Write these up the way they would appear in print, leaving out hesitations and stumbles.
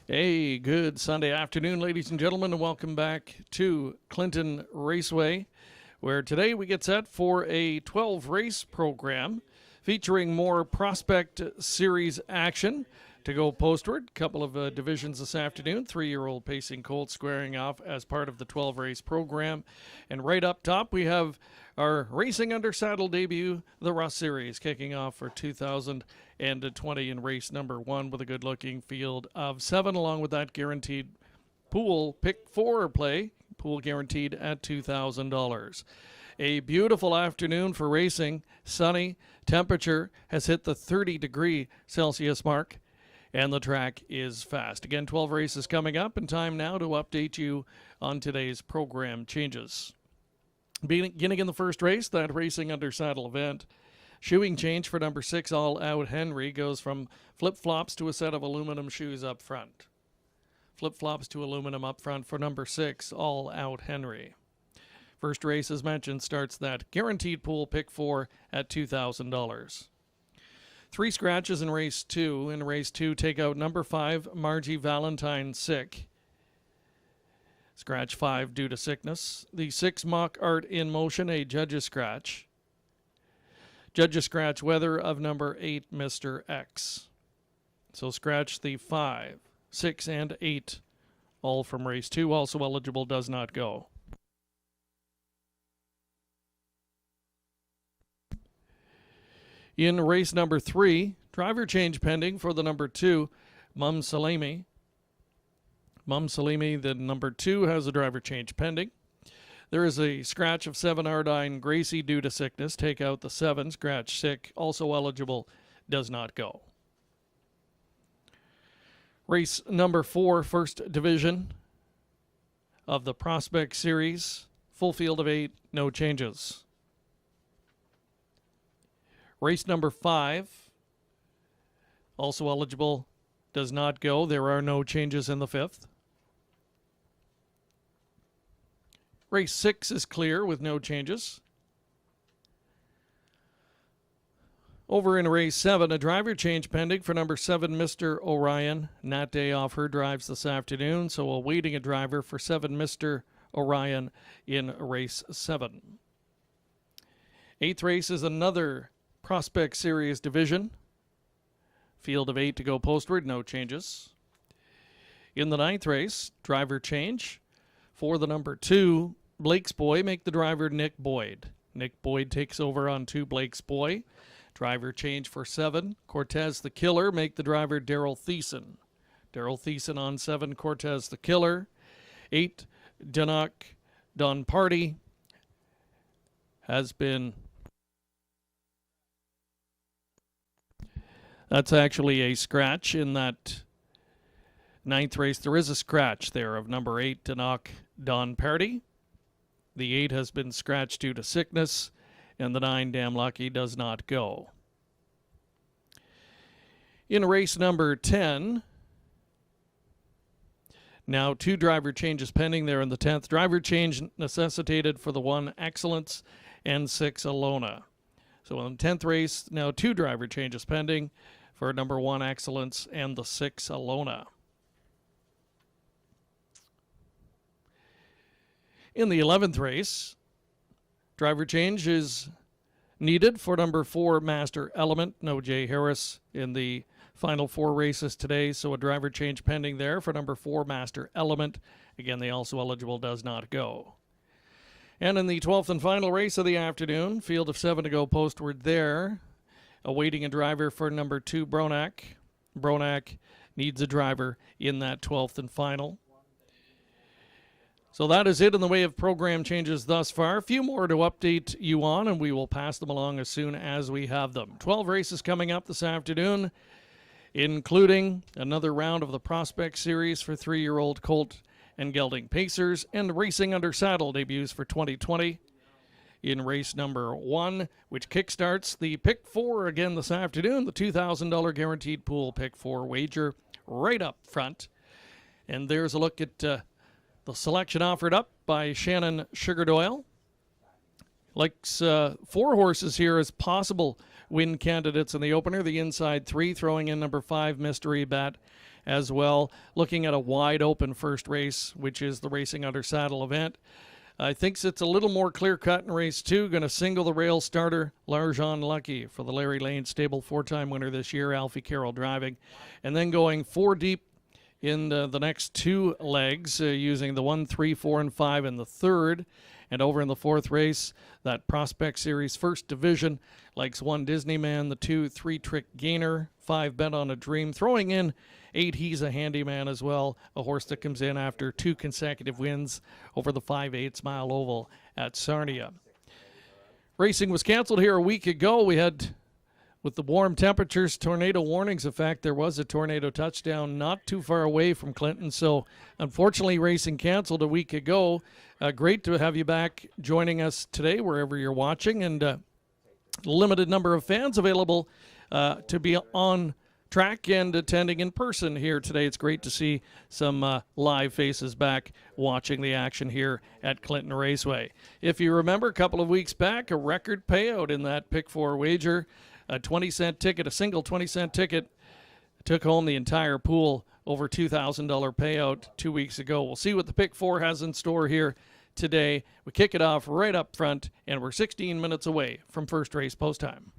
Hey, good Sunday afternoon, ladies and gentlemen, and welcome back to Clinton Raceway, where today we get set for a 12-race program featuring more Prospect Series action to go postward. A couple of divisions this afternoon. 3-year-old Pacing Colt squaring off as part of the 12-race program. And right up top, we have our Racing Under Saddle debut, the Russ Series, kicking off for 2020 in race number 1 with a good-looking field of 7, along with that guaranteed pool pick 4 play, pool guaranteed at $2,000. A beautiful afternoon for racing. Sunny. Temperature has hit the 30-degree Celsius mark, and the track is fast. Again, 12 races coming up, and time now to update you on today's program changes. Beginning in the first race, that Racing Under Saddle event. Shoeing change for number 6, All Out Henry, goes from flip-flops to a set of aluminum shoes up front. Flip-flops to aluminum up front for number 6, All Out Henry. First race, as mentioned, starts that guaranteed pool pick 4 at $2,000. 3 scratches in race 2. In race 2, take out number 5, Margie Valentine Sick. Scratch 5 due to sickness. The 6, Mock Art in Motion, a judge's scratch. Judge's scratch, weather of number 8, Mr. X. So scratch the 5, 6, and 8, all from race 2. Also eligible, does not go. In race number 3, driver change pending for the number 2, Mum Salimi. Mum Salimi, the number 2, has a driver change pending. There is a scratch of 7, Ardine Gracie due to sickness. Take out the 7, scratch sick. Also eligible, does not go. Race number 4, first division of the Prospect Series. Full field of 8, no changes. Race number 5, also eligible, does not go. There are no changes in the 5th. Race 6 is clear with no changes. Over in race 7, a driver change pending for number 7, Mr. Orion. Nat Day off her drives this afternoon, so awaiting a driver for 7, Mr. Orion in race 7. 8th race is another Prospect Series division. Field of 8 to go postward, no changes. In the 9th race, driver change for the number 2, Blake's Boy. Make the driver Nick Boyd. Nick Boyd takes over on 2, Blake's Boy. Driver change for 7, Cortez the Killer. Make the driver Daryl Thiessen. Daryl Thiessen on 7, Cortez the Killer. 8, Danok Don Party has been... That's actually a scratch in that 9th race. There is a scratch there of number 8, Danok Don Party. The 8 has been scratched due to sickness, and the 9, Damn Lucky, does not go. In race number 10, now 2 driver changes pending there in the 10th. Driver change necessitated for the 1, Excellence, and 6, Alona. So in the 10th race, now 2 driver changes pending for number 1, Excellence, and the 6, Alona. In the 11th race, driver change is needed for number 4, Master Element. No Jay Harris in the final 4 races today, so a driver change pending there for number 4, Master Element. Again, the also eligible does not go. And in the 12th and final race of the afternoon, field of 7 to go postward there, awaiting a driver for number 2, Bronack. Bronack needs a driver in that 12th and final. So that is it in the way of program changes thus far. A few more to update you on, and we will pass them along as soon as we have them. 12 races coming up this afternoon, including another round of the Prospect Series for 3-year-old Colt and Gelding Pacers, and Racing Under Saddle debuts for 2020 in race number 1, which kickstarts the Pick 4 again this afternoon, the $2,000 guaranteed pool Pick 4 wager right up front. And there's a look at the selection offered up by Shannon Sugar Doyle. Likes 4 horses here as possible win candidates in the opener. The inside 3, throwing in number 5, Mystery Bet as well. Looking at a wide open first race, which is the Racing Under Saddle event. I think it's a little more clear-cut in race 2. Going to single the rail starter, L'Argent Lucky, for the Larry Lane stable, 4-time winner this year, Alfie Carroll driving. And then going 4 deep in the next 2 legs, using the 1, 3, 4, and 5 in the third. And over in the 4th race, that Prospect Series first division, likes 1 Disney Man, the 2, 3 Trick Gainer, 5 Bet on a Dream, throwing in 8 He's a Handyman as well, a horse that comes in after 2 consecutive wins over the 5/8 mile oval at Sarnia. Racing was canceled here a week ago. We had, with the warm temperatures, tornado warnings. In fact, there was a tornado touchdown not too far away from Clinton. So, unfortunately, racing canceled a week ago. Great to have you back joining us today, wherever you're watching. And limited number of fans available to be on track and attending in person here today. It's great to see some live faces back watching the action here at Clinton Raceway. If you remember, a couple of weeks back, a record payout in that Pick 4 wager. A 20-cent ticket, a single 20-cent ticket, took home the entire pool, over $2,000 payout 2 weeks ago. We'll see what the Pick 4 has in store here today. We kick it off right up front, and we're 16 minutes away from first race post time.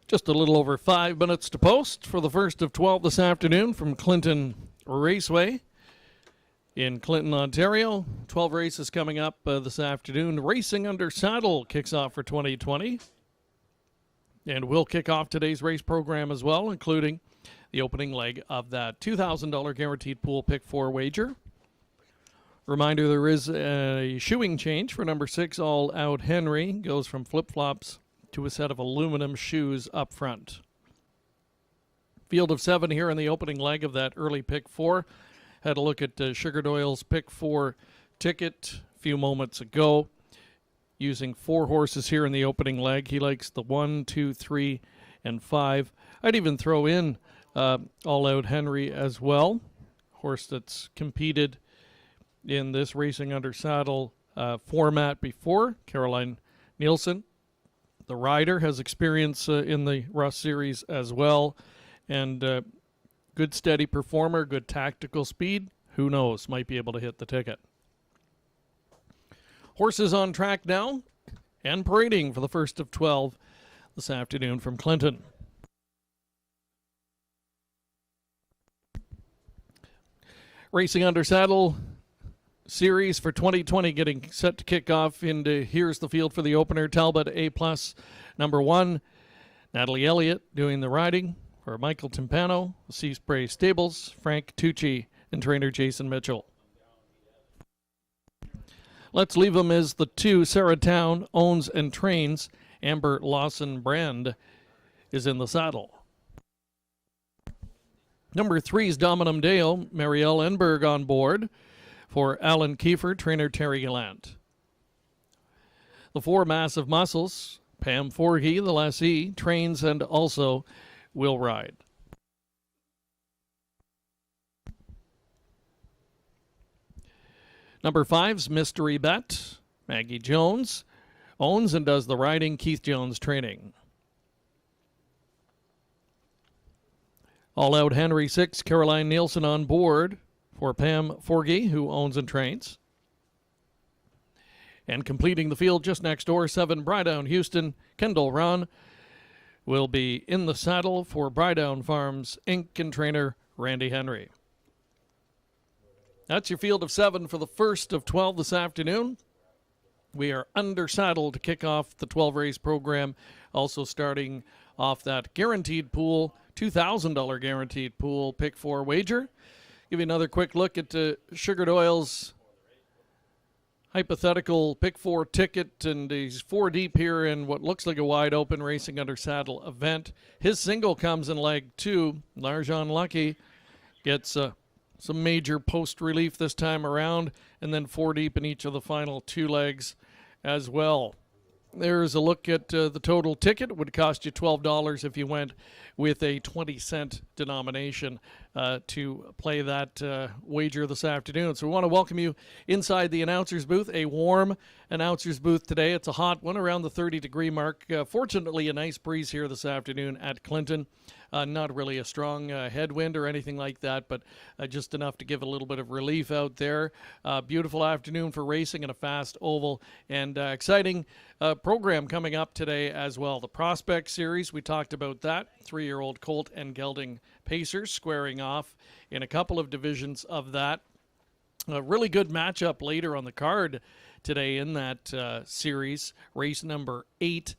Just a little over 5 minutes to post for the first of 12 this afternoon from Clinton Raceway in Clinton, Ontario. 12 races coming up this afternoon. Racing Under Saddle kicks off for 2020. And we'll kick off today's race program as well, including the opening leg of that $2,000 guaranteed pool pick 4 wager. Reminder, there is a shoeing change for number 6, All Out Henry. Goes from flip-flops to a set of aluminum shoes up front. Field of 7 here in the opening leg of that early pick 4. Had a look at Sugar Doyle's pick 4 ticket a few moments ago. Using 4 horses here in the opening leg. He likes the 1, 2, 3, and 5. I'd even throw in All Out Henry as well. Horse that's competed in this Racing Under Saddle format before. Caroline Nielsen, the rider, has experience in the Russ Series as well. And good steady performer, good tactical speed. Who knows, might be able to hit the ticket. Horses on track now and parading for the first of 12 this afternoon from Clinton. Racing Under Saddle series for 2020 getting set to kick off into Here's the Field for the opener. Talbot A+, number 1. Natalie Elliott doing the riding for Michael Timpano, Sea Spray Stables, Frank Tucci, and trainer Jason Mitchell. Let's Leave Them as the 2. Sarah Town owns and trains. Amber Lawson Brand is in the saddle. Number 3 is Dominum Deo. Marielle Enberg on board for Alan Kiefer, trainer Terry Gallant. The 4, Massive Muscles. Pam Forgey, the lessee, trains and also will ride. Number 5's Mystery Bet. Maggie Jones owns and does the riding. Keith Jones training. All Out Henry 6, Caroline Nielsen on board for Pam Forgey, who owns and trains. And completing the field just next door, 7, Brydown Houston. Kendall Ron will be in the saddle for Brydown Farms Inc. and trainer Randy Henry. That's your field of 7 for the first of 12 this afternoon. We are under saddle to kick off the 12-race program, also starting off that guaranteed pool, $2,000 guaranteed pool, pick 4 wager. Give you another quick look at Sugar Doyle's hypothetical pick 4 ticket, and he's 4 deep here in what looks like a wide open Racing Under Saddle event. His single comes in leg 2. Larjon Lucky gets some major post relief this time around, and then 4 deep in each of the final 2 legs as well. There's a look at the total ticket. It would cost you $12 if you went with a 20-cent denomination to play that wager this afternoon. So we want to welcome you inside the announcer's booth, a warm announcer's booth today. It's a hot one around the 30-degree mark. Fortunately, a nice breeze here this afternoon at Clinton. Not really a strong headwind or anything like that, but just enough to give a little bit of relief out there. Beautiful afternoon for racing in a fast oval, and exciting program coming up today as well. The Prospect Series, we talked about that. 3-year-old Colt and Gelding Pacers squaring off in a couple of divisions of that. A really good matchup later on the card today in that series. Race number 8,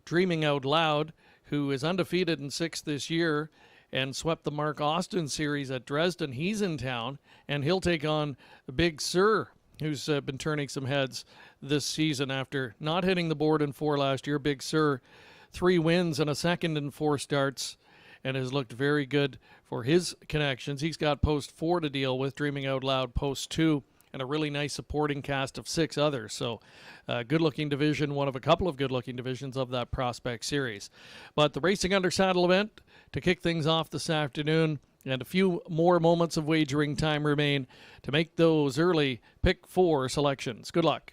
Dreaming Out Loud, who is undefeated in 6 this year and swept the Mark Austin Series at Dresden. He's in town, and he'll take on Big Sur, who's been turning some heads this season after not hitting the board in 4 last year. Big Sur, 3 wins and a second in 4 starts, and has looked very good for his connections. He's got post 4 to deal with, Dreaming Out Loud post 2, and a really nice supporting cast of 6 others. So good-looking division, one of a couple of good-looking divisions of that Prospect Series. But the Racing Under Saddle event to kick things off this afternoon, and a few more moments of wagering time remain to make those early pick 4 selections. Good luck.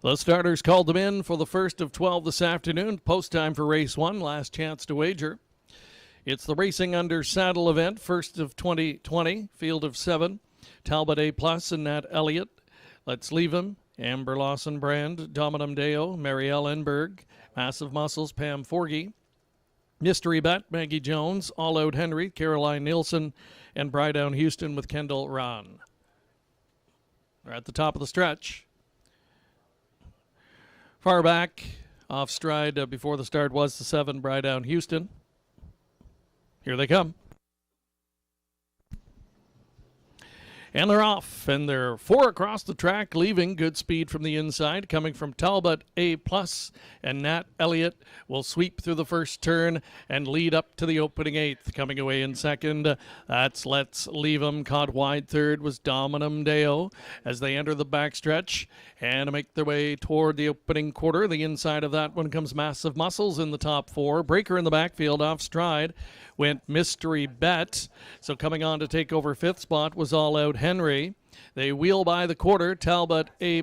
The starters called them in for the first of 12 this afternoon. Post time for race 1, last chance to wager. It's the Racing Under Saddle event, first of 2020, field of 7. Talbot A+ and Nat Elliott. Let's Leave Him, Amber Lawson Brand, Dominum Deo, Marielle Enberg, Massive Muscles, Pam Forgy, Mystery Bet, Maggie Jones, All Out Henry, Caroline Nielsen, and Brydown Houston with Kendall Rahn. We're at the top of the stretch. Far back, off stride before the start was the 7, Brydown Houston. Here they come. And they're off, and they're 4 across the track, leaving good speed from the inside, coming from Talbot A+, and Nat Elliott will sweep through the first turn and lead up to the opening 8th. Coming away in second, that's Let's Leave 'Em. Caught wide third was Dominum Deo as they enter the backstretch and make their way toward the opening quarter. The inside of that one comes Massive Muscles in the top 4. Breaker in the backfield off stride went Mystery Bet. So coming on to take over 5th spot was All Out Henry. They wheel by the quarter. Talbot A+,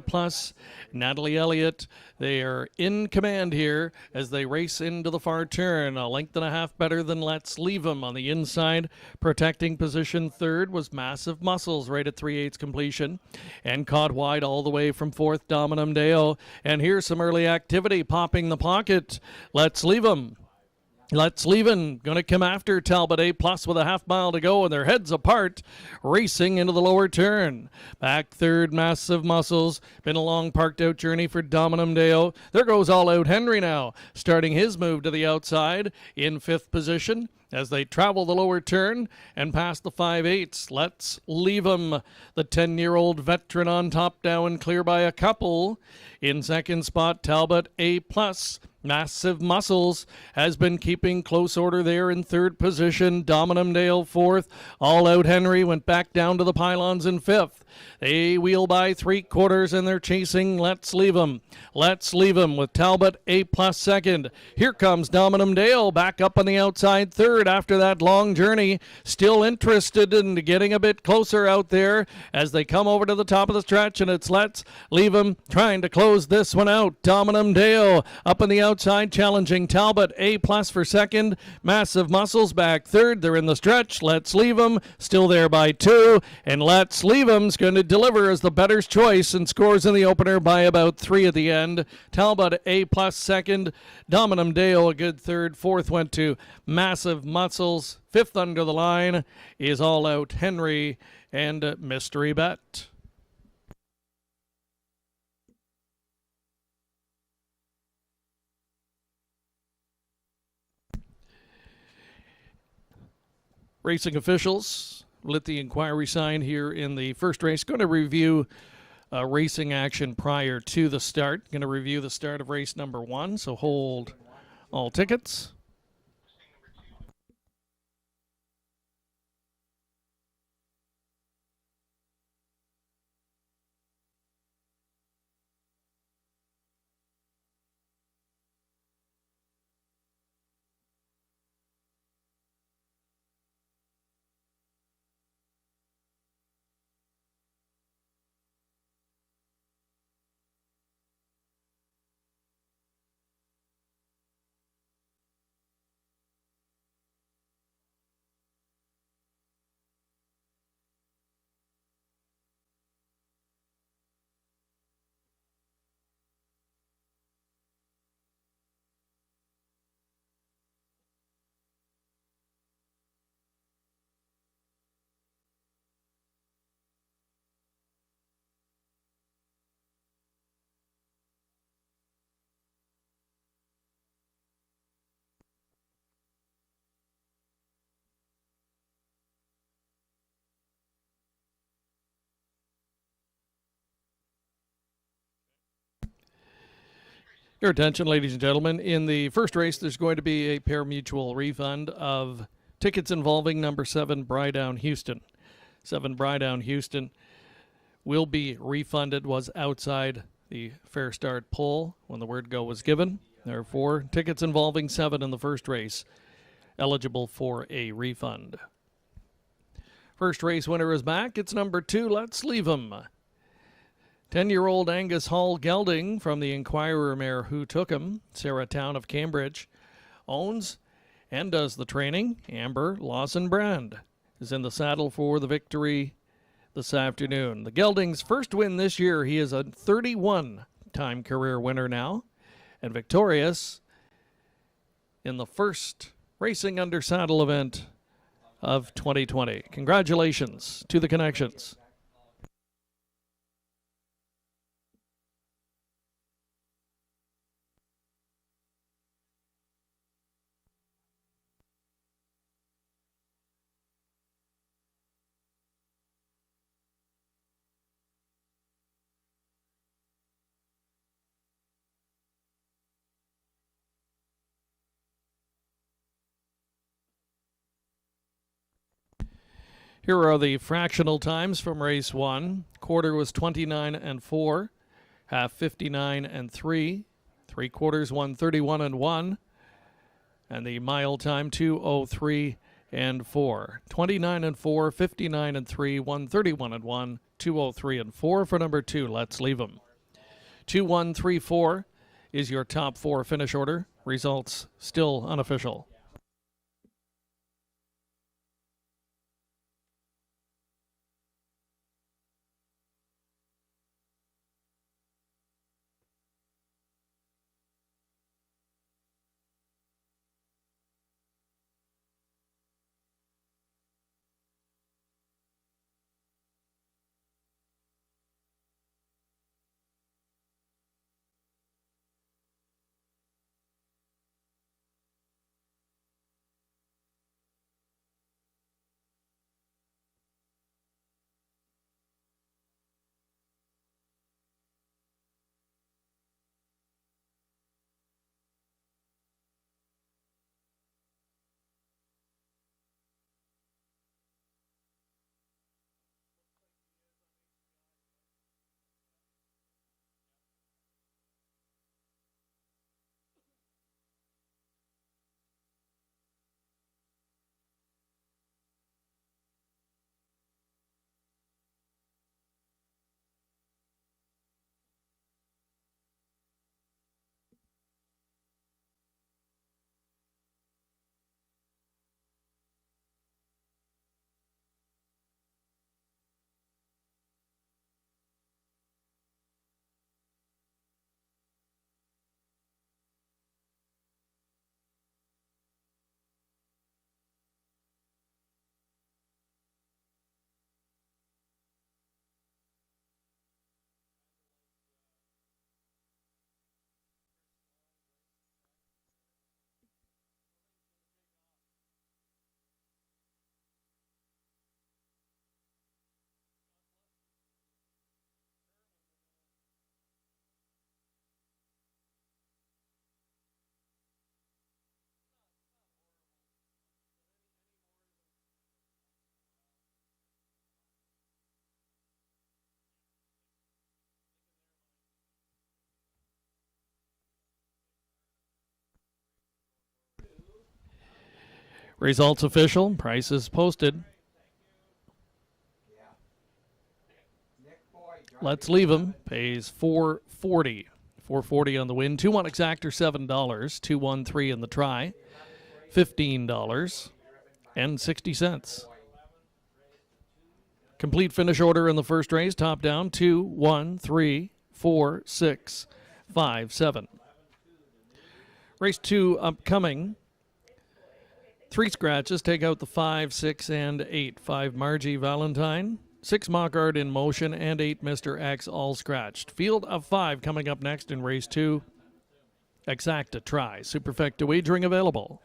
Natalie Elliott. They are in command here as they race into the far turn. A length and a half better than Let's Leave 'Em. On the inside, protecting position 3rd was Massive Muscles, right at 3/8 completion. And caught wide all the way from 4th, Dominum Deo. And here's some early activity popping the pocket. Let's Leave 'Em. Let's Leave 'Em going to come after Talbot A+ with a half mile to go, and their heads apart, racing into the lower turn. Back 3rd, Massive Muscles. Been a long parked out journey for Dominum Deo. There goes All Out Henry now, starting his move to the outside in 5th position as they travel the lower turn and pass the 5/8. Let's Leave 'Em. The 10-year-old veteran on top now and clear by a couple. In second spot, Talbot A+. Massive Muscles has been keeping close order there in 3rd position. Dominum Dale 4th. All Out Henry went back down to the pylons in 5th. They wheel by 3/4 and they're chasing Let's Leave 'Em. Let's Leave 'Em with Talbot A+ second. Here comes Dominum Dale back up on the outside 3rd after that long journey. Still interested in getting a bit closer out there as they come over to the top of the stretch, and it's Let's Leave 'Em trying to close this one out. Dominum Dale up on the outside challenging Talbot A+ for second. Massive Muscles back 3rd. They're in the stretch. Let's Leave 'Em still there by 2, and Let's Leave 'Em's going to deliver as the better's choice and scores in the opener by about 3 at the end. Talbot A+ second. Dominum Dale a good 3rd. 4th went to Massive Muscles. 5th under the line is All Out Henry and Mystery Bet. Racing officials lit the inquiry sign here in the first race. Going to review racing action prior to the start. Going to review the start of race number 1, so hold all tickets. Your attention, ladies and gentlemen. In the first race, there's going to be a pari-mutuel refund of tickets involving number 7, Brydown Houston. 7, Brydown Houston will be refunded, was outside the fair start poll when the word go was given. Therefore, tickets involving 7 in the first race eligible for a refund. First race winner is back. It's number 2, Let's Leave 'Em. 10-year-old Angus Hall gelding from the Inquirer mare Who Took Him, Sarah Town of Cambridge, owns and does the training. Amber Lawson Brand is in the saddle for the victory this afternoon. The gelding's first win this year. He is a 31-time career winner now and victorious in the first racing under saddle event of 2020. Congratulations to the Connections. Here are the fractional times from race 1. Quarter was 29 and 4, half 59 and 3, 3/4 131 and 1, and the mile time 2:03 and 4. 29 and 4, 59 and 3, 131 and 1, 2:03 and 4 for number 2. Let's leave them. 2-1-3-4 is your top 4 finish order. Results still unofficial. Results official. Prices posted. Let's leave him. Pays $4.40. $4.40 on the win. 2-1 exactor $7. 2-1-3 in the try. $15.60. Complete finish order in the first race. Top down 2, 1, 3, 4, 6, 5, 7. Race 2 upcoming. 3 scratches. Take out the 5, 6, and 8. 5 Margie Valentine. 6 Mockart in motion, and 8 Mr. X all scratched. Field of 5 coming up next in race 2. Exacta try. Superfecta wagering available.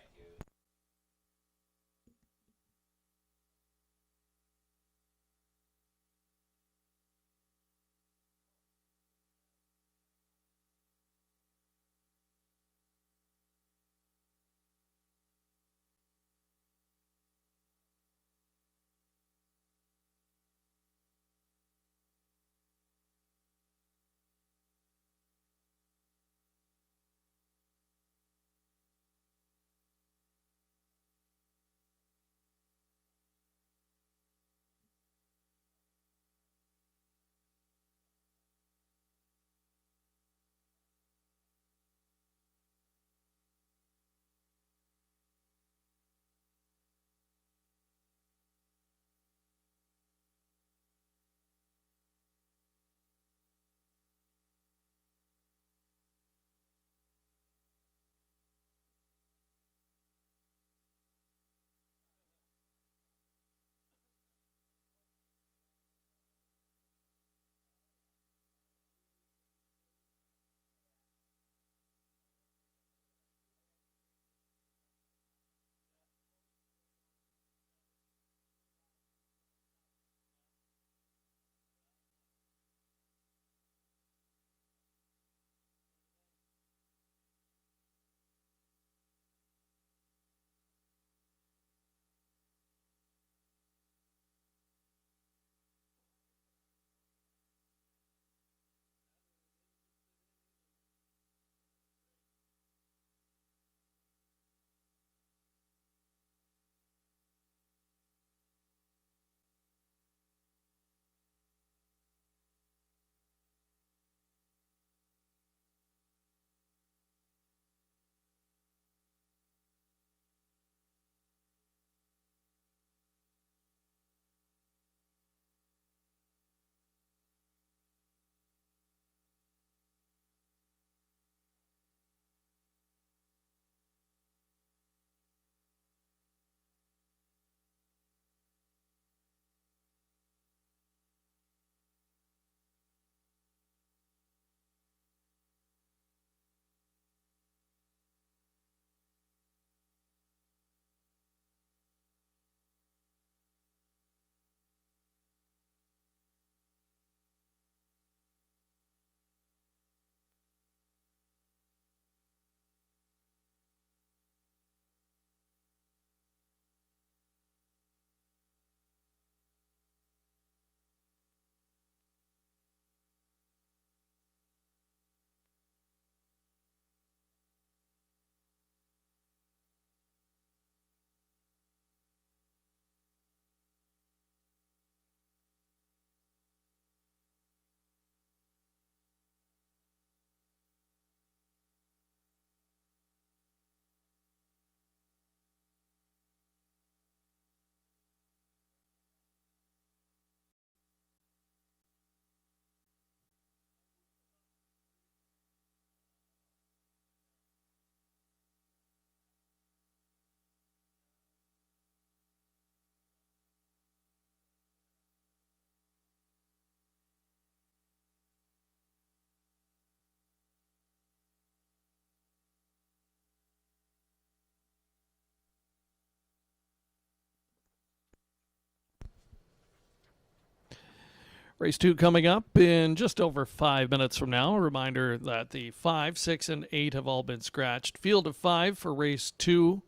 Race 2 coming up in just over 5 minutes from now. A reminder that the 5, 6, and 8 have all been scratched. Field of 5 for Race 2.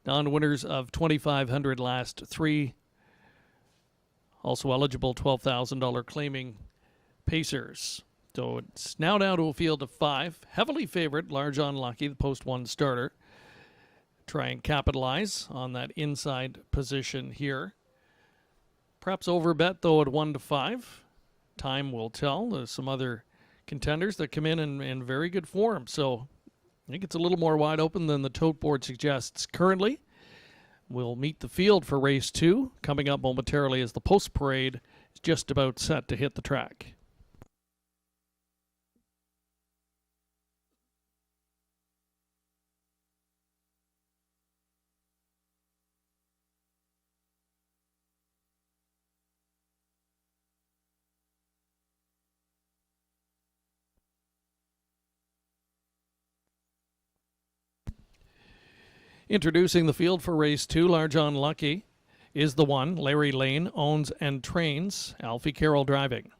Non-winners of $2,500 last 3. Also eligible $12,000 claiming Pacers. So it's now down to a field of 5. Heavily favored, Large on Lucky, the post 1 starter. Try and capitalize on that inside position here. Perhaps overbet, though, at 1 to 5. Time will tell. There's some other contenders that come in very good form. So I think it's a little more wide open than the tote board suggests currently. We'll meet the field for Race 2 coming up momentarily as the post parade is just about set to hit the track. Introducing the field for Race 2, Large on Lucky is the one. Larry Lane owns and trains. Alfie Carroll driving.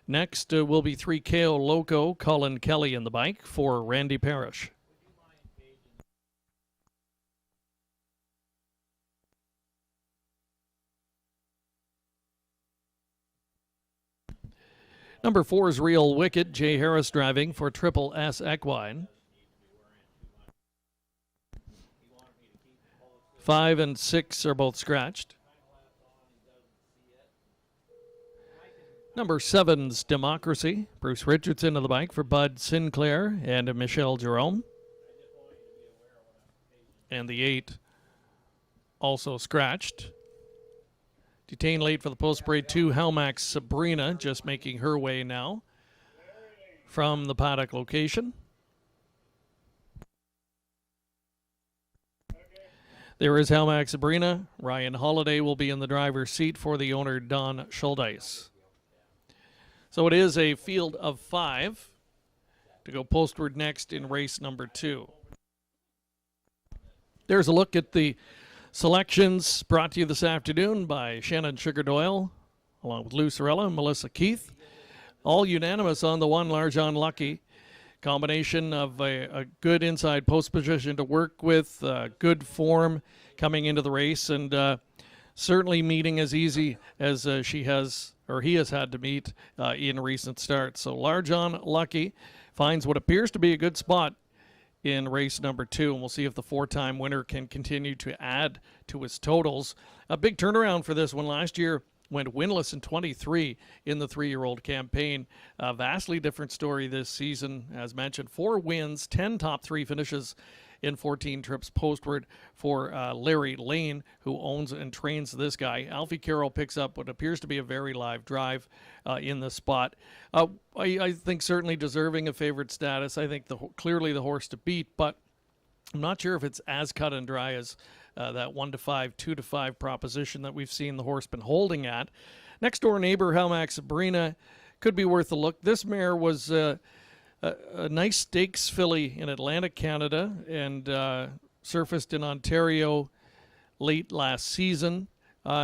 Next will be 3 KO Loco, Colin Kelly in the bike for Randy Parrish. Number 4 is Real Wicked, Jay Harris driving for Triple S Equine. 5 and 6 are both scratched. Number 7's Democracy, Bruce Richardson of the bike for Bud Sinclair and Michelle Jerome. And the 8 also scratched. Detained late for the post parade 2, Helmax Sabrina, just making her way now from the paddock location. There is Helmax Sabrina. Ryan Holiday will be in the driver's seat for the owner, Don Schuldeis. So it is a field of 5 to go postward next in race number 2. There's a look at the selections brought to you this afternoon by Shannon Sugar Doyle, along with Lou Sorella and Melissa Keith. All unanimous on the 1, Large on Lucky. Combination of a good inside post position to work with, good form coming into the race, and certainly meeting as easy as he has had to meet in recent starts. So Large on Lucky finds what appears to be a good spot in race number 2, and we'll see if the 4-time winner can continue to add to his totals. A big turnaround for this one. Last year went winless in 23 in the 3-year-old campaign. A vastly different story this season. As mentioned, 4 wins, 10 top 3 finishes in 14 trips postward for Larry Lane, who owns and trains this guy. Alfie Carroll picks up what appears to be a very live drive in the spot. I think certainly deserving of favorite status. I think clearly the horse to beat, but I'm not sure if it's as cut and dry as that 1 to 5, 2 to 5 proposition that we've seen the horse been holding at. Next door neighbor, Helmax Sabrina, could be worth a look. This mare was a nice stakes filly in Atlantic Canada and surfaced in Ontario late last season.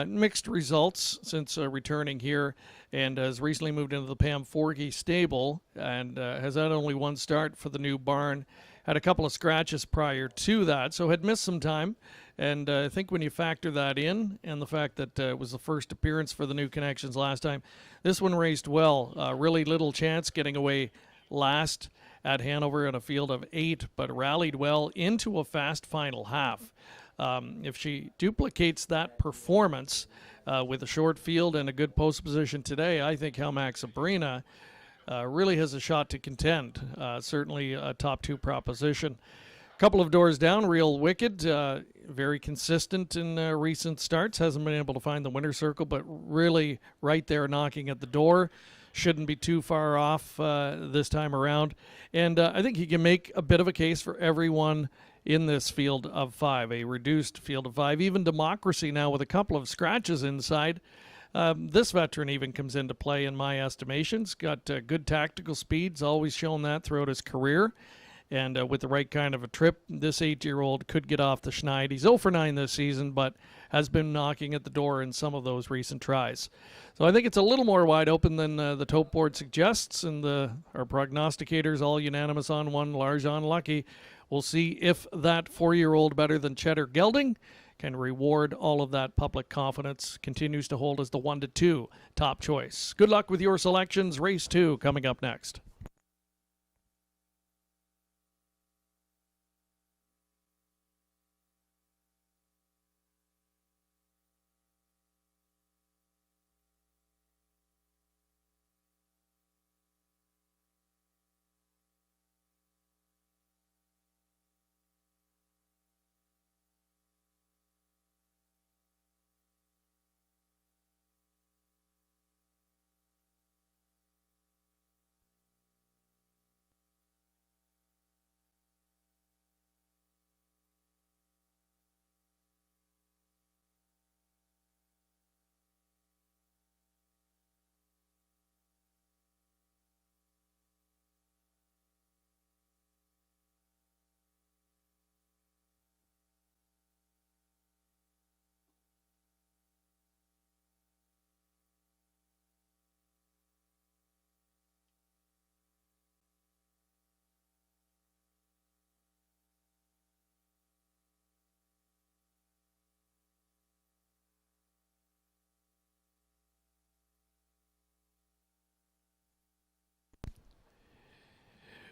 Mixed results since returning here, and has recently moved into the Pam Forgey stable and has had only 1 start for the new barn. Had a couple of scratches prior to that, so had missed some time. And I think when you factor that in, and the fact that it was the first appearance for the new connections last time, this one raced well. Really little chance getting away last at Hanover in a field of 8, but rallied well into a fast final half. If she duplicates that performance with a short field and a good post position today, I think Helmax Sabrina really has a shot to contend. Certainly a top 2 proposition. A couple of doors down, Real Wicked, very consistent in recent starts. Hasn't been able to find the winner's circle, but really right there knocking at the door. Shouldn't be too far off this time around. And I think he can make a bit of a case for everyone in this field of 5, a reduced field of 5. Even Democracy now with a couple of scratches inside. This veteran even comes into play in my estimations. Got good tactical speeds, always shown that throughout his career. And with the right kind of a trip, this 8-year-old could get off the schneid. He's 0 for 9 this season, but has been knocking at the door in some of those recent tries. So I think it's a little more wide open than the tote board suggests, and our prognosticators all unanimous on one, Larjon Lucky. We'll see if that 4-year-old better than Cheddar Gelding can reward all of that public confidence, continues to hold as the 1-2 top choice. Good luck with your selections. Race 2 coming up next.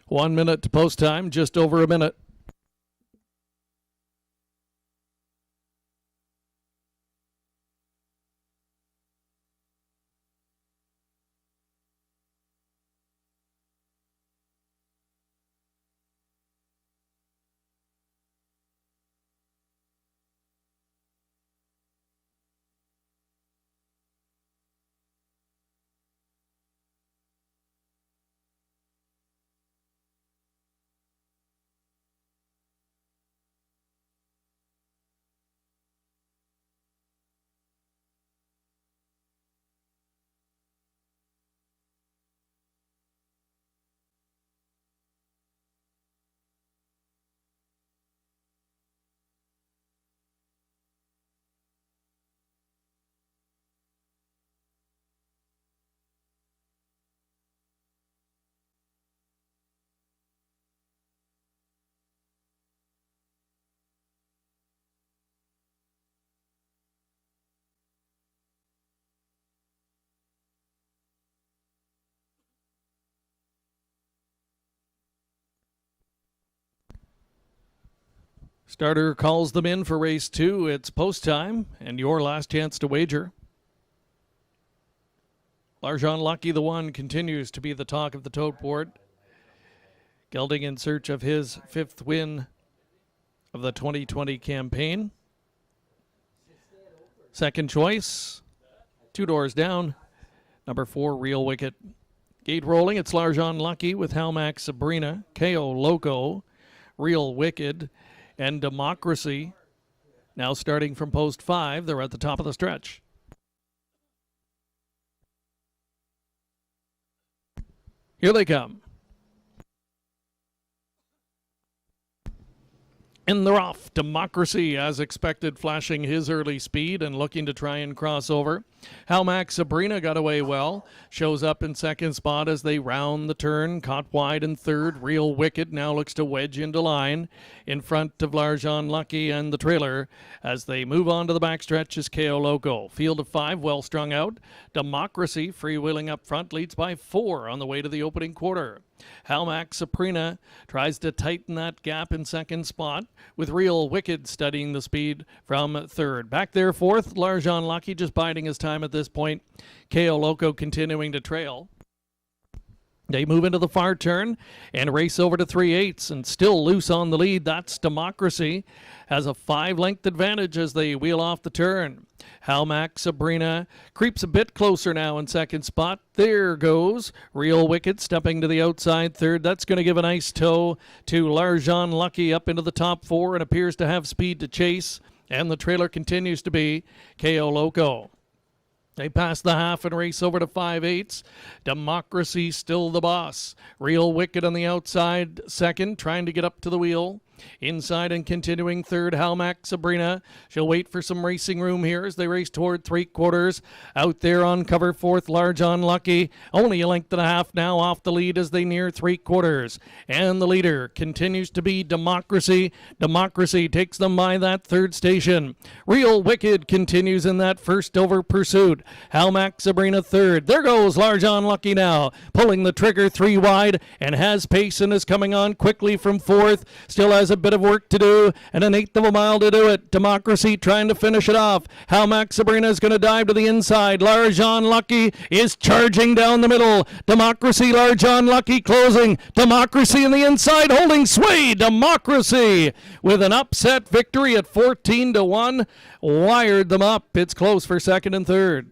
One minute to post time, just over a minute. Starter calls them in for race 2. It's post time and your last chance to wager. Larjon Lucky, the one, continues to be the talk of the tote board. Gelding in search of his 5th win of the 2020 campaign. Second choice, 2 doors down, number 4, Real Wicked. Gate rolling, it's Larjon Lucky with Halmax Sabrina, KO Loco, Real Wicked, and Democracy. Now starting from post 5, they're at the top of the stretch. Here they come. And they're off. Democracy, as expected, flashing his early speed and looking to try and cross over. Halmax Sabrina got away well. Shows up in second spot as they round the turn. Caught wide in third. Real Wicked now looks to wedge into line in front of Larjon Lucky and the trailer. As they move on to the backstretch is KO Loco. Field of 5, well strung out. Democracy, freewheeling up front, leads by 4 on the way to the opening quarter. Halmax Sabrina tries to tighten that gap in second spot, with Real Wicked studying the speed from third. Back there fourth, Larjon Lucky just biding his time at this point. KO Loco continuing to trail. They move into the far turn and race over to 3/8 and still loose on the lead. That's Democracy. Has a 5-length advantage as they wheel off the turn. Halmax Sabrina creeps a bit closer now in second spot. There goes Real Wicked stepping to the outside third. That's going to give a nice tow to Larjon Lucky up into the top 4 and appears to have speed to chase. And the trailer continues to be KO Loco. They pass the half and race over to 5/8. Democracy still the boss. Real Wicked on the outside, second, trying to get up to the wheel. Inside and continuing third, Halmac Sabrina. She'll wait for some racing room here as they race toward 3/4. Out there on cover fourth, Large Unlucky. Only a length and a half now off the lead as they near 3/4. And the leader continues to be Democracy. Democracy takes them by that third station. Real Wicked continues in that first over pursuit. Halmac Sabrina third. There goes Large Unlucky now, pulling the trigger 3 wide and has pace and is coming on quickly from fourth. Still has a bit of work to do and an eighth of a mile to do it. Democracy trying to finish it off. Halmac Sabrina is going to dive to the inside. Large Unlucky is charging down the middle. Democracy, Large Unlucky closing. Democracy in the inside holding sway. Democracy with an upset victory at 14-1. Wired them up. It's close for second and third.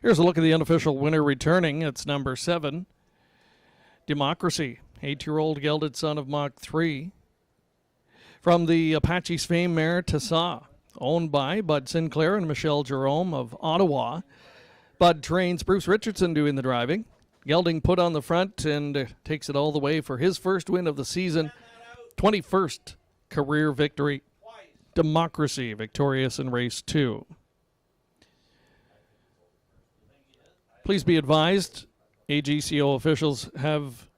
Here's a look at the unofficial winner returning. It's number 7, Democracy, 8-year-old gelded son of Mach 3. From the Apache's fame mare Tassa, owned by Bud Sinclair and Michelle Jerome of Ottawa. Bud trains Bruce Richardson doing the driving. Gelding put on the front and takes it all the way for his first win of the season. 21st career victory. Democracy victorious in race 2. Please be advised, AGCO officials have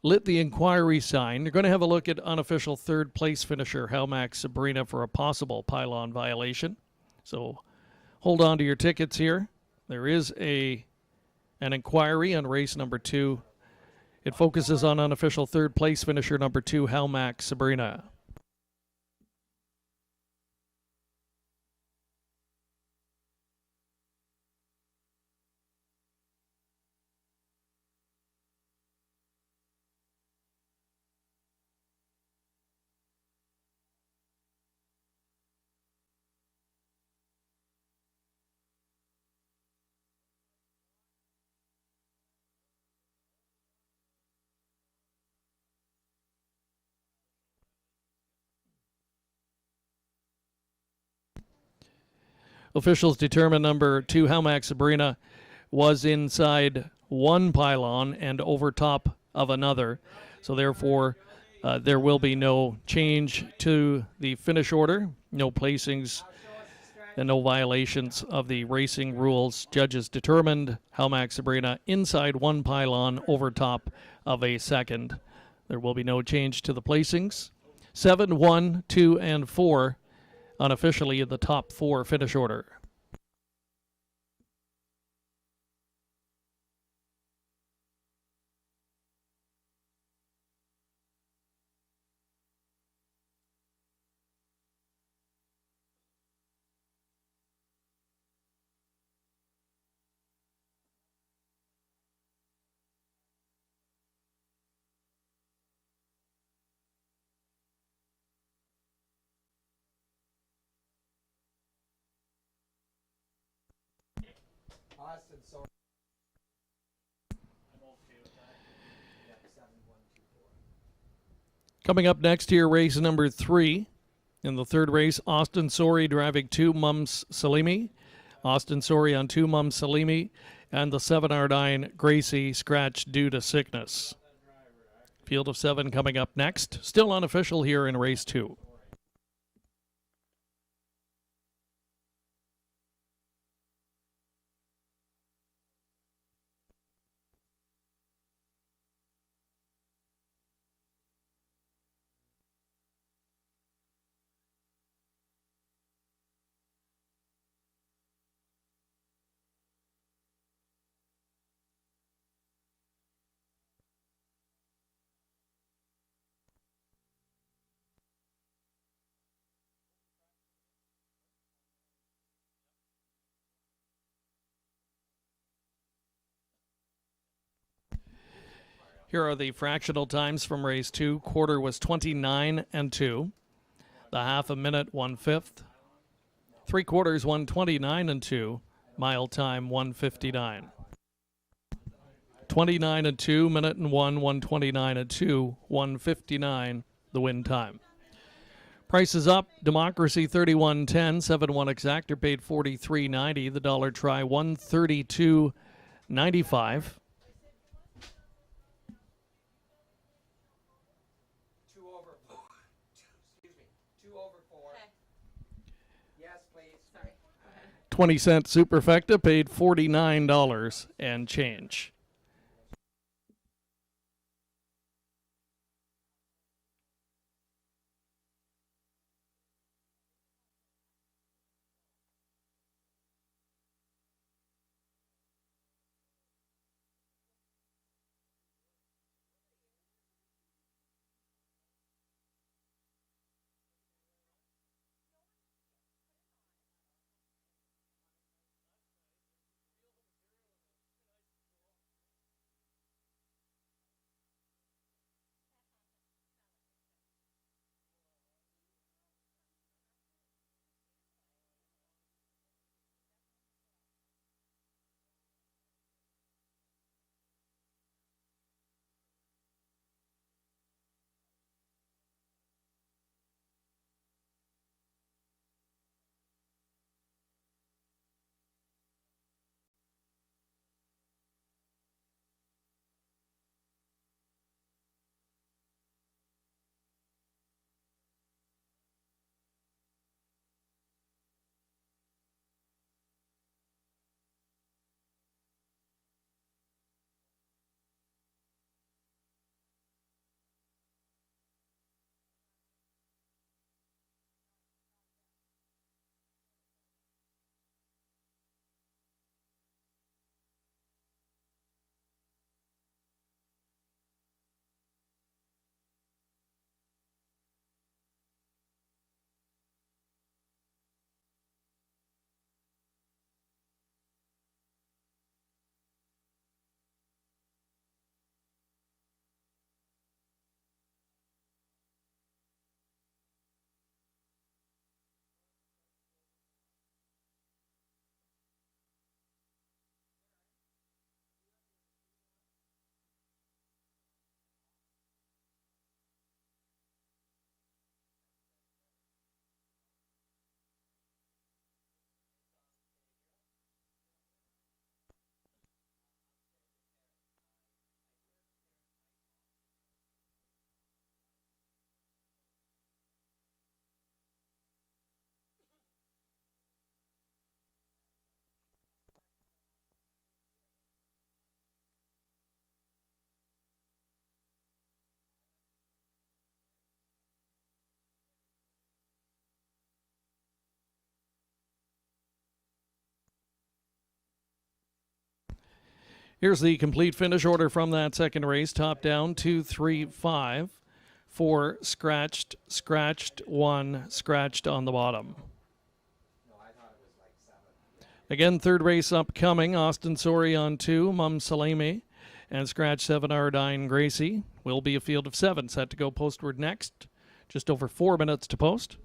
lit the inquiry sign. They're going to have a look at unofficial third place finisher Halmac Sabrina for a possible pylon violation. So hold on to your tickets here. There is an inquiry on race number 2. It focuses on unofficial third place finisher number 2, Halmac Sabrina. Officials determined number 2, Halmac Sabrina, was inside one pylon and over top of another. So therefore, there will be no change to the finish order, no placings, and no violations of the racing rules. Judges determined Halmac Sabrina inside one pylon over top of a second. There will be no change to the placings. 7, 1, 2, and 4 unofficially in the top 4 finish order. Coming up next here, race number 3. In the third race, Austin Sori driving 2, Mums Salimi. Austin Sori on 2, Mums Salimi. And the 7R9 Gracie scratch due to sickness. Field of 7 coming up next. Still unofficial here in race 2. Here are the fractional times from race 2. Quarter was 29 and 2. The half a minute, 1/5. 3/4, 1:29 and 2. Mile time, 1:59. 29 and 2, minute and 1, 1:29 and 2, 1:59, the win time. Prices up. Democracy 31.10, 7-1 exactor paid 43.90. The dollar try 132.95. Two over 4. Okay. Yes, please. Sorry. 20-cent superfecta paid $49 and change. Here's the complete finish order from that second race. Top down, 2, 3, 5. 4 scratched, scratched, 1 scratched on the bottom. Again, third race upcoming. Austin Sori on 2, Mum Salemi, and scratch 7R9 Gracie. Will be a field of 7 set to go postward next. Just over 4 minutes to post.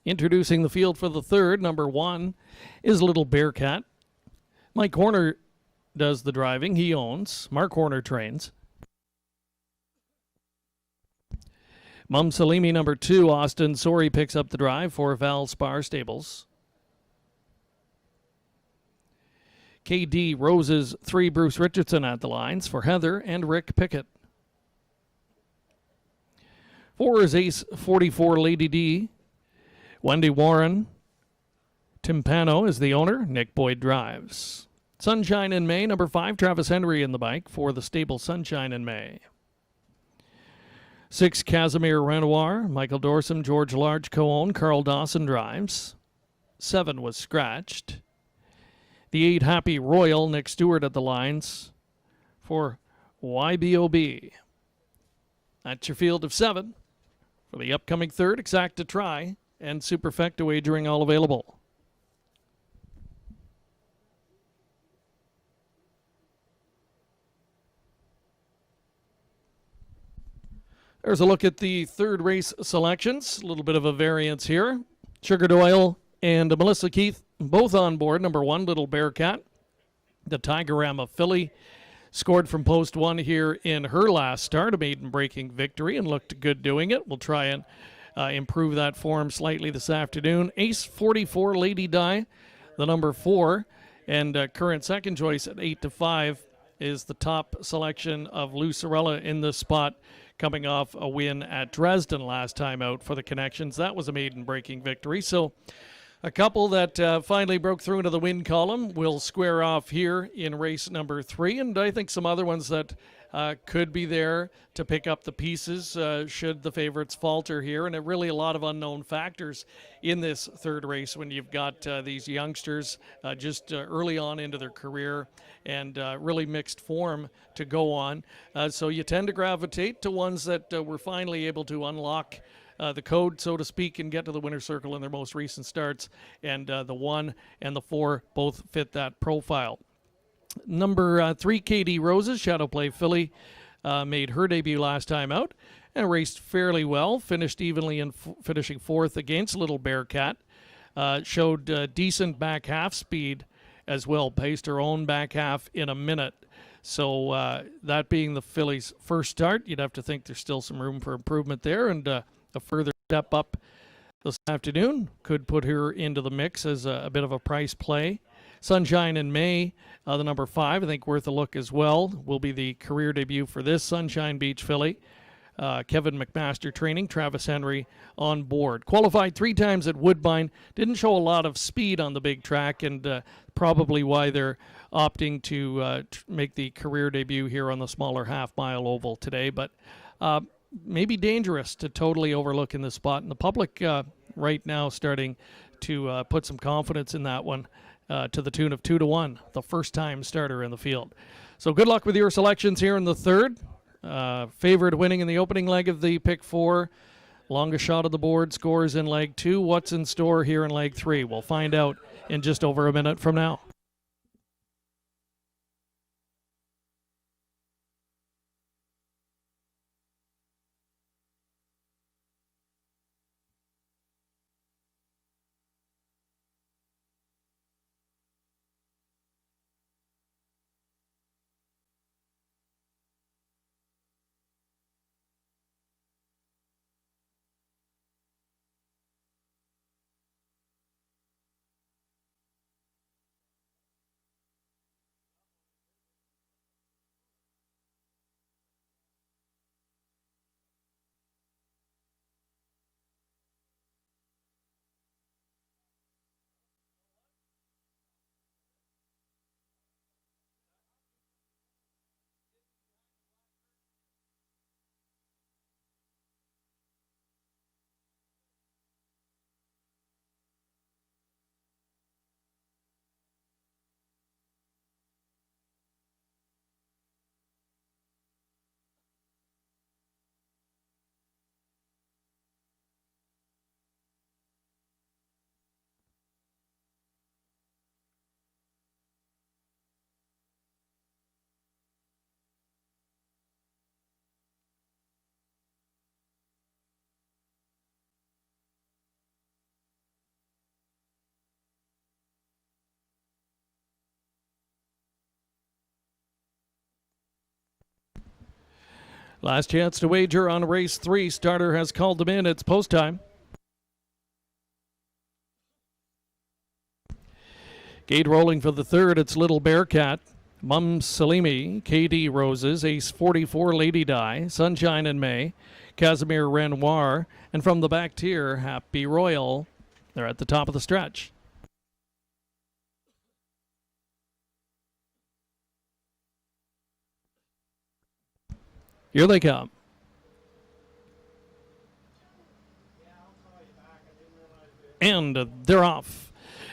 Introducing the field for the third, number 1 is Little Bearcat. Mike Horner does the driving. He owns. Mark Horner trains. Mum Salimi, number 2, Austin Sori picks up the drive for Val Spar Stables. KD Roses 3, Bruce Richardson at the lines for Heather and Rick Pickett. 4 is Ace 44, Lady D. Wendy Warren. Timpano is the owner. Nick Boyd drives. Sunshine in May, number 5, Travis Henry in the bike for the stable Sunshine in May. 6, Casimir Renoir, Michael Dorsum, George Large co-own, Carl Dawson drives. 7 was scratched. The 8, Happy Royal, Nick Stewart at the lines for YBOB. That's your field of 7 for the upcoming third. Exacta Try and Superfecta wagering all available. There's a look at the third race selections. A little bit of a variance here. Sugar Doyle and Melissa Keith both on board. Number 1, Little Bearcat. The Tigerama filly scored from post 1 here in her last start, a maiden-breaking victory, and looked good doing it. We'll try and improve that form slightly this afternoon. Ace 44, Lady Di, the number 4, and current second choice at 8-5 is the top selection of Lucerella in this spot, coming off a win at Dresden last time out for the Connections. That was a maiden-breaking victory. So a couple that finally broke through into the win column will square off here in race number 3, and I think some other ones that could be there to pick up the pieces should the favorites falter here. And really a lot of unknown factors in this third race when you've got these youngsters just early on into their career and really mixed form to go on. So you tend to gravitate to ones that were finally able to unlock the code, so to speak, and get to the winner's circle in their most recent starts. And the 1 and the 4 both fit that profile. Number 3, KD Roses, Shadow Play filly, made her debut last time out and raced fairly well, finished evenly in finishing 4th against Little Bearcat. Showed decent back half speed as well, paced her own back half in a minute. So that being the filly's first start, you'd have to think there's still some room for improvement there, and a further step up this afternoon could put her into the mix as a bit of a price play. Sunshine in May, the number 5, I think worth a look as well, will be the career debut for this Sunshine Beach filly. Kevin McMaster training, Travis Henry on board. Qualified 3 times at Woodbine, didn't show a lot of speed on the big track, and probably why they're opting to make the career debut here on the smaller half-mile oval today. But maybe dangerous to totally overlook in this spot. And the public right now starting to put some confidence in that one to the tune of 2-1, the first-time starter in the field. So good luck with your selections here in the third. Favorite winning in the opening leg of the pick 4. Longest shot of the board scores in leg 2. What's in store here in leg 3? We'll find out in just over a minute from now. Last chance to wager on race 3. Starter has called them in. It's post time. Gate rolling for the third. It's Little Bearcat, Mum Salimi, KD Roses, Ace 44, Lady Di, Sunshine in May, Casimir Renoir, and from the back tier, Happy Royal. They're at the top of the stretch. Here they come. And they're off.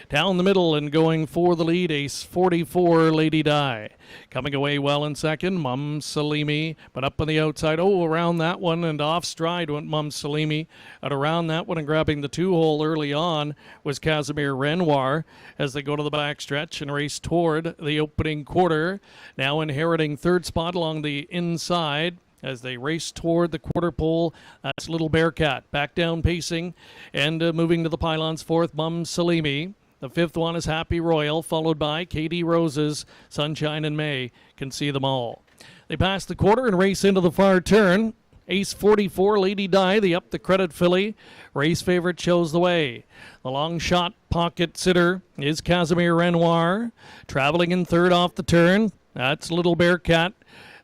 Down the middle and going for the lead, Ace 44, Lady Di. Coming away well in second, Mum Salimi, but up on the outside. Oh, around that one and off stride went Mum Salimi. And around that one and grabbing the 2-hole early on was Casimir Renoir as they go to the back stretch and race toward the opening quarter. Now inheriting third spot along the inside as they race toward the quarter pole. That's Little Bearcat back down pacing and moving to the pylons. Fourth, Mum Salimi. The fifth one is Happy Royal, followed by KD Roses, Sunshine in May. Can see them all. They pass the quarter and race into the far turn. Ace 44, Lady Di, the up the credit filly. Race favorite shows the way. The long shot pocket sitter is Casimir Renoir. Traveling in third off the turn. That's Little Bearcat.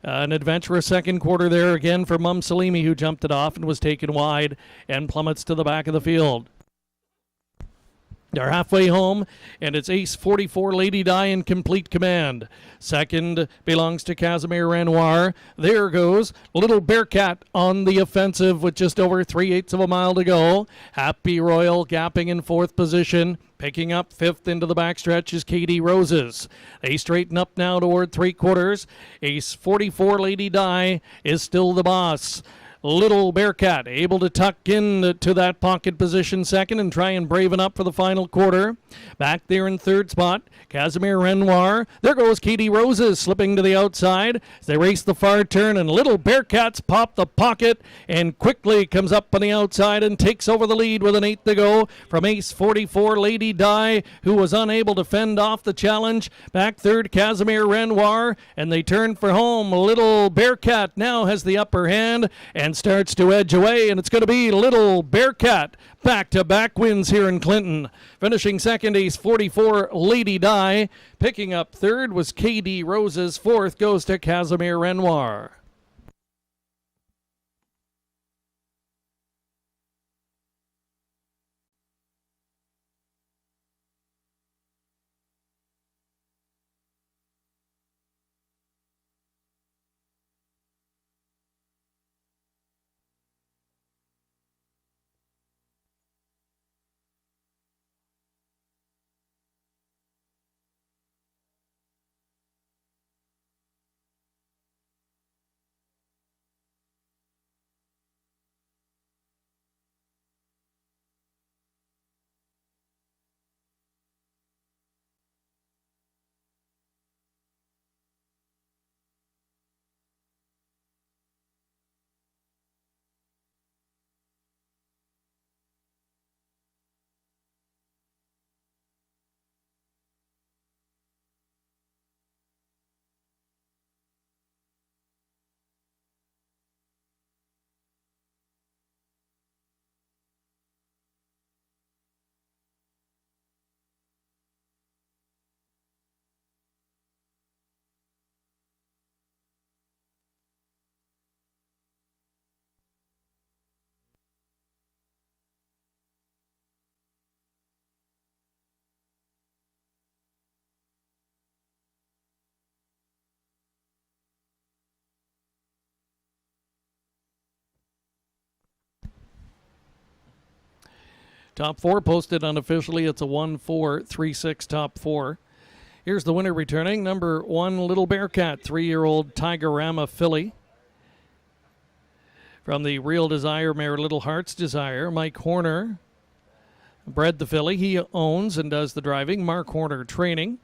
An adventurous second quarter there again for Mum Salimi, who jumped it off and was taken wide and plummets to the back of the field. They're halfway home, and it's Ace 44, Lady Di, in complete command. Second belongs to Casimir Renoir. There goes Little Bearcat on the offensive with just over 3/8 of a mile to go. Happy Royal gapping in fourth position. Picking up fifth into the backstretch is KD Roses. They straighten up now toward three quarters. Ace 44, Lady Di, is still the boss. Little Bearcat able to tuck in to that pocket position second and try and braven up for the final quarter. Back there in third spot, Casimir Renoir. There goes KD Roses slipping to the outside as they race the far turn, and Little Bearcats pop the pocket and quickly comes up on the outside and takes over the lead with an 8 to go from Ace 44, Lady Di, who was unable to fend off the challenge. Back third, Casimir Renoir, and they turn for home. Little Bearcat now has the upper hand and starts to edge away, and it's going to be Little Bearcat. Back-to-back wins here in Clinton. Finishing second, Ace 44, Lady Di. Picking up third was KD Roses. Fourth goes to Casimir Renoir. Top four posted unofficially. It's a 1-4-3-6 top four. Here's the winner returning. Number 1, Little Bearcat, 3-year-old Tigerama filly. From the Real Desire mare, Little Heart's Desire, Mike Horner bred the filly. He owns and does the driving. Mark Horner training.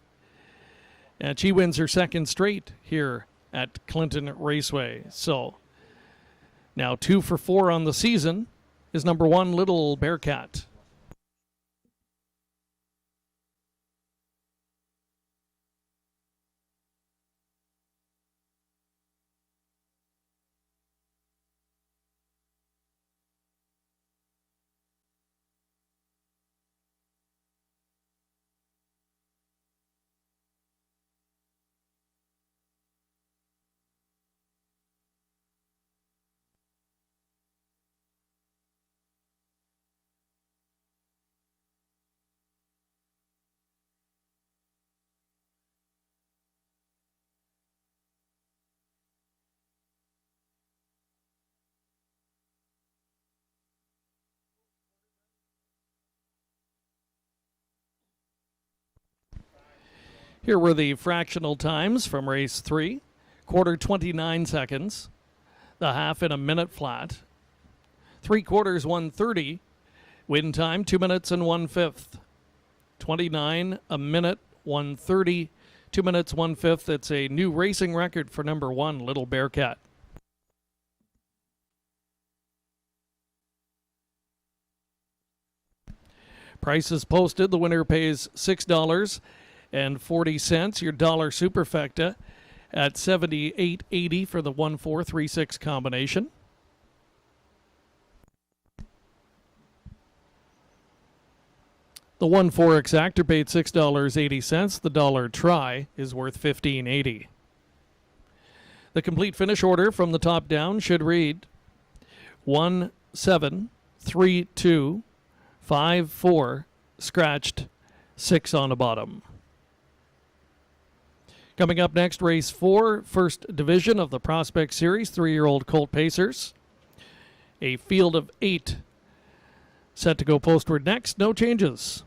And she wins her second straight here at Clinton Raceway. So now 2 for 4 on the season is number 1, Little Bearcat. Here were the fractional times from race 3. Quarter 29 seconds. The half in a minute flat. 3/4 1:30. Win time 2 minutes and 1/5. 29 a minute 1:30. 2 minutes 1/5. It's a new racing record for number 1, Little Bearcat. Prices posted. The winner pays $6.40. Your dollar superfecta at $78.80 for the 1-4-3-6 combination. The 1-4 exactor paid $6.80. The dollar try is worth $15.80. The complete finish order from the top down should read 1-7-3-2 5-4, scratched, 6 on the bottom. Coming up next, race 4, first division of the Prospect Series, 3-year-old Colt Pacers. A field of 8 set to go postward next. No changes.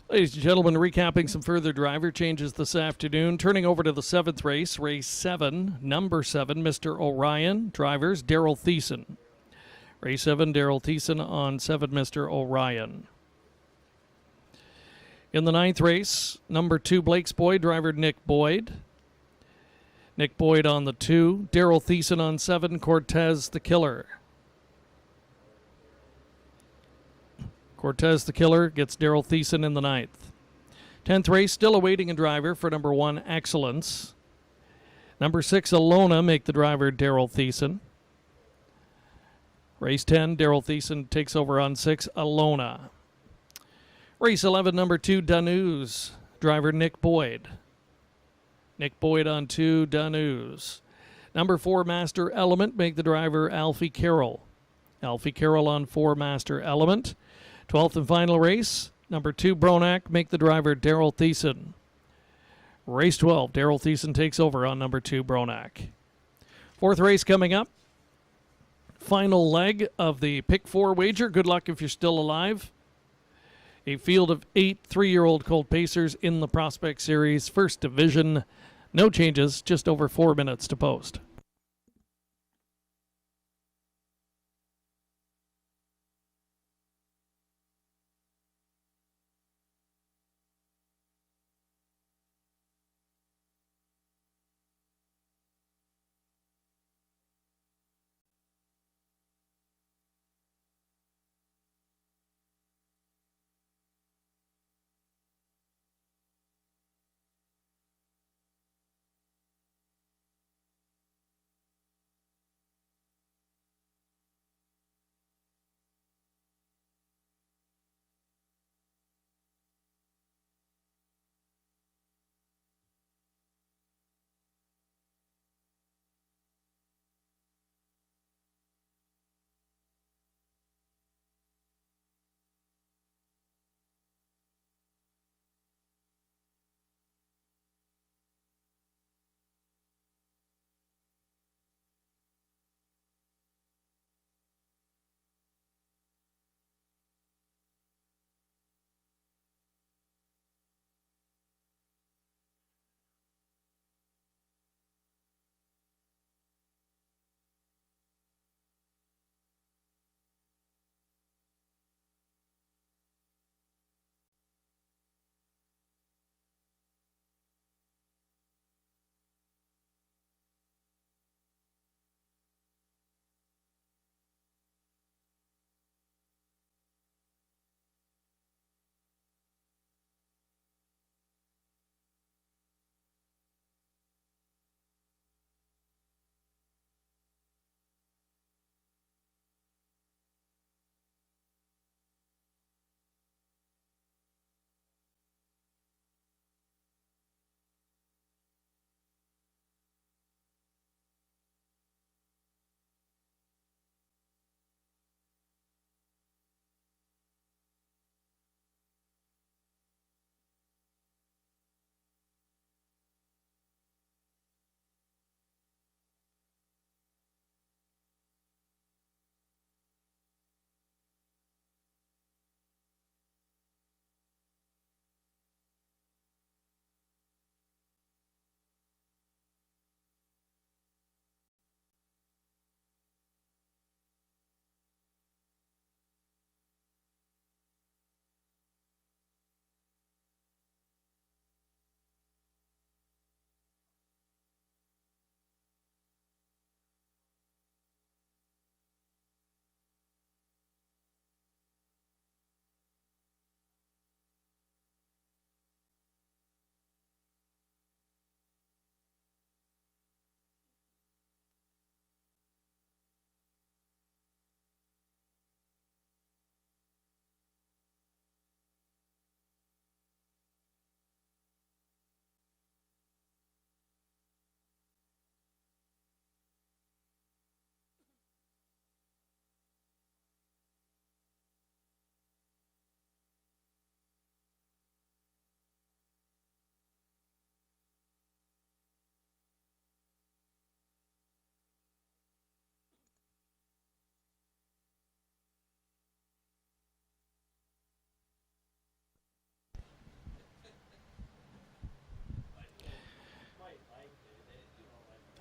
Ladies and gentlemen, recapping some further driver changes this afternoon. Turning over to the 7th race, race 7, number 7, Mr. Orion. Drivers, Daryl Thiessen. Race 7, Daryl Thiessen on 7, Mr. Orion. In the 9th race, number 2, Blake's Boy. Driver, Nick Boyd. Nick Boyd on the 2. Daryl Thiessen on 7, Cortez the Killer. Cortez the Killer gets Daryl Thiessen in the 9th. 10th race, still awaiting a driver for number 1, Excellence. Number 6, Alona, make the driver Daryl Thiessen. Race 10, Daryl Thiessen takes over on 6, Alona. Race 11, number 2, Danuz, driver Nick Boyd. Nick Boyd on 2, Danuz. Number 4, Master Element, make the driver Alfie Carroll. Alfie Carroll on 4, Master Element. 12th and final race, number 2, Bronack, make the driver Daryl Thiessen. Race 12, Daryl Thiessen takes over on number 2, Bronack. 4th race coming up. Final leg of the Pick 4 wager. Good luck if you're still alive. A field of 8 3-year-old Colt Pacers in the Prospect Series, first division. No changes, just over 4 minutes to post.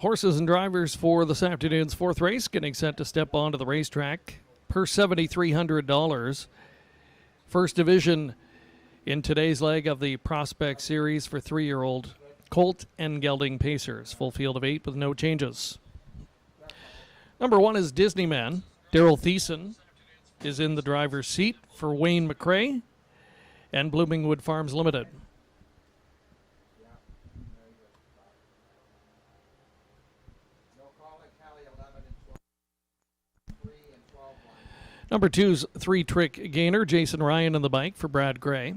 Horses and drivers for this afternoon's fourth race getting set to step onto the racetrack per $7,300. First division in today's leg of the Prospect Series for 3-year-old Colt and Gelding Pacers. Full field of 8 with no changes. Number 1 is Disney Man. Daryl Thiessen is in the driver's seat for Wayne McRae and Bloomingwood Farms Limited. Number 2's 3-Trick Gainer, Jason Ryan in the bike for Brad Gray.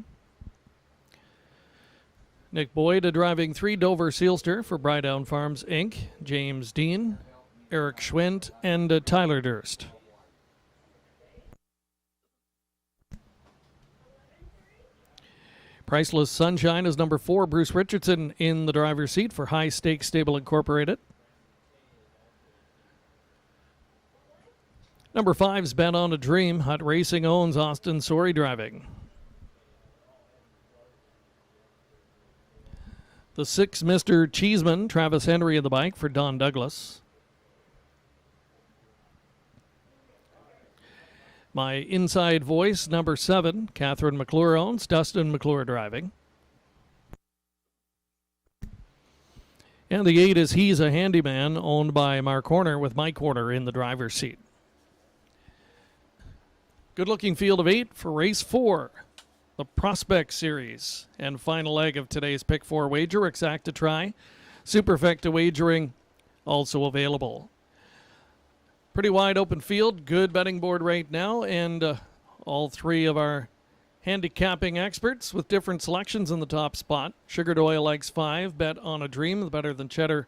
Nick Boyd driving 3 Dover Sealster for Brydown Farms Inc., James Dean, Eric Schwint, and Tyler Durst. Priceless Sunshine is number 4, Bruce Richardson in the driver's seat for High Stakes Stable Incorporated. Number 5's Bet on a Dream. Hut Racing owns Austin Sorey driving. The 6 Mr. Cheeseman, Travis Henry in the bike for Don Douglas. My Inside Voice, number 7, Catherine McClure owns, Dustin McClure driving. And the 8 is He's a Handyman, owned by Mark Horner with Mike Horner in the driver's seat. Good-looking field of 8 for race 4, the Prospect Series, and final leg of today's Pick 4 wager, Exacta Try. Superfecta wagering also available. Pretty wide open field, good betting board right now, and all 3 of our handicapping experts with different selections in the top spot. Sugared Oil likes 5, Bet on a Dream, the Better Than Cheddar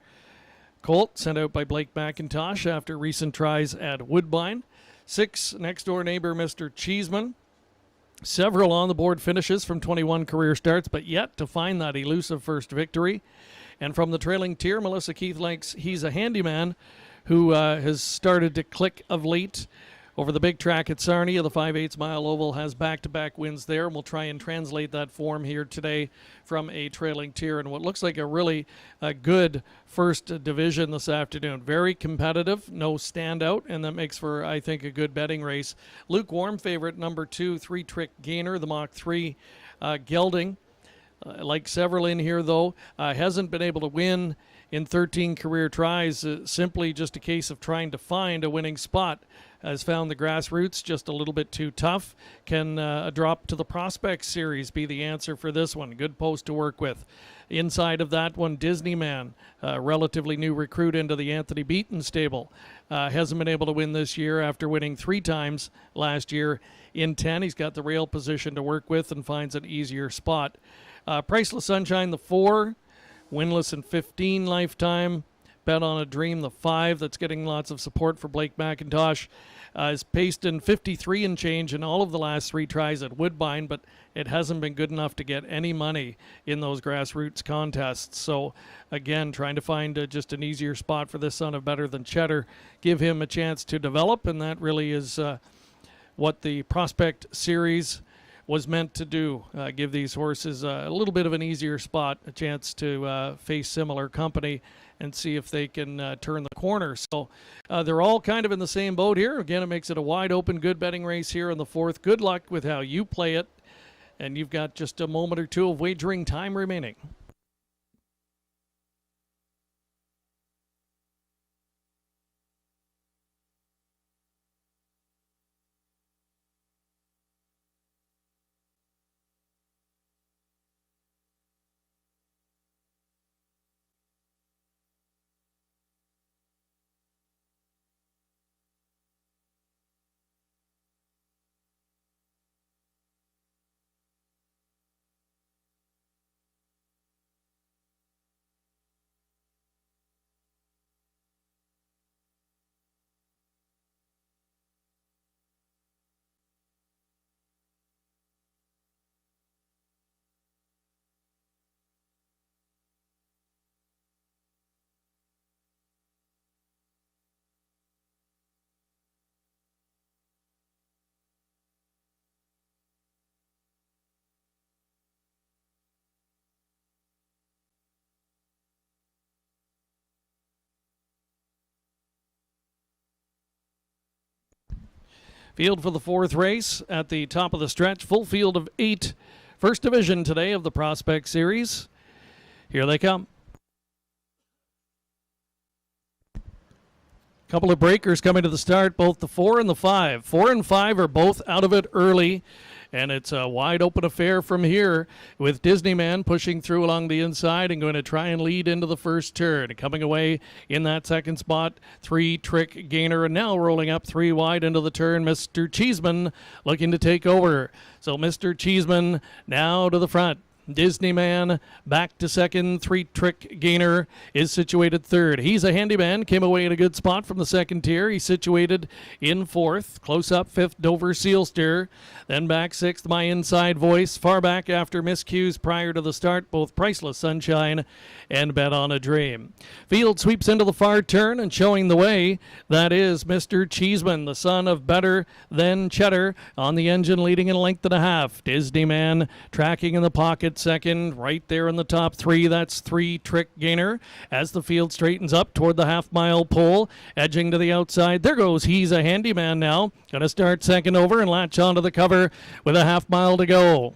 Colt, sent out by Blake McIntosh after recent tries at Woodbine. 6, Next Door Neighbor, Mr. Cheeseman. Several on the board finishes from 21 career starts, but yet to find that elusive first victory. And from the trailing tier, Melissa Keith likes He's a Handyman, who has started to click of late over the big track at Sarnia. The 5/8 mile oval has back-to-back wins there, and we'll try and translate that form here today from a trailing tier and what looks like a really good first division this afternoon. Very competitive, no standout, and that makes for, I think, a good betting race. Lukewarm favorite, number 2, 3-Trick Gainer, the Mach 3 Gelding. Like several in here, though, hasn't been able to win in 13 career tries, simply just a case of trying to find a winning spot. Has found the grassroots just a little bit too tough. Can a drop to the Prospect Series be the answer for this one? Good post to work with. Inside of that one, Disney Man, relatively new recruit into the Anthony Beaton stable. Hasn't been able to win this year after winning 3 times last year in 10. He's got the rail position to work with and finds an easier spot. Priceless Sunshine, the 4, winless in 15 lifetime. Bet on a Dream, the 5, that's getting lots of support for Blake McIntosh. Is paced in 53 and change in all of the last 3 tries at Woodbine, but it hasn't been good enough to get any money in those grassroots contests. So, again, trying to find just an easier spot for this son of Better Than Cheddar. Give him a chance to develop, and that really is what the Prospect Series was meant to do. Give these horses a little bit of an easier spot, a chance to face similar company and see if they can turn the corner. So they're all kind of in the same boat here. Again, it makes it a wide open, good betting race here in the 4th. Good luck with how you play it. And you've got just a moment or 2 of wagering time remaining. Field for the fourth race at the top of the stretch. Full field of 8. First division today of the Prospect Series. Here they come. Couple of breakers coming to the start, both the 4 and the 5. 4 and 5 are both out of it early, and it's a wide open affair from here with Disneyman pushing through along the inside and going to try and lead into the first turn. Coming away in that second spot, 3 Trick Gainer, and now rolling up 3 wide into the turn, Mr. Cheeseman looking to take over. So Mr. Cheeseman now to the front. Disneyman back to second. 3 Trick Gainer is situated third. He's a handyman. Came away in a good spot from the second tier. He's situated in fourth. Close up fifth, Dover Sealster. Then back sixth, My Inside Voice. Far back after miscues prior to the start, both Priceless Sunshine and Bet on a Dream. Field sweeps into the far turn and showing the way. That is Mr. Cheeseman, the son of Better Than Cheddar, on the engine, leading in a length and a half. Disneyman tracking in the pocket second, right there in the top 3. That's 3 Trick Gainer as the field straightens up toward the half-mile pole, edging to the outside. There goes He's a Handyman now. Going to start second over and latch onto the cover with a half-mile to go.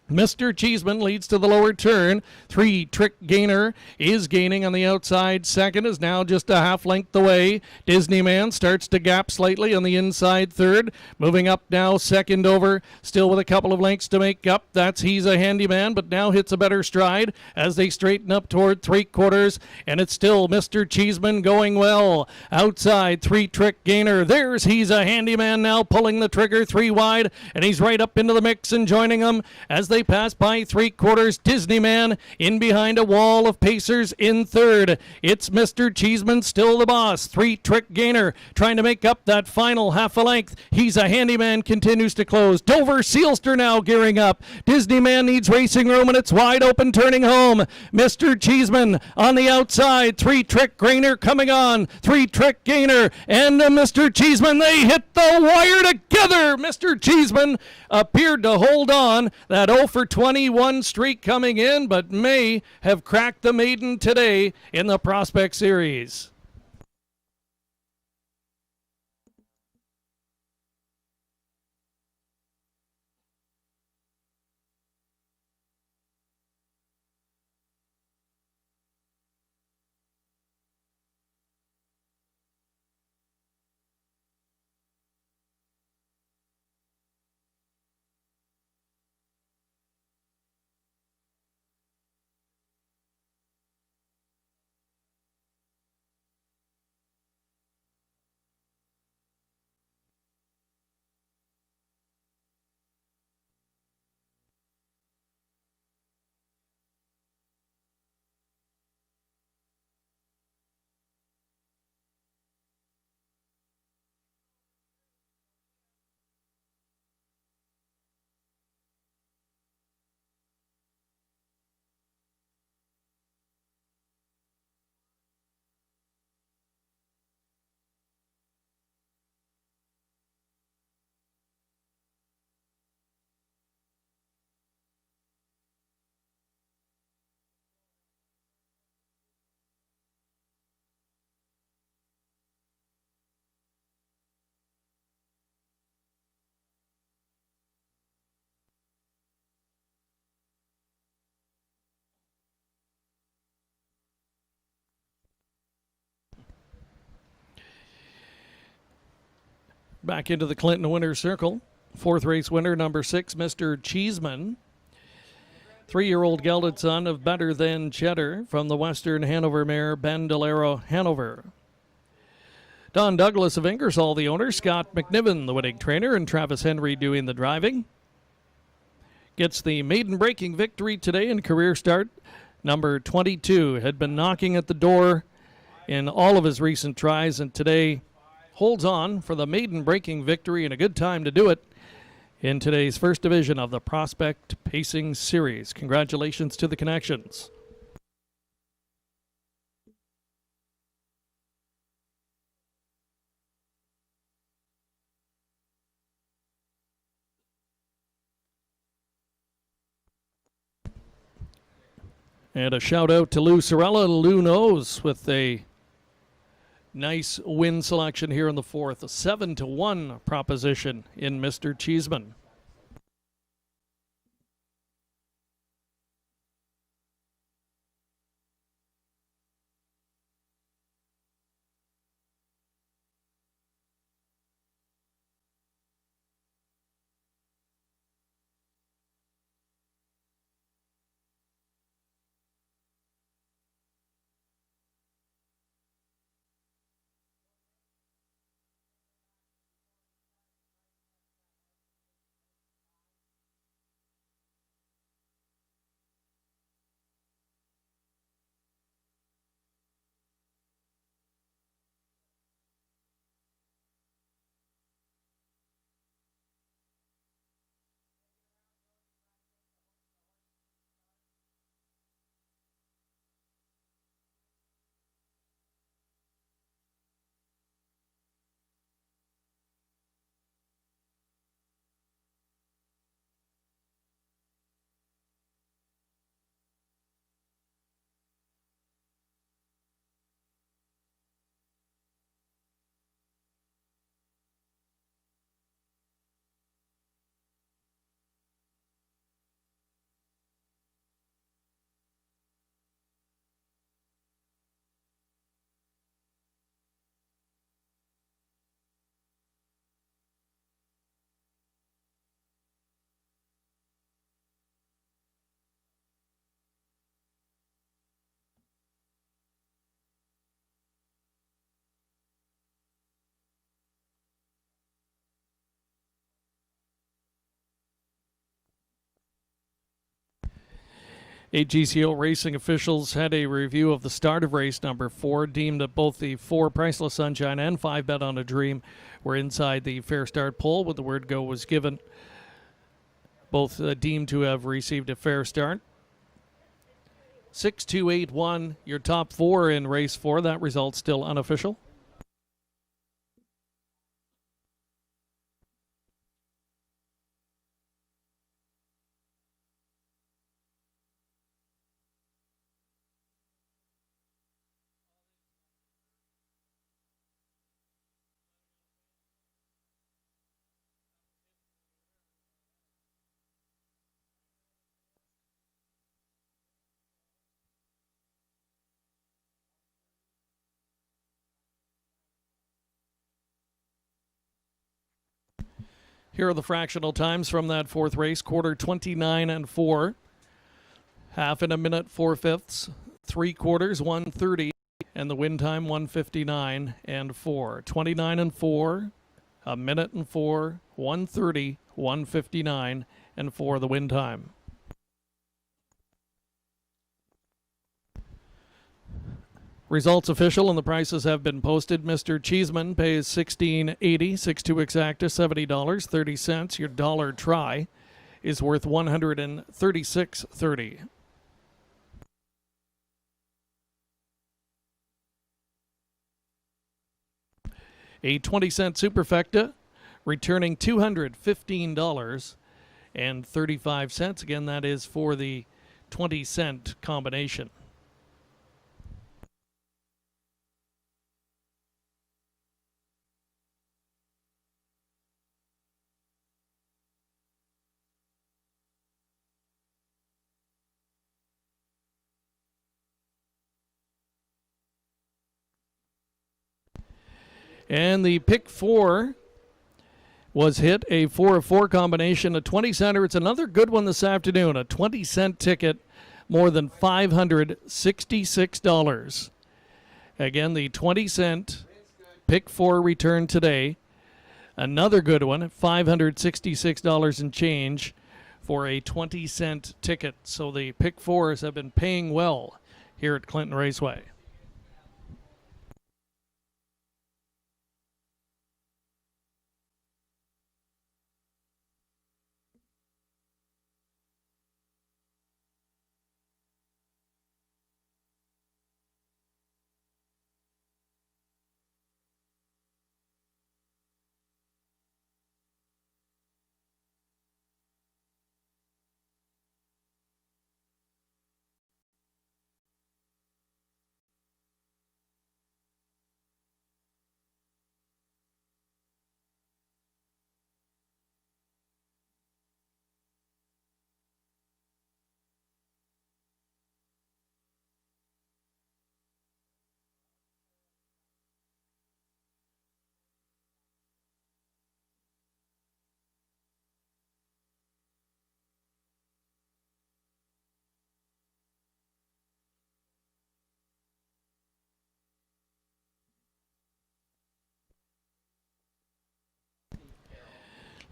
Mr. Cheeseman leads to the lower turn. 3 Trick Gainer is gaining on the outside. Second is now just a half length away. Disneyman starts to gap slightly on the inside third. Moving up now, second over, still with a couple of lengths to make up. That's He's a Handyman, but now hits a better stride as they straighten up toward 3/4. And it's still Mr. Cheeseman going well. Outside, 3 Trick Gainer. There's He's a Handyman now pulling the trigger 3 wide, and he's right up into the mix and joining them as they pass by 3/4. Disneyman in behind a wall of pacers in third. It's Mr. Cheeseman still the boss. 3 Trick Gainer trying to make up that final half a length. He's a Handyman continues to close. Dover Sealster now gearing up. Disneyman needs racing room and it's wide open turning home. Mr. Cheeseman on the outside. 3 Trick Gainer coming on. 3 Trick Gainer and Mr. Cheeseman. They hit the wire together. Mr. Cheeseman appeared to hold on. That 0 for 21 streak coming in, but may have cracked the maiden today in the Prospect Series. Back into the Clinton winner's circle. Fourth race winner, number 6, Mr. Cheeseman. 3-year-old gelded son of Better Than Cheddar from the Western Hanover mare Bandolero Hanover. Don Douglas of Ingersoll, the owner. Scott McNiven, the winning trainer, and Travis Henry doing the driving. Gets the maiden breaking victory today in career start. Number 22 had been knocking at the door in all of his recent tries, and today holds on for the maiden breaking victory, and a good time to do it in today's first division of the Prospect Pacing Series. Congratulations to the Connections. And a shout out to Lou Sorella. Lou knows with a Nice win selection here in the fourth. A 7-1 proposition in Mr. Cheeseman. AGCO racing officials had a review of the start of race number 4, deemed that both the 4 Priceless Sunshine and 5 Bet on a Dream were inside the fair start pole when the word go was given. Both deemed to have received a fair start. 6, 2, 8, 1, your top 4 in race 4. That result still unofficial. Here are the fractional times from that fourth race. Quarter 29 and 4. Half in a minute, 4/5. 3 quarters, 1:30. And the win time, 1:59 and 4. 29 and 4. A minute and 4. 1:30, 1:59 and 4 the win time. Results official and the prices have been posted. Mr. Cheeseman pays $16.80, 6-2 exacta, $70.30. Your dollar try is worth $136.30. A 20-cent superfecta returning $215.35. Again, that is for the 20-cent combination. And the pick 4 was hit, a 4 of 4 combination, a 20-center. It's another good one this afternoon, a 20-cent ticket, more than $566. Again, the 20-cent pick 4 return today. Another good one, $566 and change for a 20-cent ticket. So the pick 4s have been paying well here at Clinton Raceway.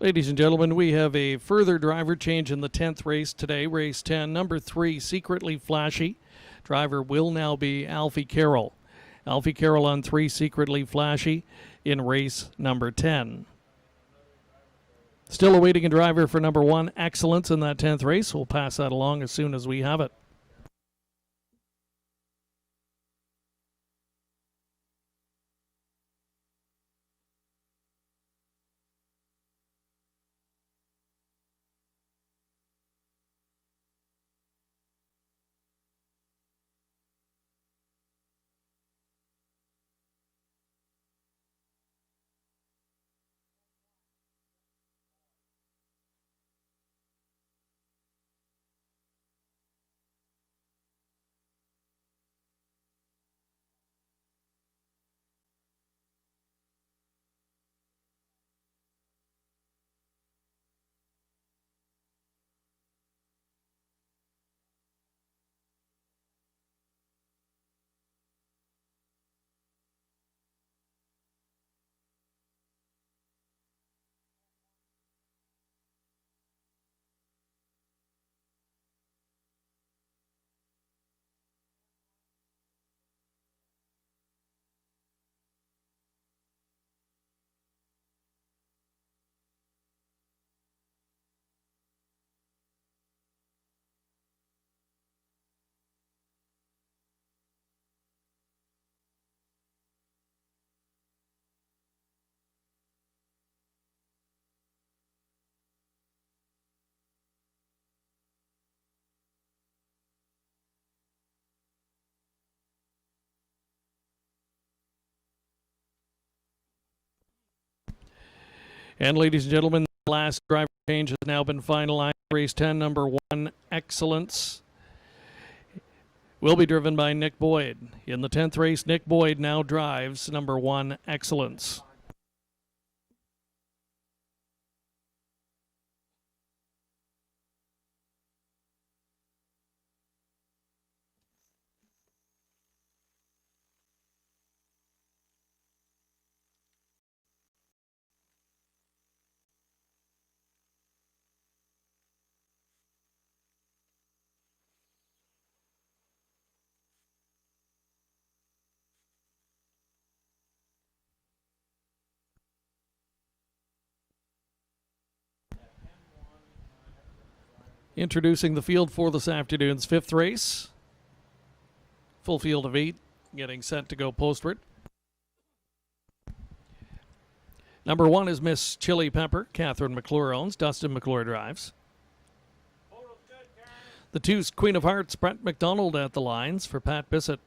Ladies and gentlemen, we have a further driver change in the 10th race today. Race 10, number 3, Secretly Flashy. Driver will now be Alfie Carroll. Alfie Carroll on 3, Secretly Flashy in race number 10. Still awaiting a driver for number 1, Excellence, in that 10th race. We'll pass that along as soon as we have it. And ladies and gentlemen, the last driver change has now been finalized. Race 10, number 1, Excellence, will be driven by Nick Boyd. In the 10th race, Nick Boyd now drives number 1, Excellence. Introducing the field for this afternoon's 5th race. Full field of 8, getting set to go postward. Number 1 is Miss Chili Pepper. Catherine McClure owns. Dustin McClure drives. The 2's Queen of Hearts. Brent McDonald at the lines for Pat Bissett.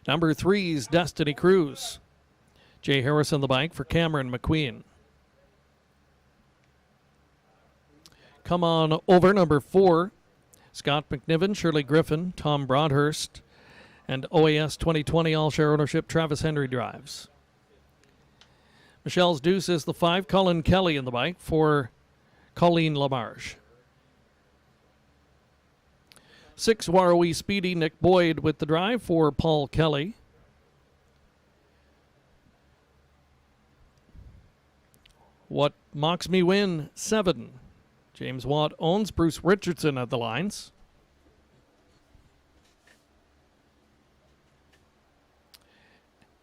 Number 3's Destiny Cruise. Jay Harris on the bike for Cameron McQueen. Come on over, number 4, Scott McNiven, Shirley Griffin, Tom Broadhurst, and OAS 2020 all-share ownership Travis Henry drives. Michelle's Deuce is the 5, Colin Kelly in the bike for Colleen Lamarche. 6, Warrawee Speedy, Nick Boyd with the drive for Paul Kelly. What Mocks Me Win, 7, James Watt owns. Bruce Richardson at the lines.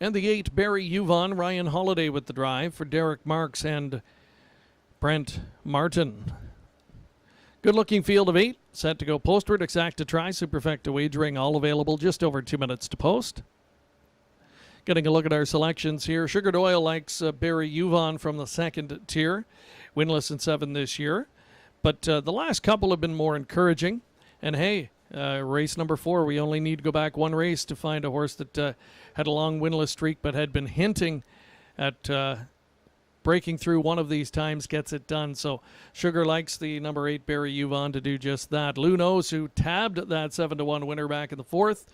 And the 8, Barry Yuvon, Ryan Holiday with the drive for Derek Marks and Brent Martin. Good-looking field of 8, set to go postward. Exacta Try, Superfecta Wagering, all available just over 2 minutes to post. Getting a look at our selections here. Sugar Doyle likes Barry Yuvon from the 2nd tier, winless in 7 this year. But the last couple have been more encouraging. And hey, race number 4, we only need to go back 1 race to find a horse that had a long winless streak but had been hinting at breaking through one of these times, gets it done. So Sugar likes the number 8 Barry Yuvon to do just that. Lou knows, who tabbed that 7-1 winner back in the 4th.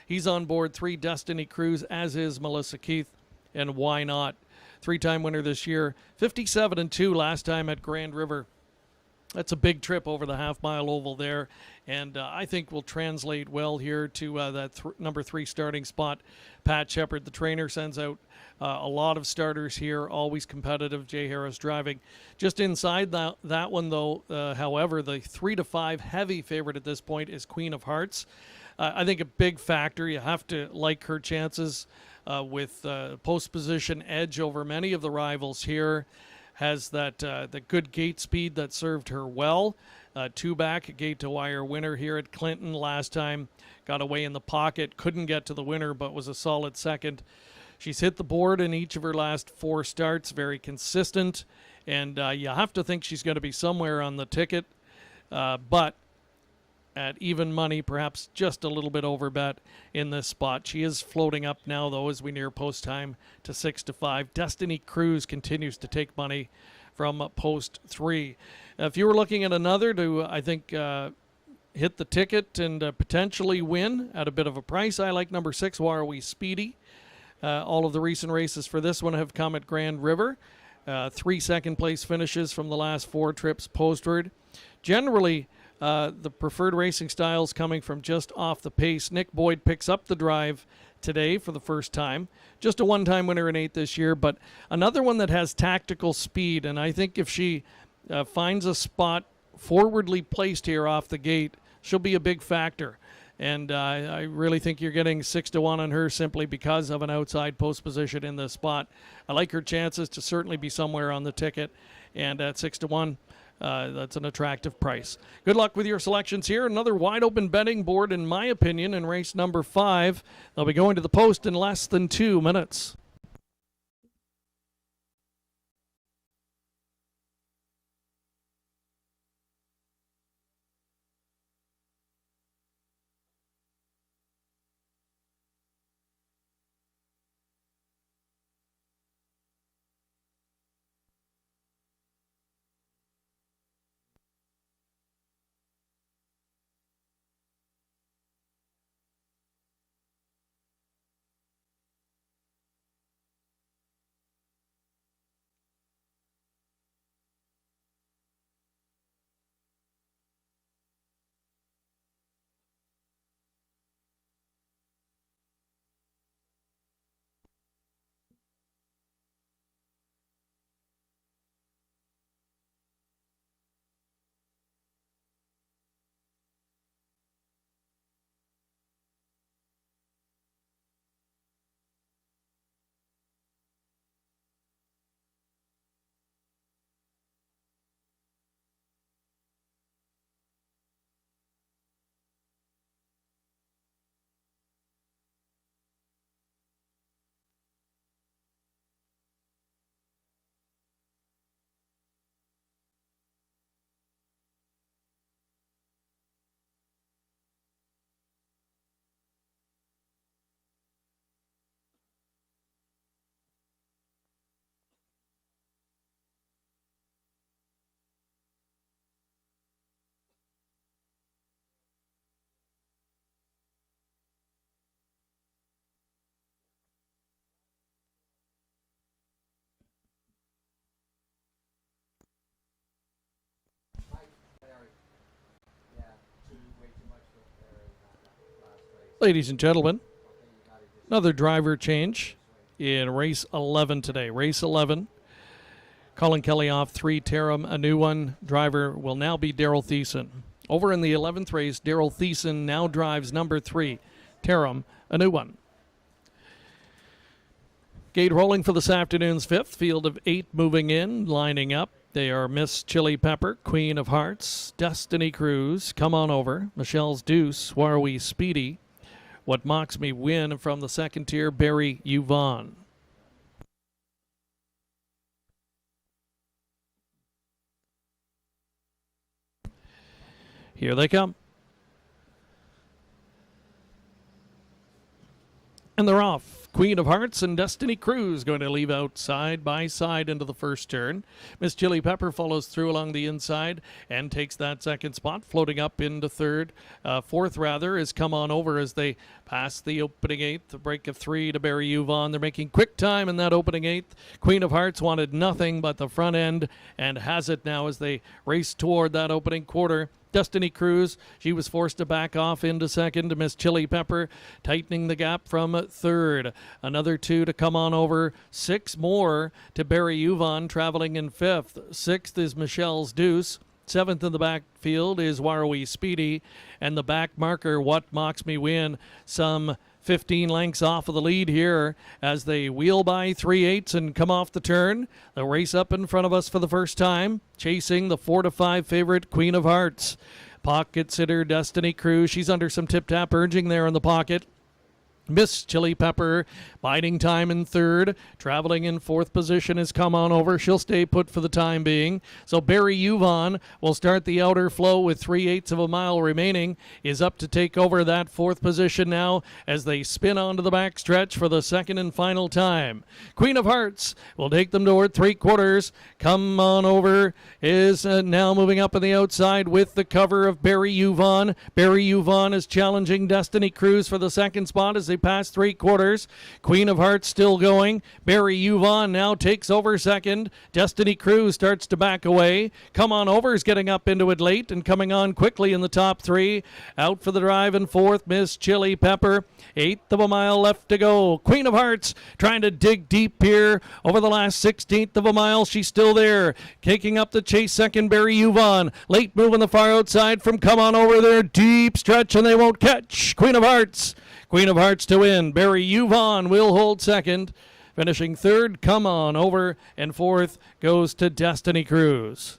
He's on board 3, Destiny Cruise, as is Melissa Keith. And why not? 3-time winner this year. 57-2 last time at Grand River. That's a big trip over the half-mile oval there, and I think will translate well here to that number 3 starting spot. Pat Shepard, the trainer, sends out a lot of starters here, always competitive. Jay Harris driving. Just inside that one, though, however, the 3 to 5 heavy favorite at this point is Queen of Hearts. I think a big factor. You have to like her chances with post position edge over many of the rivals here. Has that the good gate speed that served her well. 2 back, gate to wire winner here at Clinton last time. Got away in the pocket, couldn't get to the winner, but was a solid second. She's hit the board in each of her last 4 starts, very consistent, and you have to think she's going to be somewhere on the ticket, but at even money, perhaps just a little bit over bet in this spot. She is floating up now, though, as we near post time to 6 to 5. Destiny Cruise continues to take money from post 3. If you were looking at another to, I think, hit the ticket and potentially win at a bit of a price, I like number 6, Why Are We Speedy? All of the recent races for this one have come at Grand River. 3 second-place finishes from the last 4 trips postward. Generally, the preferred racing styles coming from just off the pace. Nick Boyd picks up the drive today for the first time. Just a one-time winner in 8 this year, but another one that has tactical speed, and I think if she finds a spot forwardly placed here off the gate, she'll be a big factor. And I really think you're getting 6 to 1 on her simply because of an outside post position in this spot. I like her chances to certainly be somewhere on the ticket, and at 6 to 1, that's an attractive price. Good luck with your selections here. Another wide open betting board, in my opinion, in race number 5. They'll be going to the post in less than 2 minutes. Ladies and gentlemen, another driver change in race 11 today. Race 11, Colin Kelly off 3, Taram a new one. Driver will now be Daryl Thiessen. Over in the 11th race, Daryl Thiessen now drives number 3, Taram a new one. Gate rolling for this afternoon's 5th. Field of 8 moving in, lining up. They are Miss Chili Pepper, Queen of Hearts, Destiny Cruise, Come On Over, Michelle's Deuce, Why Are We Speedy, What Mocks Me Win from the second tier, Barry Yvonne. Here they come. And they're off. Queen of Hearts and Destiny Cruise going to leave out side by side into the first turn. Miss Chili Pepper follows through along the inside and takes that second spot, floating up into fourth rather, is Come On Over as they pass the opening eighth. A break of 3 to Barry Yuvon. They're making quick time in that opening eighth. Queen of Hearts wanted nothing but the front end and has it now as they race toward that opening quarter. Destiny Cruise, she was forced to back off into second. Miss Chili Pepper tightening the gap from third. Another 2 to Come On Over. 6 more to Barry Yuvon traveling in fifth. Sixth is Michelle's Deuce. Seventh in the backfield is Warrawee Speedy. And the back marker, What Mocks Me Win, some 15 lengths off of the lead here as they wheel by 3/8 and come off the turn. They'll race up in front of us for the first time, chasing the 4-5 favorite Queen of Hearts. Pocket sitter Destiny Cruise. She's under some tip-tap urging there in the pocket. Miss Chili Pepper biding time in third. Traveling in fourth position is Come On Over. She'll stay put for the time being. So Barry Yuvon will start the outer flow with 3/8 of a mile remaining. Is up to take over that fourth position now as they spin onto the backstretch for the second and final time. Queen of Hearts will take them toward 3/4. Come On Over is now moving up on the outside with the cover of Barry Yuvon. Barry Yuvon is challenging Destiny Cruise for the second spot as they pass 3/4. Queen of Hearts still going. Barry Yuvon now takes over second. Destiny Cruise starts to back away. Come On Over is getting up into it late and coming on quickly in the top 3. Out for the drive in fourth, Miss Chili Pepper. 1/8 of a mile left to go. Queen of Hearts trying to dig deep here over the last 1/16 of a mile. She's still there. Taking up the chase second, Barry Yuvon. Late move on the far outside from Come On Over there. Deep stretch and they won't catch. Queen of Hearts to win. Barry Yuvon will hold second. Finishing third, Come On Over. And fourth goes to Destiny Cruise.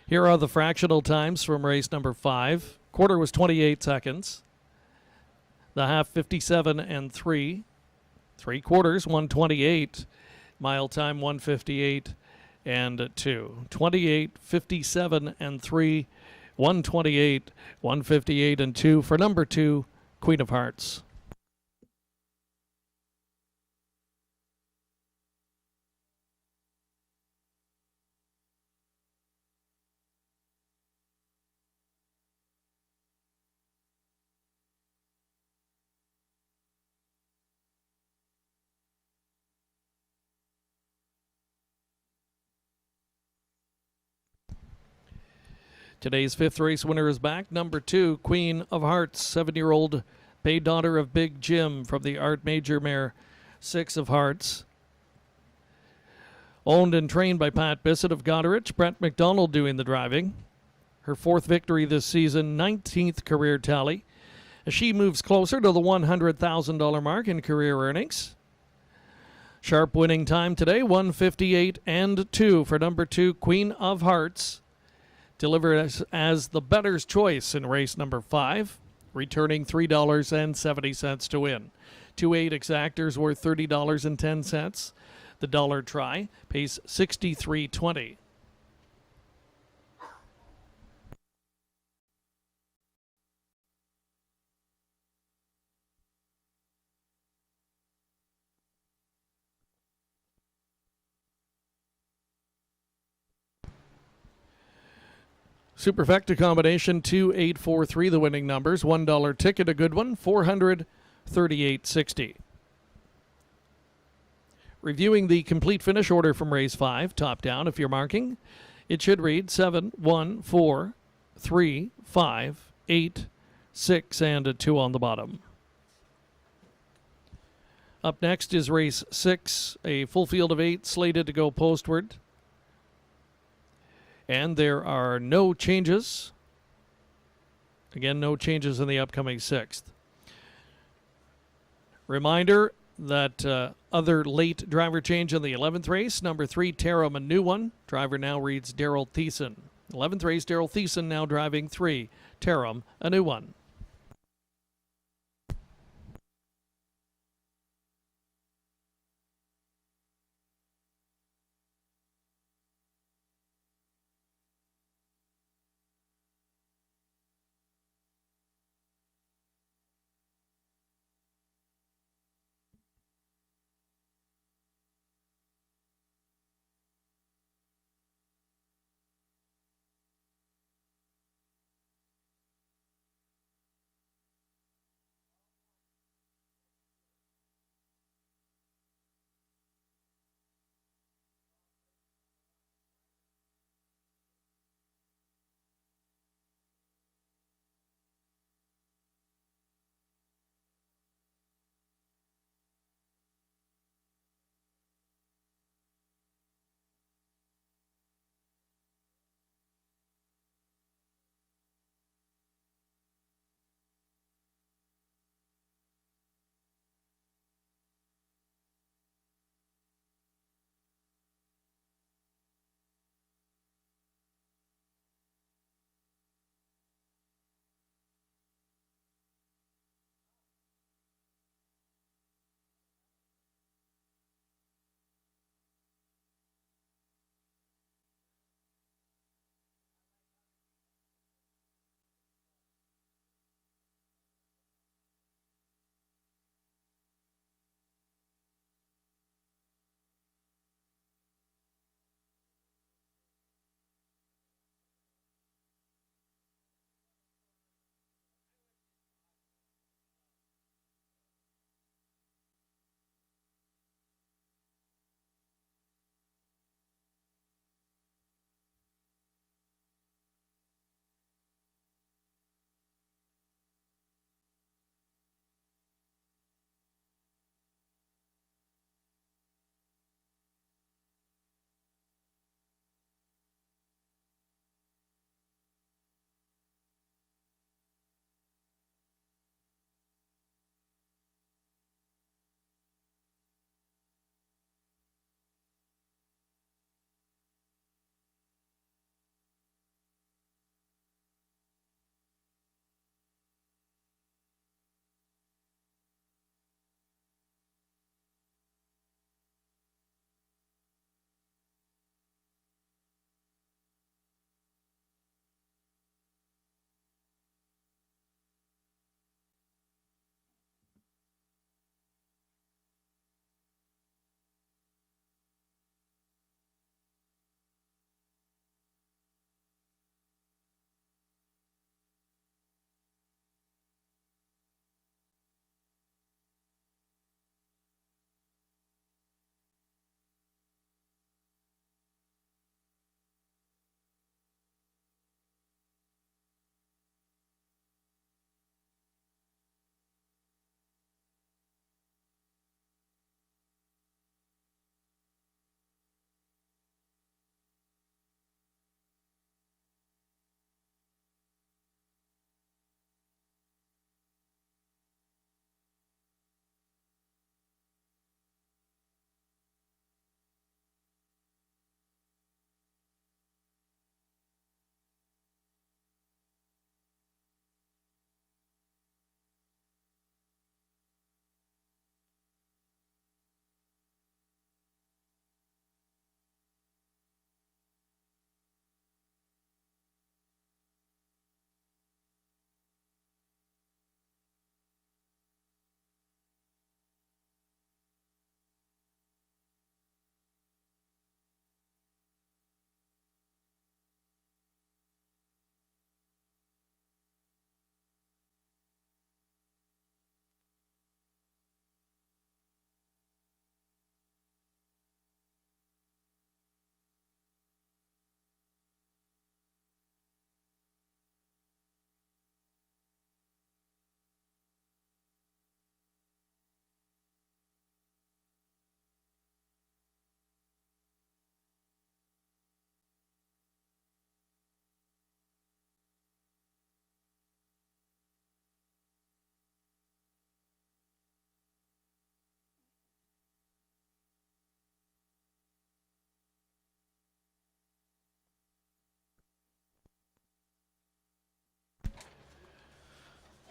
Here are the fractional times from race number 5. Quarter was 28 seconds. The half 57 and 3. 3/4 128. Mile time 158 and 2. 28, 57 and 3. 128, 158 and 2 for number 2, Queen of Hearts. Today's fifth race winner is back. Number 2, Queen of Hearts, 7-year-old paid daughter of Big Jim from the Art Major mare 6 of Hearts. Owned and trained by Pat Bissett of Goderich, Brent McDonald doing the driving. Her 4th victory this season, 19th career tally. As she moves closer to the $100,000 mark in career earnings. Sharp winning time today, 158 and 2 for number 2, Queen of Hearts. Delivered as the bettor's choice in race number 5, returning $3.70 to win. 2/8 exactors worth $30.10. The dollar try pays $63.20. Superfecta combination 2843, the winning numbers. $1 ticket, a good one, $438.60. Reviewing the complete finish order from race 5, top down if you're marking. It should read 7, 1, 4, 3, 5, 8, 6, and a 2 on the bottom. Up next is race 6, a full field of 8 slated to go postward. And there are no changes. Again, no changes in the upcoming 6th. Reminder that other late driver change in the 11th race. Number 3, Tarum, a new one. Driver now reads Daryl Thiessen. 11th race, Daryl Thiessen now driving 3. Tarum, a new one.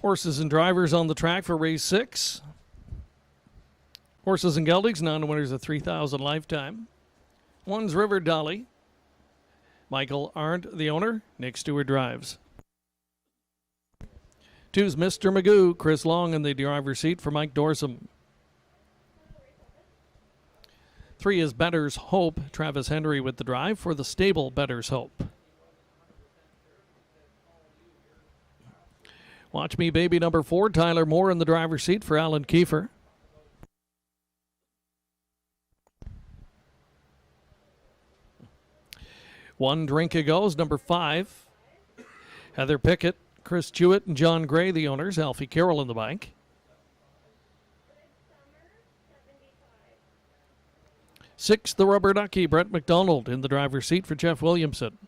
Horses and drivers on the track for race 6. Horses and geldings, non-winners of 3,000 lifetime. One's River Dolly. Michael Arndt, the owner. Nick Stewart drives. 2's Mr. Magoo. Chris Long in the driver's seat for Mike Dorsum. 3 is Better's Hope. Travis Henry with the drive for the stable Better's Hope. Watch Me Baby number 4. Tyler Moore in the driver's seat for Alan Kiefer. 1 Drink Goes number 5. Heather Pickett, Chris Jewett, and John Gray, the owners. Alfie Carroll in the bike. 6, the Rubber Ducky, Brett McDonald in the driver's seat for Jeff Williamson.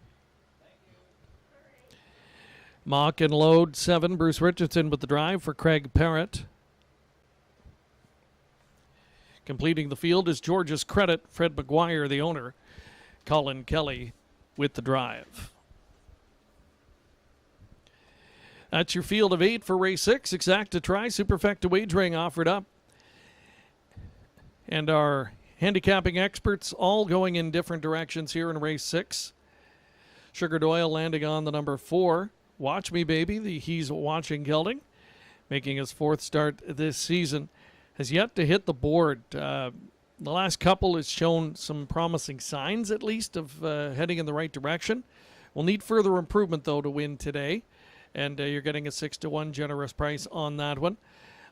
Mock and Load 7, Bruce Richardson with the drive for Craig Parrott. Completing the field is George's Credit, Fred McGuire, the owner. Colin Kelly with the drive. That's your field of 8 for race 6. Exacta Try, Superfecta wagering offered up. And our handicapping experts all going in different directions here in race 6. Sugar Doyle landing on the number 4. Watch Me Baby, he's watching gelding, making his 4th start this season, has yet to hit the board. The last couple has shown some promising signs, at least, of heading in the right direction. We'll need further improvement, though, to win today. And you're getting a 6-1 generous price on that one.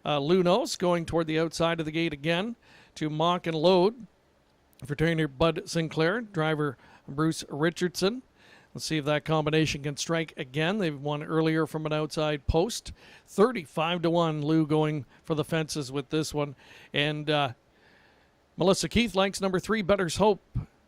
Lunos going toward the outside of the gate again to Mock and Load for trainer Bud Sinclair, driver Bruce Richardson. Let's see if that combination can strike again. They've won earlier from an outside post. 35-1, Lou going for the fences with this one. And Melissa Keith likes number 3, Better's Hope.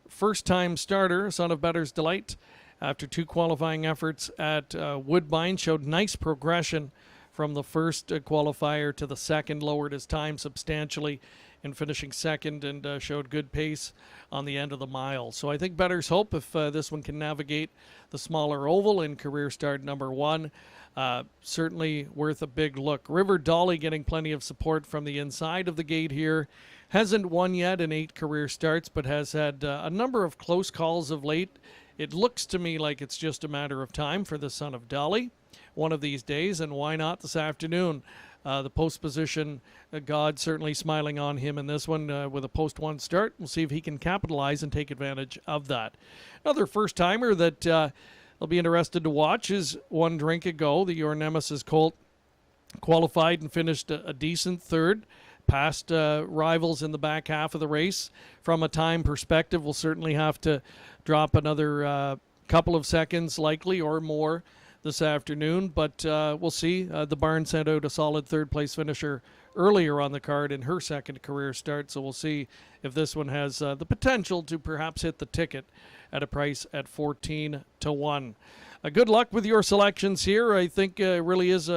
First-time starter, son of Better's Delight. After 2 qualifying efforts at Woodbine, showed nice progression from the first qualifier to the second, lowered his time substantially in finishing second, and showed good pace on the end of the mile. So I think Better's Hope, if this one can navigate the smaller oval in career start number 1, certainly worth a big look. River Dolly getting plenty of support from the inside of the gate here. Hasn't won yet in 8 career starts, but has had a number of close calls of late. It looks to me like it's just a matter of time for the son of Dolly one of these days, and why not this afternoon? The post position, God certainly smiling on him in this one with a post 1 start. We'll see if he can capitalize and take advantage of that. Another first-timer that I'll be interested to watch is 1 Drink Ago. The Your Nemesis Colt qualified and finished a decent 3rd. Past rivals in the back half of the race. From a time perspective, we'll certainly have to drop another couple of seconds likely or more this afternoon, but we'll see. The barn sent out a solid 3rd place finisher earlier on the card in her 2nd career start, so we'll see if this one has the potential to perhaps hit the ticket at a price at 14-1. Good luck with your selections here. I think it really is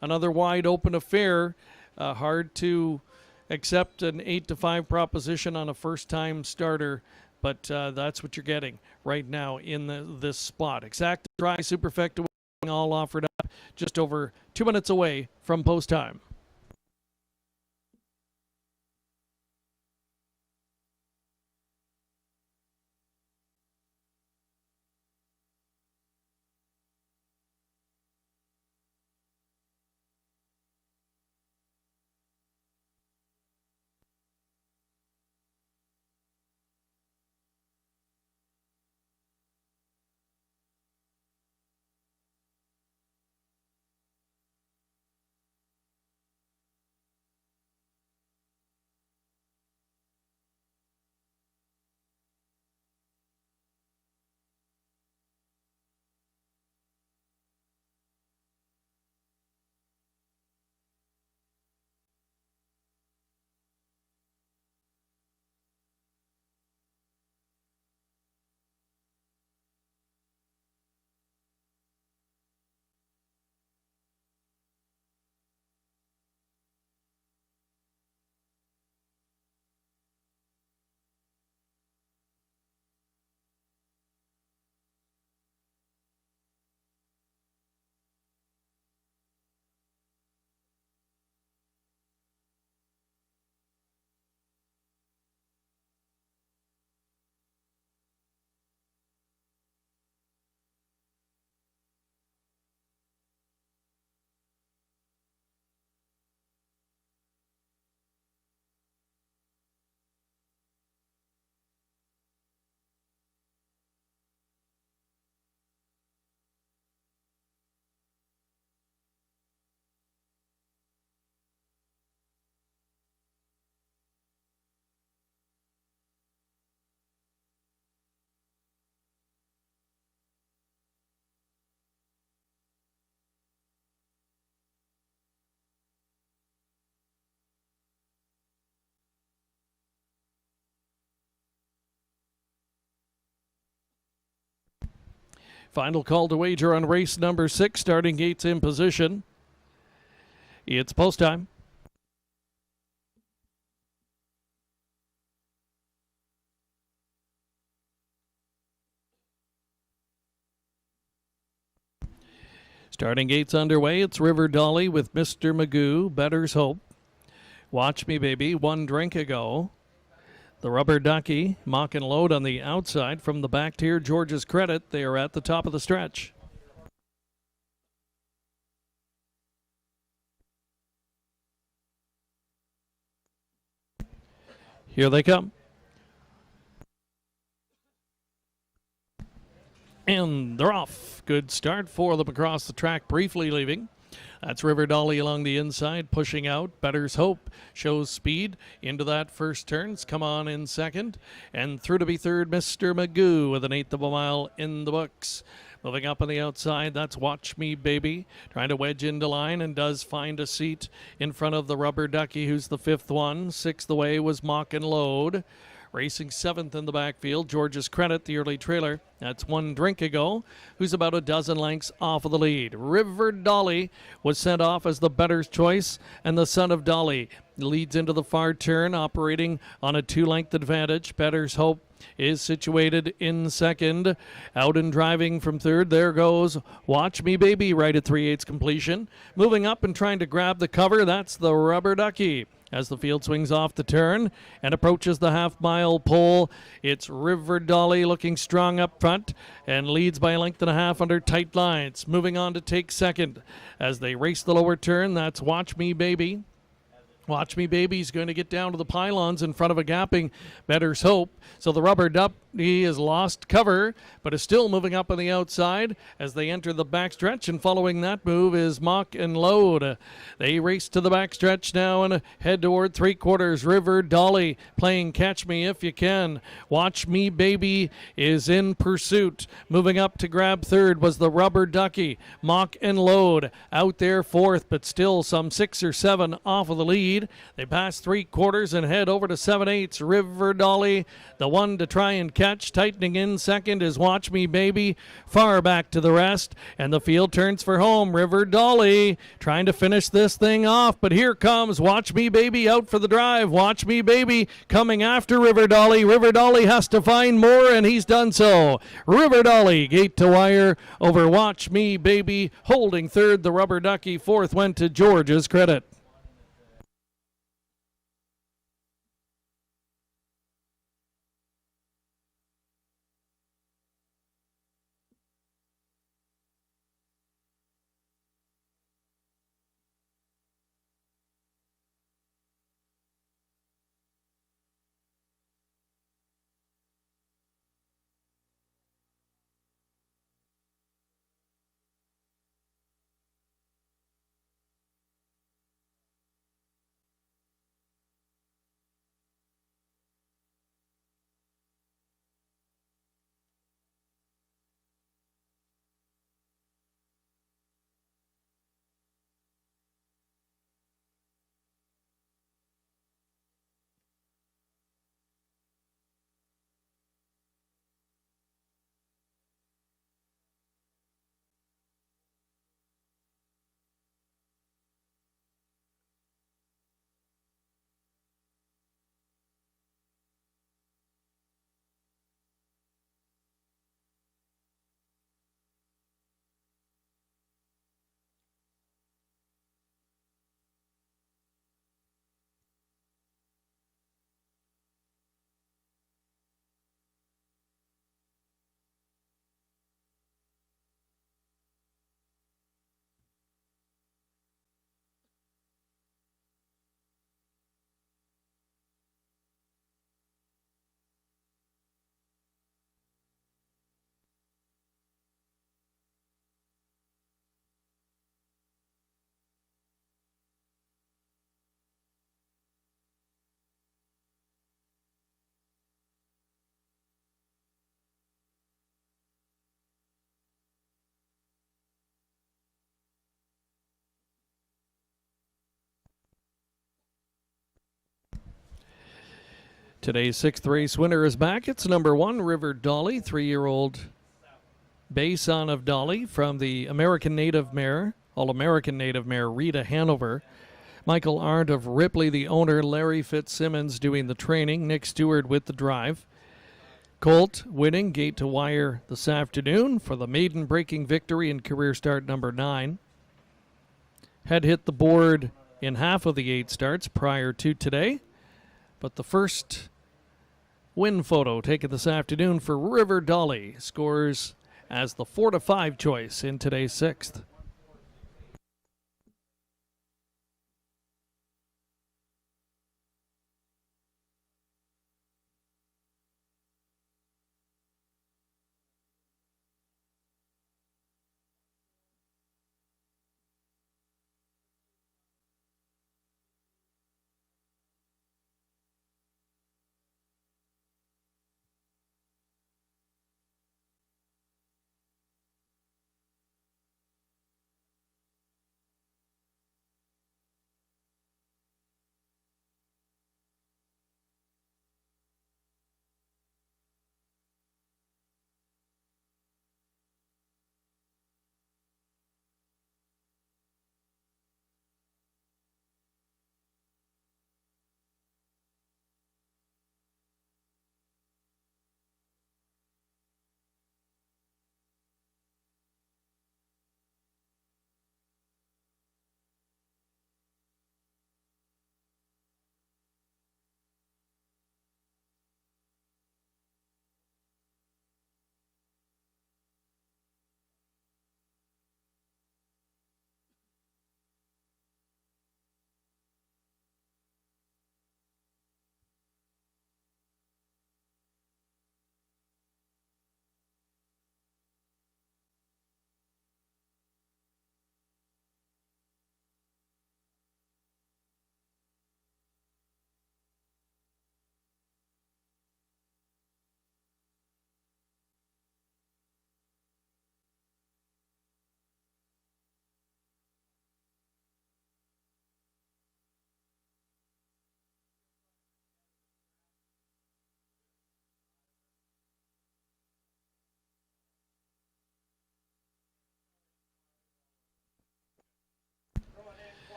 another wide open affair. Hard to accept an 8-5 proposition on a first-time starter, but that's what you're getting right now in this spot. Exacta Try, Superfecta all offered up just over 2 minutes away from post time. Final call to wager on race number 6. Starting gates in position. It's post time. Starting gates underway. It's River Dolly with Mr. Magoo, Better's Hope. Watch Me Baby, One Drink Ago. The Rubber Ducky, Mock and Load on the outside. From the back tier, George's Credit. They are at the top of the stretch. Here they come. And they're off. Good start for them across the track, briefly leaving. That's River Dolly along the inside, pushing out. Better's Hope shows speed into that first turns. Come on in second. And through to be third, Mr. Magoo with an eighth of a mile in the books. Moving up on the outside, that's Watch Me Baby. Trying to wedge into line and does find a seat in front of the Rubber Ducky, who's the fifth one. Sixth away was Mock and Load. Racing seventh in the backfield, George's Credit, the early trailer. That's One Drink Ago, who's about a dozen lengths off of the lead. River Dolly was sent off as the better's choice, and the Son of Dolly leads into the far turn, operating on a 2-length advantage. Better's Hope is situated in second. Out and driving from third, there goes Watch Me Baby, right at 3/8 completion. Moving up and trying to grab the cover, that's the Rubber Ducky. As the field swings off the turn and approaches the half-mile pole, it's River Dolly looking strong up front and leads by a length and a half under tight lines. Moving on to take second. As they race the lower turn, that's Watch Me Baby. Watch Me Baby's going to get down to the pylons in front of a gapping Better's Hope. So the Rubber Ducky has lost cover, but is still moving up on the outside as they enter the backstretch. And following that move is Mock and Load. They race to the backstretch now and head toward three-quarters. River Dolly playing Catch Me If You Can. Watch Me Baby is in pursuit. Moving up to grab third was the Rubber Ducky. Mock and Load out there fourth, but still some 6 or 7 off of the lead. They pass three-quarters and head over to 7/8. River Dolly, the one to try and catch. Tightening in second is Watch Me Baby, far back to the rest, and the field turns for home. River Dolly trying to finish this thing off, but here comes Watch Me Baby out for the drive. Watch Me Baby coming after River Dolly. River Dolly has to find more, and he's done so. River Dolly, gate to wire over Watch Me Baby, holding third. The Rubber Ducky fourth went to George's Credit. Today's sixth race winner is back. It's number 1, River Dolly, 3-year-old Bay Son of Dolly from the American Native Mare, All-American Native Mare Rita Hanover. Michael Arndt of Ripley, the owner. Larry Fitzsimmons doing the training. Nick Stewart with the drive. Colt winning gate to wire this afternoon for the maiden breaking victory in career start number 9. Had hit the board in half of the 8 starts prior to today, but the first win photo taken this afternoon for River Dolly scores as the 4-5 choice in today's 6th.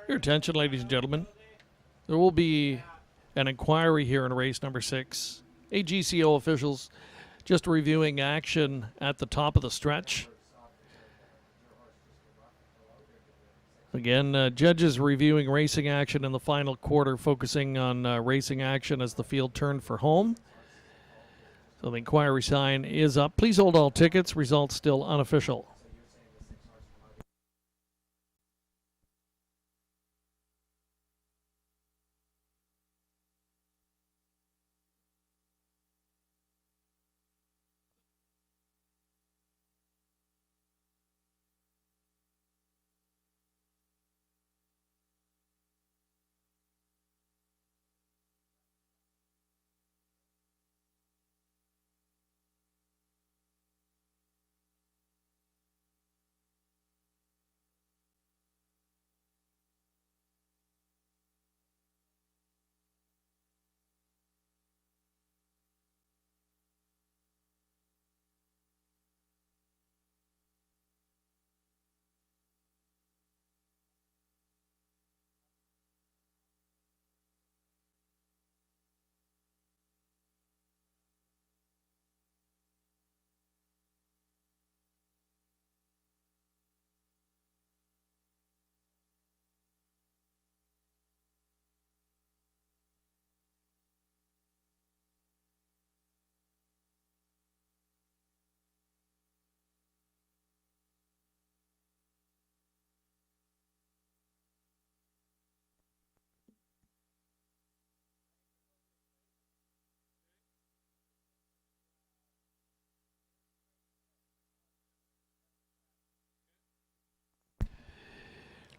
Your attention, ladies and gentlemen. There will be an inquiry here in race number 6. AGCO officials just reviewing action at the top of the stretch. Again, judges reviewing racing action in the final quarter, focusing on racing action as the field turned for home. So the inquiry sign is up. Please hold all tickets. Results still unofficial.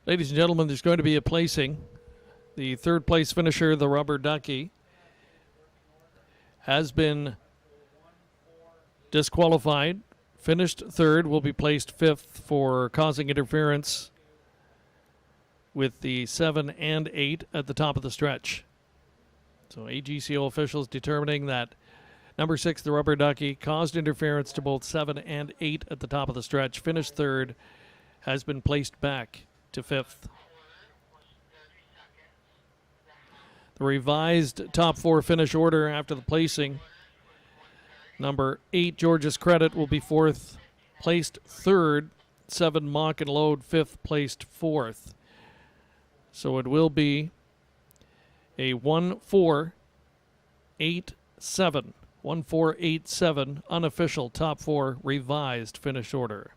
Ladies and gentlemen, there's going to be a placing. The third place finisher, the Rubber Ducky, has been disqualified. Finished third, will be placed fifth for causing interference with the 7 and 8 at the top of the stretch. So AGCO officials determining that Number 6, the Rubber Ducky, caused interference to both 7 and 8 at the top of the stretch. Finished third, has been placed back to 5th. The revised top 4 finish order after the placing. Number 8, George's Credit, will be 4th, placed 3rd. 7, Mock and Load, 5th, placed 4th. So it will be a 1-4-8-7. 1-4-8-7 unofficial top 4 revised finish order.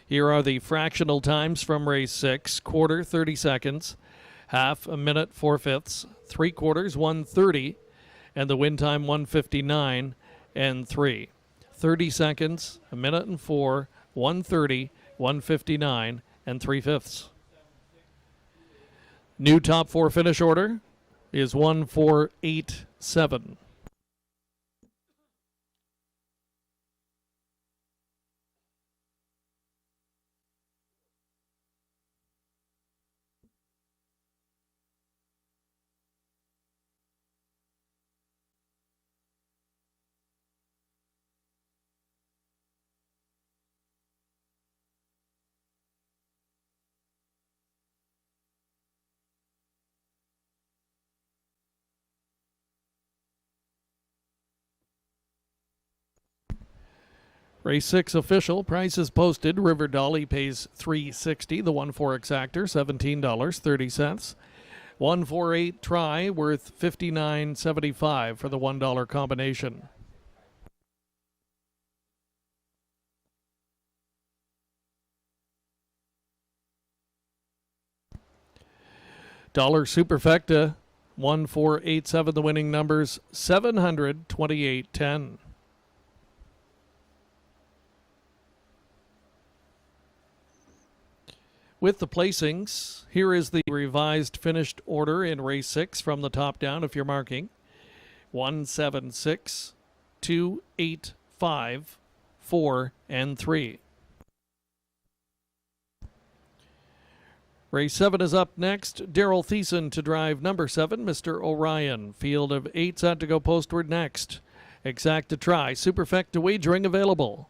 Here are the fractional times from race 6. Quarter, 30 seconds. Half, a minute, 4/5. 3/4, 1:30. And the win time, 1:59 and 3. 30 seconds, a minute and 4, 1:30, 1:59 and 3/5. New top 4 finish order is 1-4-8-7. Race 6 official. Prices posted. River Dolly pays $3.60. The 1-4 exactor, $17.30. 1-4-8 try worth $59.75 for the $1 combination. Dollar Superfecta, 1-4-8-7. The winning numbers, 728.10. With the placings, here is the revised finished order in race 6 from the top down if you're marking. 1, 7, 6, 2, 8, 5, 4, and 3. Race 7 is up next. Daryl Thiessen to drive number 7, Mr. Orion. Field of 8 set to go postward next. Exact to try. Superfecta wagering available.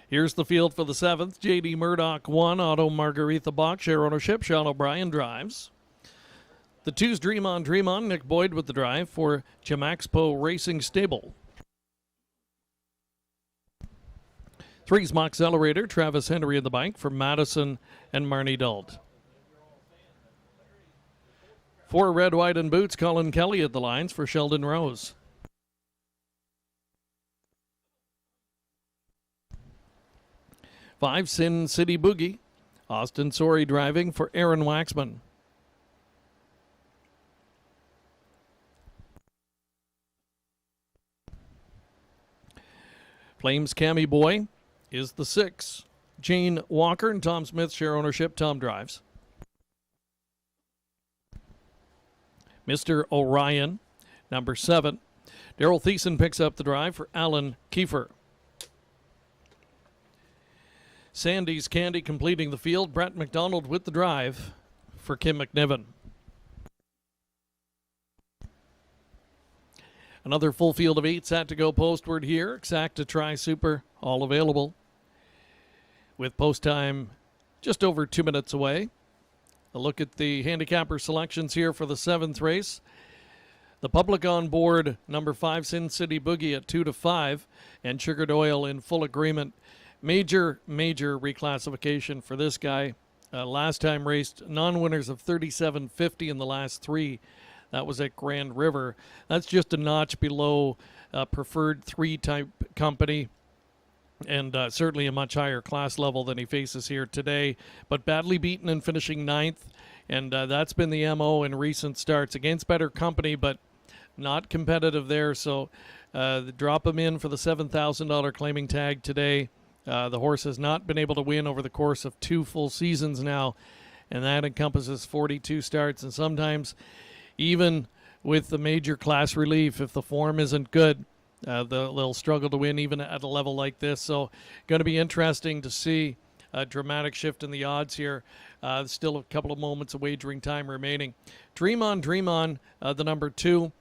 Here's the field for the 7th. J.D. Murdoch 1, Auto Margaretha Bach, share ownership. Sean O'Brien drives. The 2's Dream On, Nick Boyd with the drive for Chamaxpo Racing Stable. 3's Moxcelerator, Travis Henry in the bike for Madison and Marnie Dult. 4 Red, White, and Boots, Colin Kelly at the lines for Sheldon Rose. 5 Sin City Boogie, Austin Sorey driving for Aaron Waxman. Flames Cammy Boy is the 6. Jane Walker and Tom Smith share ownership. Tom drives. Mr. Orion, number 7. Daryl Thiessen picks up the drive for Alan Kiefer. Sandy's Candy completing the field. Brett McDonald with the drive for Kim McNiven. Another full field of 8 set to go postward here. Exacta Tri-Super, all available. With post time just over 2 minutes away. A look at the handicapper selections here for the 7th race. The public on board, number 5 Sin City Boogie at 2-5, and Sugared Oil in full agreement. Major reclassification for this guy. Last time raced non-winners of 37.50 in the last 3. That was at Grand River. That's just a notch below preferred 3 type company, and certainly a much higher class level than he faces here today. But badly beaten and finishing 9th, and that's been the MO in recent starts against better company, but not competitive there. So drop him in for the $7,000 claiming tag today. The horse has not been able to win over the course of 2 full seasons now, and that encompasses 42 starts. And sometimes, even with the major class relief, if the form isn't good, they'll struggle to win even at a level like this. So going to be interesting to see a dramatic shift in the odds here. Still a couple of moments of wagering time remaining. Dream On, the number 2.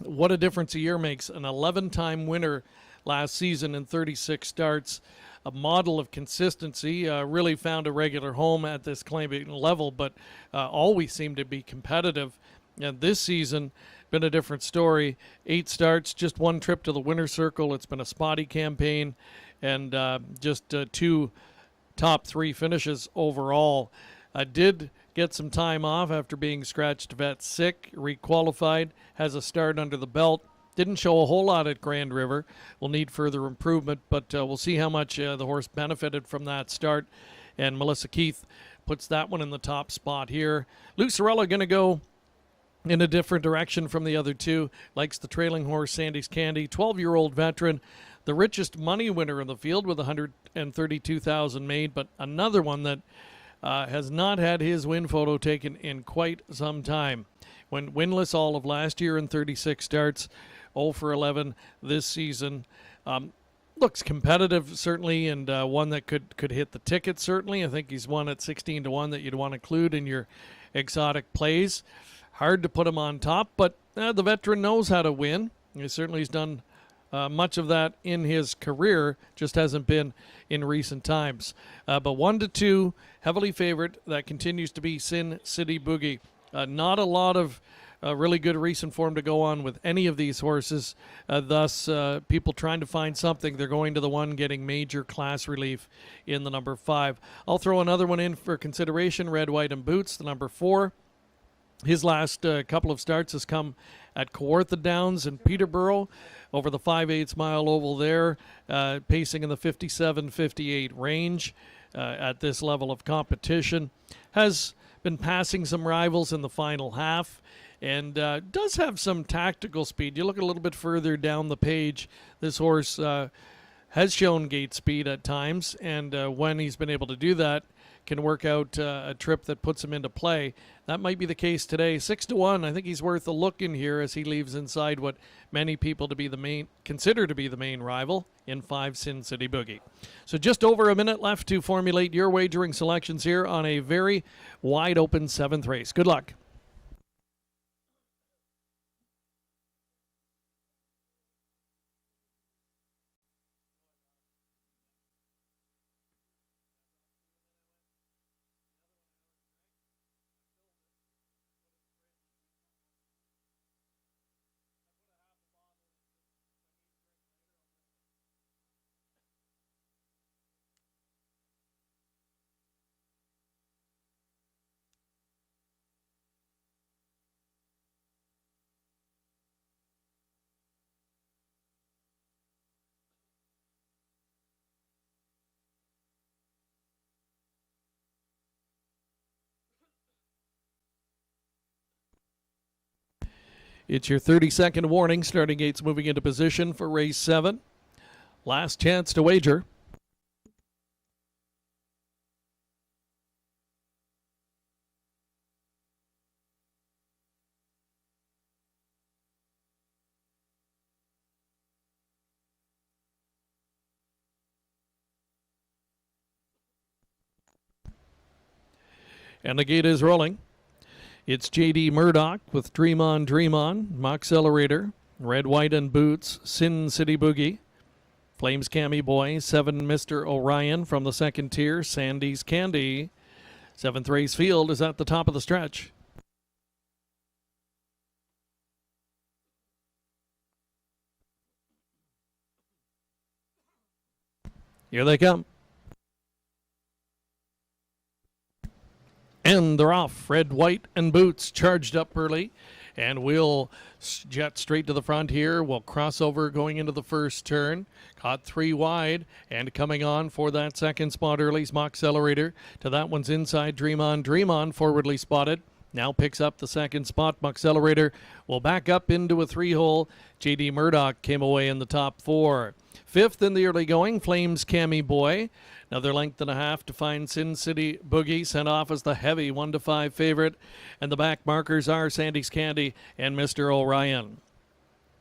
What a difference a year makes. An 11-time winner last season in 36 starts. A model of consistency. Really found a regular home at this claiming level, but always seemed to be competitive. And this season, been a different story. 8 starts, just 1 trip to the winner's circle. It's been a spotty campaign, and just 2 top 3 finishes overall. Did get some time off after being scratched vet sick, requalified, has a start under the belt. Didn't show a whole lot at Grand River. Will need further improvement, but we'll see how much the horse benefited from that start. And Melissa Keith puts that one in the top spot here. Lucarella going to go in a different direction from the other 2. Likes the trailing horse, Sandy's Candy, 12-year-old veteran, the richest money winner in the field with $132,000 made, but another one that has not had his win photo taken in quite some time. Went winless all of last year in 36 starts, 0 for 11 this season. Looks competitive, certainly, and one that could hit the ticket, certainly. I think he's one at 16-1 that you'd want to include in your exotic plays. Hard to put him on top, but the veteran knows how to win. He certainly has done much of that in his career, just hasn't been in recent times. But 1-2, heavily favored. That continues to be Sin City Boogie. Not a lot of really good recent form to go on with any of these horses. Thus, people trying to find something, they're going to the one getting major class relief in the number 5. I'll throw another one in for consideration, Red, White, and Boots, the number 4. His last couple of starts has come at Kawartha Downs and Peterborough over the 5/8 mile oval there, pacing in the 57-58 range at this level of competition. Has been passing some rivals in the final half, and does have some tactical speed. You look a little bit further down the page, this horse has shown gate speed at times, and when he's been able to do that, can work out a trip that puts him into play. That might be the case today. 6-1, I think he's worth a look in here as he leaves inside what many people consider to be the main rival in 5 Sin City Boogie. So just over a minute left to formulate your wagering selections here on a very wide open 7th race. Good luck. It's your 30-second warning. Starting gates moving into position for race 7. Last chance to wager. And the gate is rolling. It's J.D. Murdoch with Dream On, Dream On, Moxcelerator, Red, White, and Boots, Sin City Boogie, Flames Cammy Boy, 7 Mr. Orion from the second tier, Sandy's Candy. 7th race field is at the top of the stretch. Here they come. And they're off. Red, White, and Boots charged up early. And we'll jet straight to the front here. We'll cross over going into the first turn. Caught 3 wide. And coming on for that second spot early is Moxcelerator. To that one's inside. Dream On, forwardly spotted. Now picks up the second spot. Moxcelerator will back up into a 3-hole. J.D. Murdoch came away in the top 4. 5th in the early going, Flames Cammy Boy. Another length and a half to find Sin City Boogie, sent off as the heavy 1-5 favorite. And the back markers are Sandy's Candy and Mr. Orion.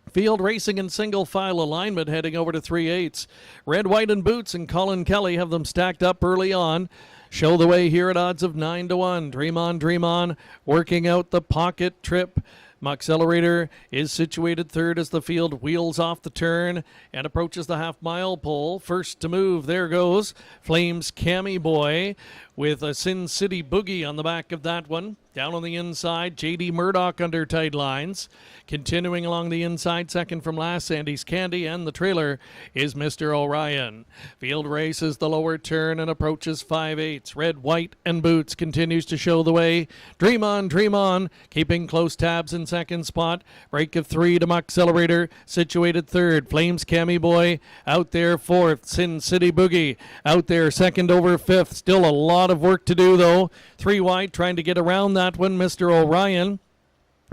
Field racing in single file alignment heading over to 3/8. Red, White, and Boots and Colin Kelly have them stacked up early on. Show the way here at odds of 9-1. Dream On, working out the pocket trip. Moxcelerator is situated third as the field wheels off the turn and approaches the half-mile pole. First to move, there goes Flames Cammy Boy with a Sin City Boogie on the back of that one. Down on the inside, J.D. Murdoch under tight lines. Continuing along the inside, second from last, Sandy's Candy, and the trailer is Mr. Orion. Field races the lower turn and approaches 5/8. Red, White, and Boots continues to show the way. Dream On, keeping close tabs in second spot. Break of 3 to Moxcelerator, situated third. Flames Cammy Boy out there fourth. Sin City Boogie out there second over fifth. Still a lot of work to do though. 3 wide trying to get around that one, Mr. Orion.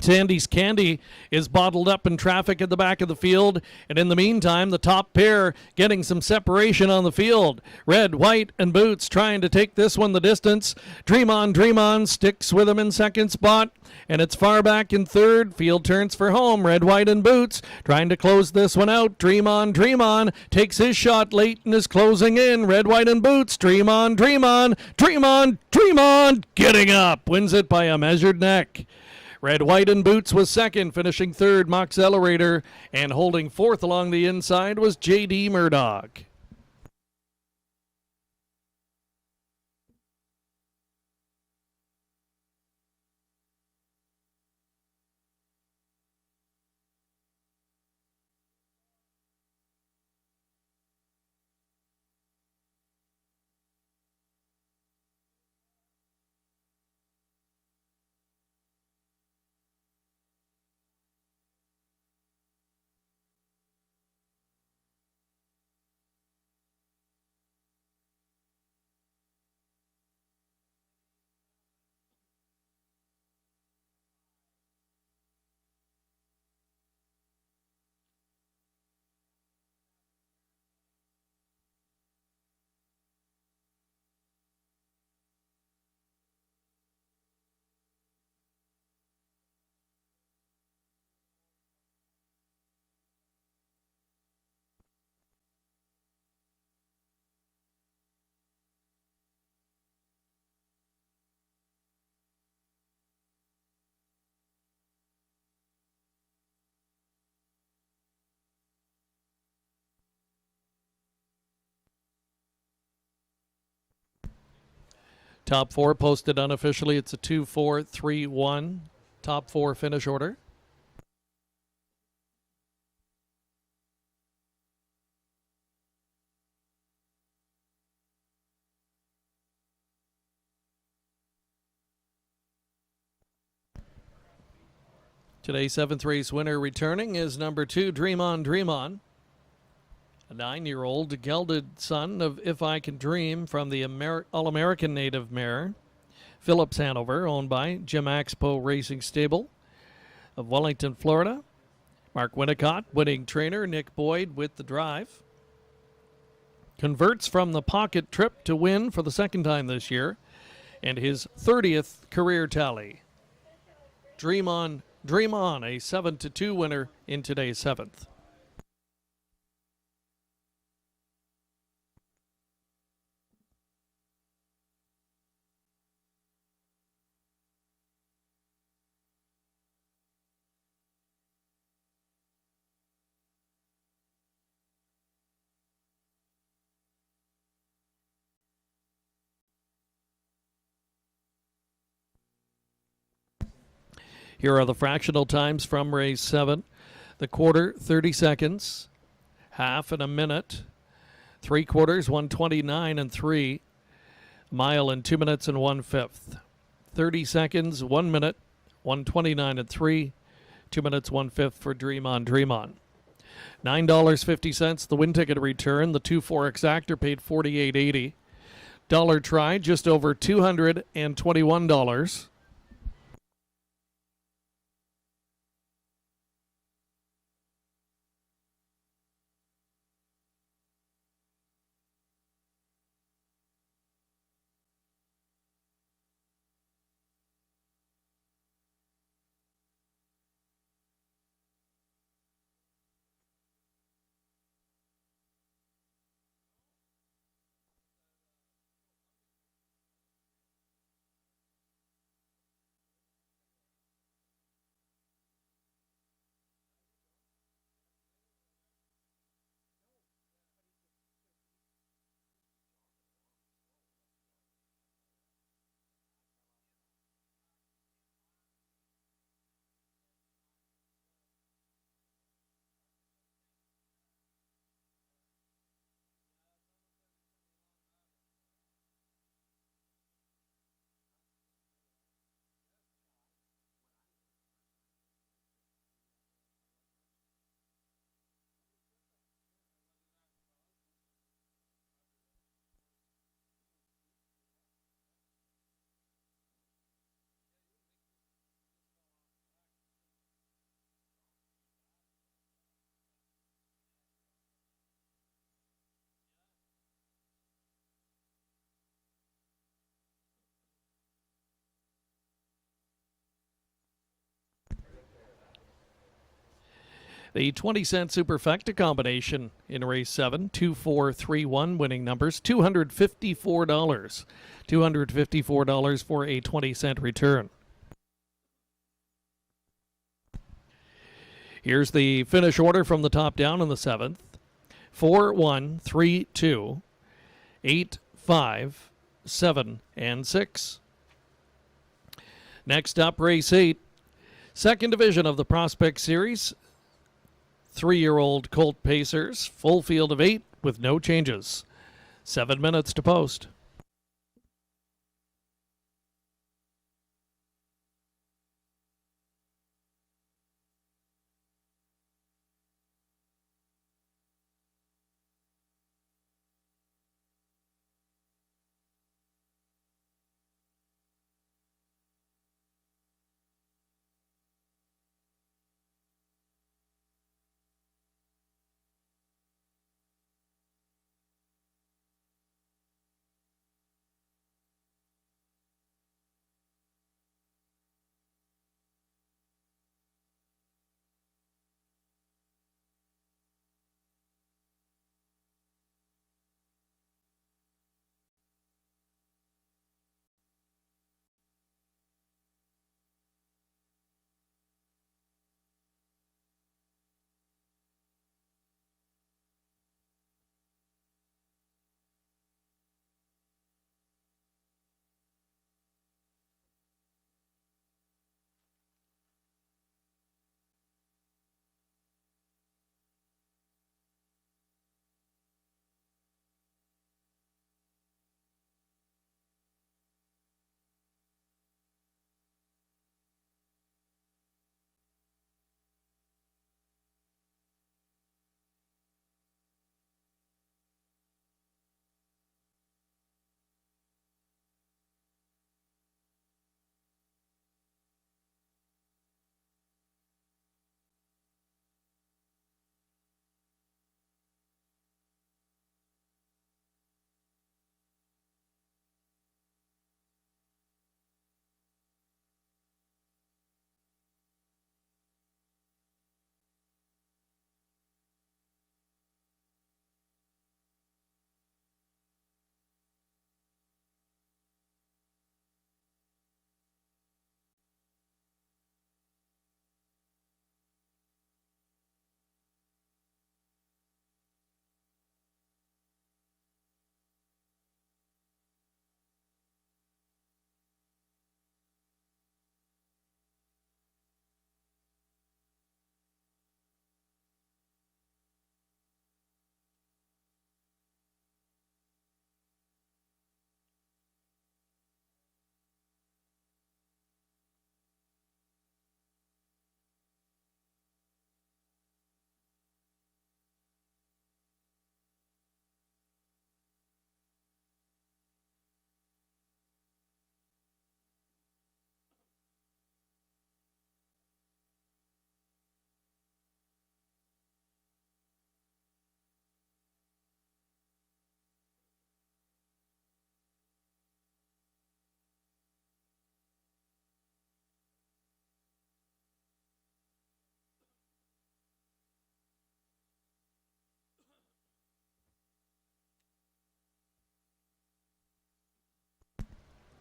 Sandy's Candy is bottled up in traffic at the back of the field, and in the meantime, the top pair getting some separation on the field. Red, White, and Boots trying to take this one the distance. Dream On sticks with him in second spot, and it's far back in third. Field turns for home. Red, White, and Boots trying to close this one out. Dream On takes his shot late and is closing in. Red, White, and Boots. Dream On, getting up. Wins it by a measured neck. Red, White, and Boots was second, finishing third, Moxcelerator, and holding fourth along the inside was J.D. Murdoch. Top 4 posted unofficially. It's a 2-4-3-1 top 4 finish order. Today's 7th race winner returning is number 2, Dream On. A 9-year-old gelded son of If I Can Dream from the All-American native mare, Phillips Hanover, owned by Jim Axpo Racing Stable. of Wellington, Florida. Mark Winnicott, winning trainer. Nick Boyd with the drive. Converts from the pocket trip to win for the second time this year, and his 30th career tally. Dream on, a 7-2 winner in today's 7th. Here are the fractional times from race 7. The quarter, 30 seconds. Half in a minute. 3 quarters, 1:29 and 3. Mile in 2 minutes and 1/5. 30 seconds, 1 minute, 1:29 and 3. 2 minutes, 1/5 for Dream On, $9.50 the win ticket return. The 2-4 exactor paid $48.80. Dollar try, just over $221. The 20-cent superfecta combination in race 7, 2, 4, 3, 1, winning numbers, $254. $254 for a 20-cent return. Here's the finish order from the top down in the 7th. 4, 1, 3, 2, 8, 5, 7, and 6. Next up, race 8, second division of the Prospect Series. 3-year-old Colt Pacers, full field of 8 with no changes. 7 minutes to post.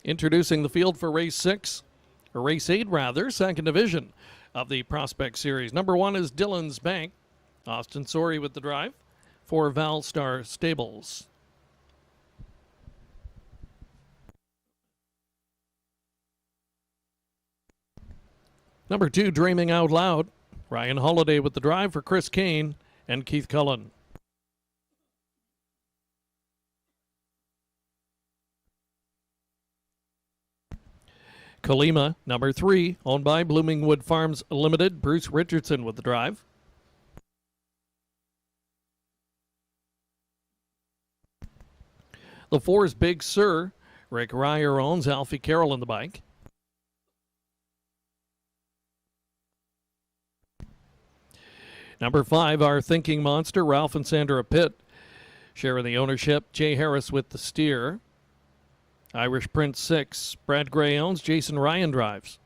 Introducing the field for race 6, or race 8 rather, second division of the Prospect Series. Number 1 is Dillon's Bank. Austin Sorey with the drive for Valstar Stables. Number 2, Dreaming Out Loud. Ryan Holiday with the drive for Chris Kane and Keith Cullen. Colima, number 3, owned by Bloomingwood Farms Limited. Bruce Richardson with the drive. The 4 is Big Sur. Rick Ryer owns. Alfie Carroll in the bike. Number 5, our Thinking Monster, Ralph and Sandra Pitt. Sharing the ownership, Jay Harris with the steer. Irish Prince 6, Brad Gray owns. Jason Ryan drives.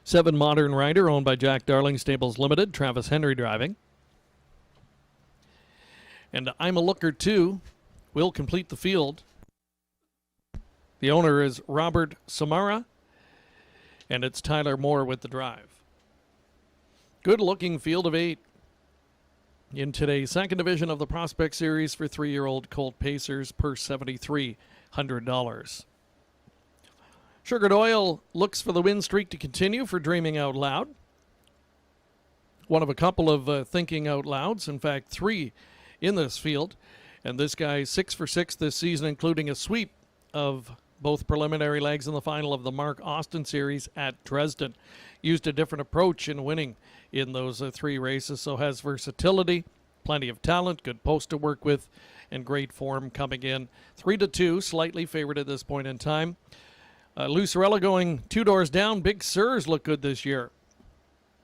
7, Modern Rider, owned by Jack Darling Stables Limited. Travis Henry driving. And I'm a Looker 2 will complete the field. The owner is Robert Samara, and it's Tyler Moore with the drive. Good-looking field of 8 in today's second division of the Prospect Series for 3-year-old Colt Pacers per $7,300. Sugared Oil looks for the win streak to continue for Dreaming Out Loud. One of a couple of Thinking Out Louds, in fact 3 in this field. And this guy 6 for 6 this season, including a sweep of both preliminary legs in the final of the Mark Austin Series at Dresden. Used a different approach in winning in those 3 races, so has versatility, plenty of talent, good post to work with, and great form coming in. 3-2, slightly favored at this point in time. Lucarella going 2 doors down. Big Sur's look good this year.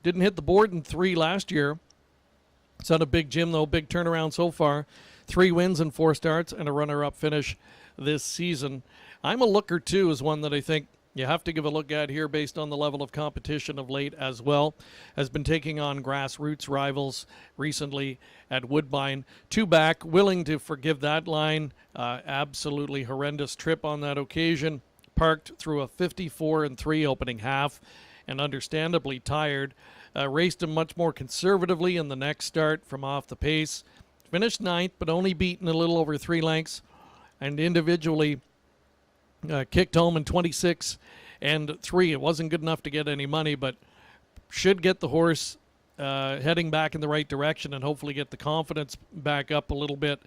Didn't hit the board in 3 last year. It's not a big gym, though. Big turnaround so far. 3 wins and 4 starts and a runner-up finish this season. I'm a Looker 2 is one that I think you have to give a look at here based on the level of competition of late as well. Has been taking on grassroots rivals recently at Woodbine. 2 back, willing to forgive that line. Absolutely horrendous trip on that occasion. Parked through a 54-3 opening half and understandably tired. Raced him much more conservatively in the next start from off the pace. Finished 9th, but only beaten a little over 3 lengths. And individually kicked home in 26-3. It wasn't good enough to get any money, but should get the horse heading back in the right direction and hopefully get the confidence back up a little bit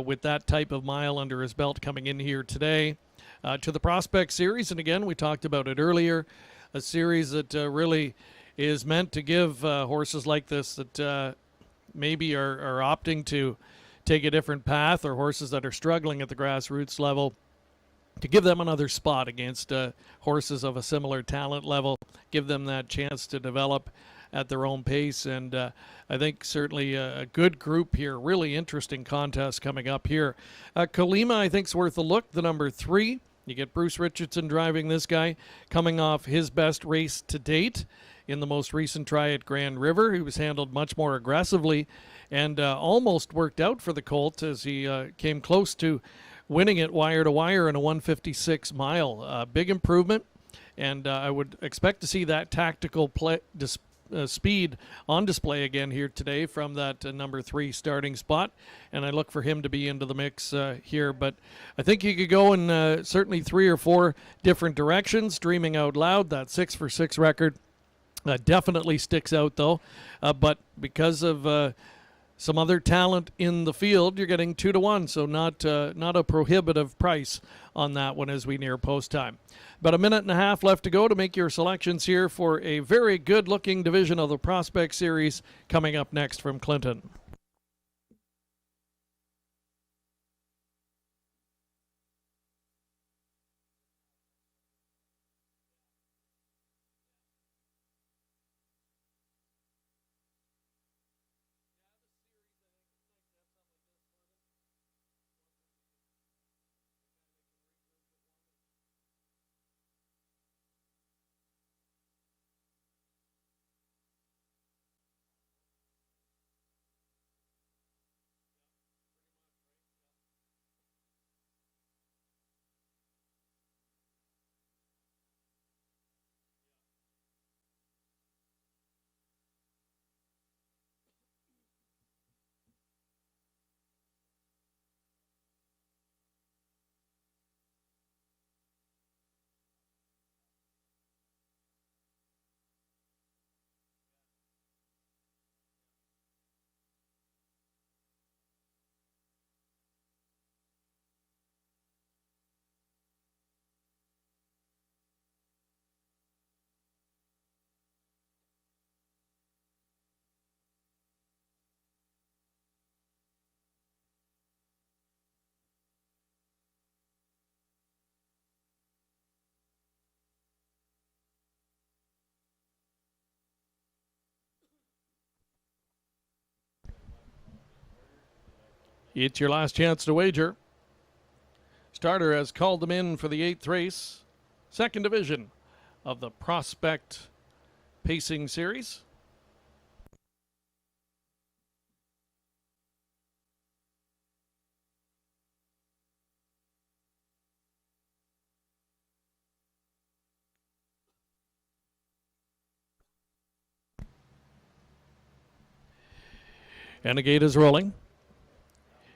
with that type of mile under his belt coming in here today. To the Prospect Series, and again, we talked about it earlier, a series that really is meant to give horses like this that maybe are opting to take a different path, or horses that are struggling at the grassroots level, to give them another spot against horses of a similar talent level, give them that chance to develop at their own pace. And I think certainly a good group here. Really interesting contest coming up here. Colima, I think, is worth a look. The number 3. You get Bruce Richardson driving this guy, coming off his best race to date in the most recent try at Grand River. He was handled much more aggressively and almost worked out for the Colt as he came close to winning it wire to wire in a 156 mile. Big improvement, and I would expect to see that tactical speed on display again here today from that number 3 starting spot, and I look for him to be into the mix here. But I think you could go in certainly 3 or 4 different directions. Dreaming Out Loud, that 6 for 6 record definitely sticks out, though. But because of some other talent in the field, you're getting 2-1, so not a prohibitive price on that one as we near post time. About a minute and a half left to go to make your selections here for a very good-looking division of the Prospect Series coming up next from Clinton. It's your last chance to wager. Starter has called them in for the 8th race, second division of the Prospect Pacing Series. And the gate is rolling.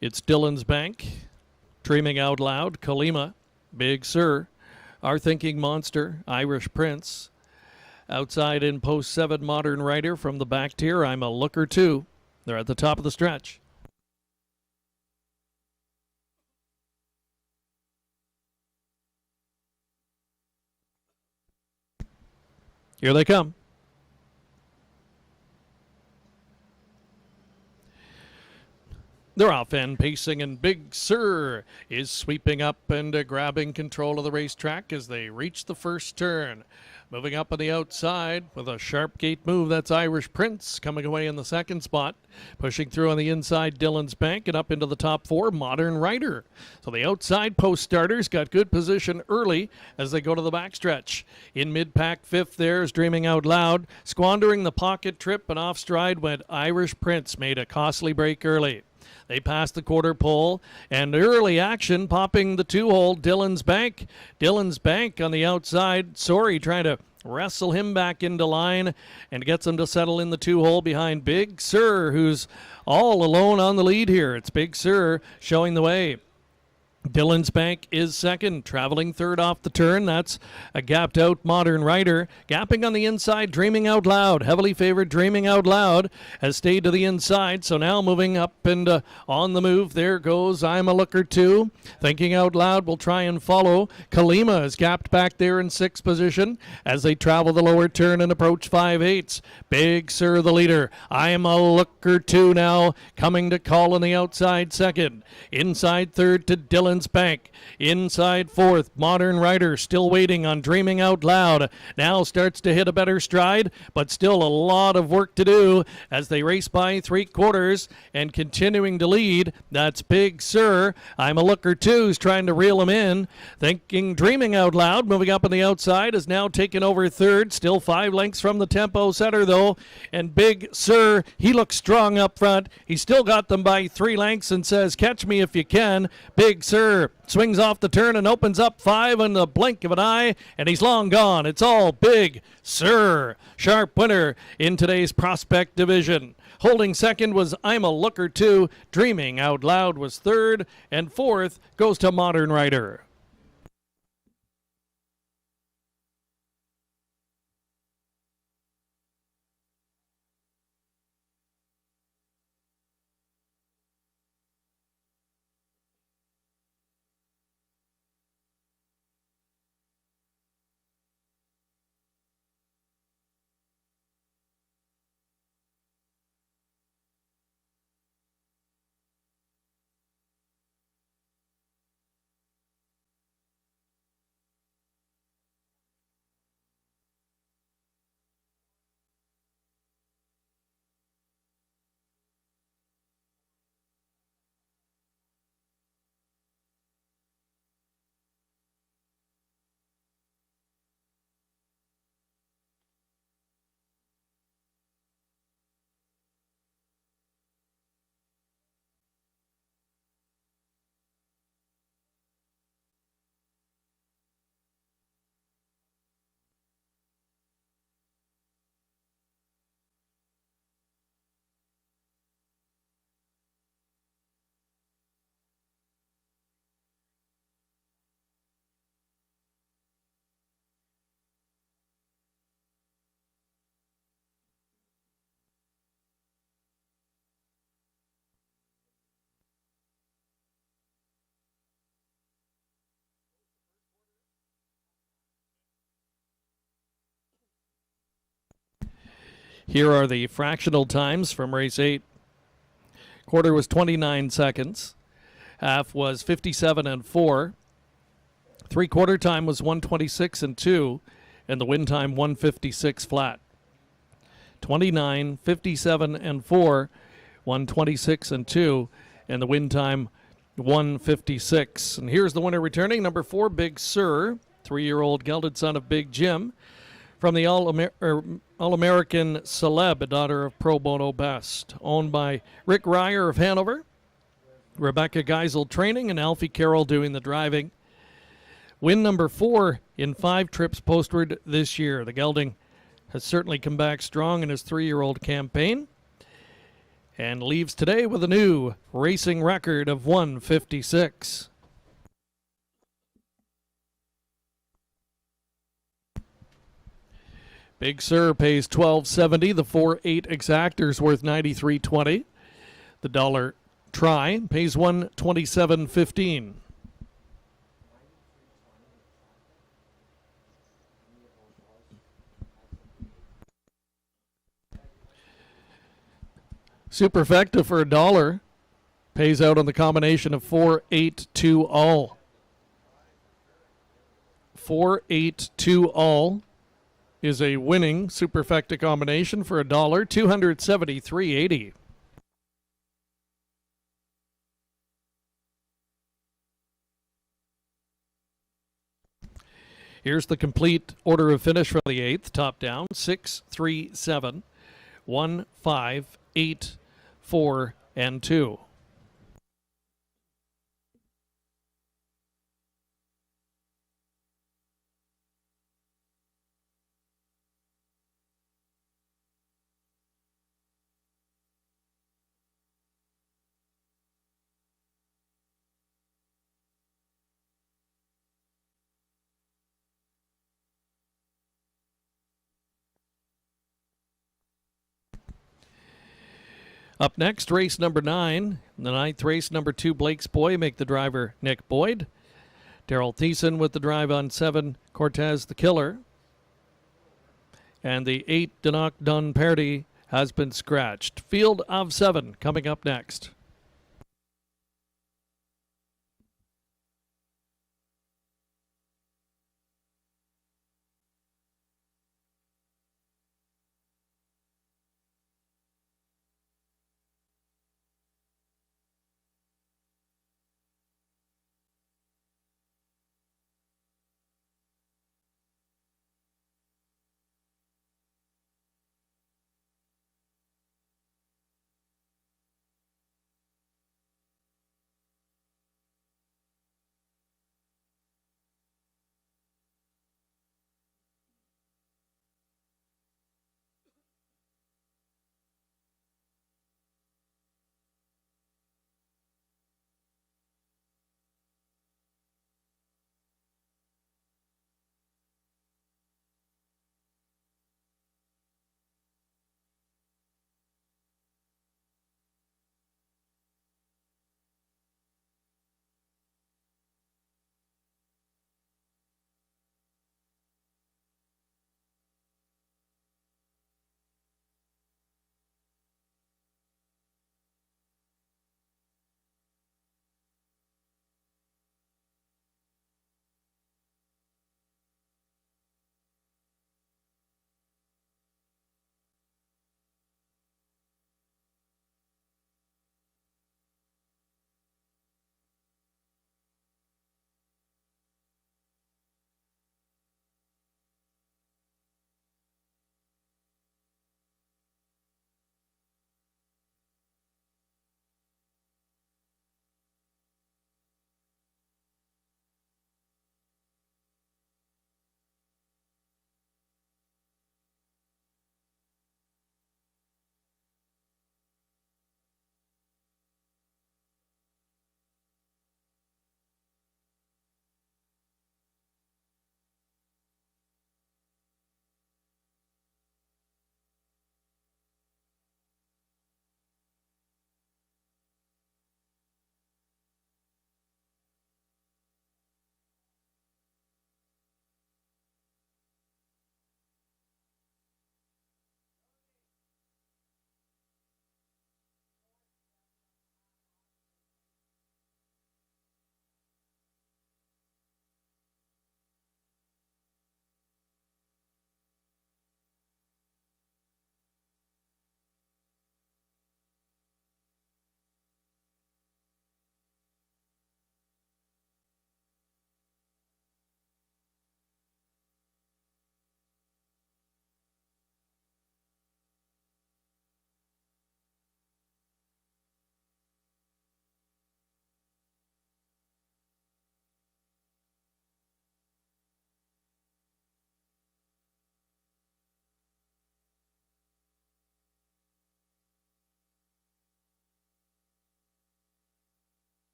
It's Dillon's Bank, Dreaming Out Loud, Kalima, Big Sur, Our Thinking Monster, Irish Prince. Outside in post 7, Modern Rider from the back tier, I'm a Looker Too. They're at the top of the stretch. Here they come. They're off and pacing, and Big Sur is sweeping up and grabbing control of the racetrack as they reach the first turn. Moving up on the outside with a sharp gate move, that's Irish Prince coming away in the second spot. Pushing through on the inside, Dillon's Bank, and up into the top 4, Modern Rider. So the outside post starters got good position early as they go to the backstretch. In mid-pack 5th there's Dreaming Out Loud. Squandering the pocket trip and off stride went Irish Prince, made a costly break early. They passed the quarter pole, and early action popping the 2-hole, Dillon's Bank. Dillon's Bank on the outside. Sorry, trying to wrestle him back into line and gets him to settle in the 2-hole behind Big Sur, who's all alone on the lead here. It's Big Sur showing the way. Dillon's Bank is second, traveling third off the turn. That's a gapped out Modern Rider. Gapping on the inside, Dreaming Out Loud. Heavily favored Dreaming Out Loud has stayed to the inside. So now moving up and on the move. There goes I'm a Looker Too. Thinking Out Loud will try and follow. Kalima is gapped back there in 6th position as they travel the lower turn and approach 5/8. Big Sur the leader. I'm a Looker Too now coming to call on the outside second. Inside third to Dillon's Bank. Inside 4th, Modern Rider still waiting on Dreaming Out Loud. Now starts to hit a better stride, but still a lot of work to do as they race by 3/4 and continuing to lead. That's Big Sur. I'm a Looker Too's trying to reel him in. Thinking Dreaming Out Loud, moving up on the outside, is now taken over third. Still 5 lengths from the tempo setter though. And Big Sur, he looks strong up front. He's still got them by 3 lengths and says, catch me if you can. Big Sur swings off the turn and opens up 5 in the blink of an eye, and he's long gone. It's all Big Sur. Sharp winner in today's Prospect Division. Holding second was I'm a Looker Too. Dreaming Out Loud was third, and 4th goes to Modern Rider. Here are the fractional times from race 8. Quarter was 29 seconds. Half was 57 and 4. 3/4 time was 126 and 2. And the win time 156 flat. 29, 57 and 4, 126 and 2. and the win time 1:56. And here's the winner returning, number 4, Big Sur, 3-year-old gelded son of Big Jim, from the All-American Celeb, a daughter of Pro Bono Best, owned by Rick Ryer of Hanover, Rebecca Geisel training, and Alfie Carroll doing the driving. Win number 4 in 5 trips postward this year. The gelding has certainly come back strong in his 3-year-old campaign and leaves today with a new racing record of 1:56. Big Sur pays $12.70. The 4-8 exactor's worth $93.20. The dollar try pays $127.15. Superfecta for $1 pays out on the combination of 4-8-2 all. 4-8-2 all is a winning superfecta combination for $1, $273.80. Here's the complete order of finish from the 8th. Top down, 6, 3, 7, 1, 5, 8, 4, and 2. Up next, race number 9. The 9th race, number 2, Blake's Boy, make the driver Nick Boyd. Daryl Thiessen with the drive on 7, Cortez the Killer. And the 8, Danok Dun Perdy, has been scratched. Field of 7 coming up next.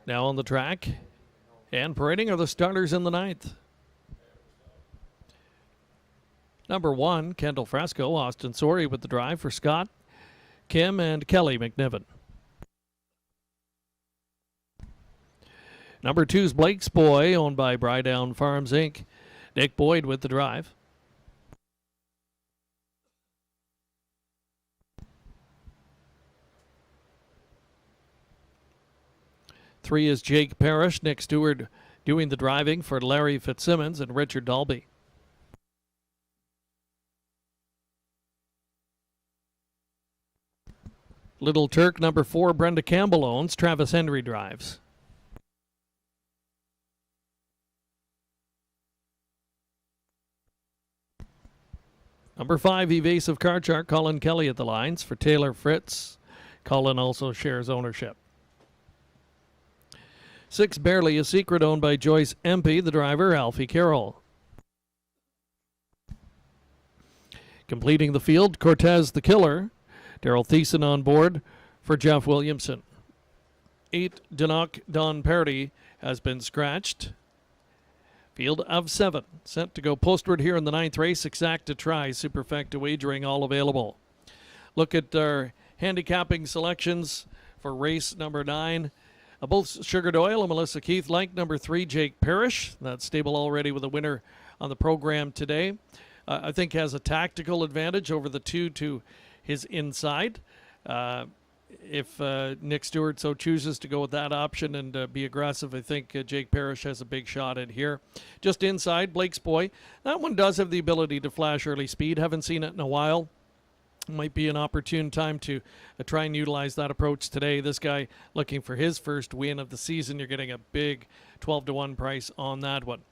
Now on the track and parading are the starters in the ninth. Number 1, Kendall Fresco, Austin Sorey with the drive for Scott, Kim, and Kelly McNiven. Number 2's Blake's Boy, owned by Brydown Farms, Inc. Nick Boyd with the drive. Three is Jake Parrish, Nick Stewart doing the driving for Larry Fitzsimmons and Richard Dalby. Little Turk, number 4, Brenda Campbell owns. Travis Henry drives. Number 5, Evasive Card Shark, Colin Kelly at the lines for Taylor Fritz. Colin also shares ownership. 6, Barely a Secret, owned by Joyce Empey, the driver, Alfie Carroll. Completing the field, Cortez the Killer, Daryl Thiessen on board for Jeff Williamson. 8, Dinoc Don Pardy has been scratched. Field of 7, set to go postward here in the 9th race. Exacta Try, Superfecta wagering, all available. Look at our handicapping selections for race number 9. Both Sugar Doyle and Melissa Keith like number 3, Jake Parrish. That's stable already with a winner on the program today. I think has a tactical advantage over the 2 to his inside. If Nick Stewart so chooses to go with that option and be aggressive, I think Jake Parrish has a big shot at here. Just inside, Blake's Boy. That one does have the ability to flash early speed. Haven't seen it in a while. Might be an opportune time to try and utilize that approach today. This guy looking for his first win of the season. You're getting a big 12-1 price on that one.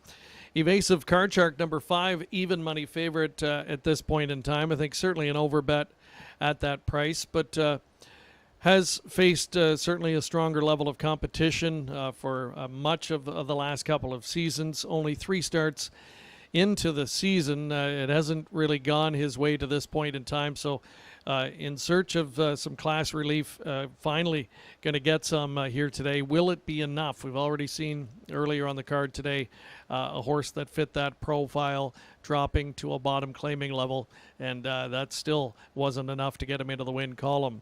Evasive Card Shark, number 5, even money favorite at this point in time. I think certainly an overbet at that price, but has faced certainly a stronger level of competition for much of the last couple of seasons. Only 3 starts into the season. It hasn't really gone his way to this point in time, so in search of some class relief, finally going to get some here today. Will it be enough? We've already seen earlier on the card today a horse that fit that profile dropping to a bottom claiming level, and that still wasn't enough to get him into the win column.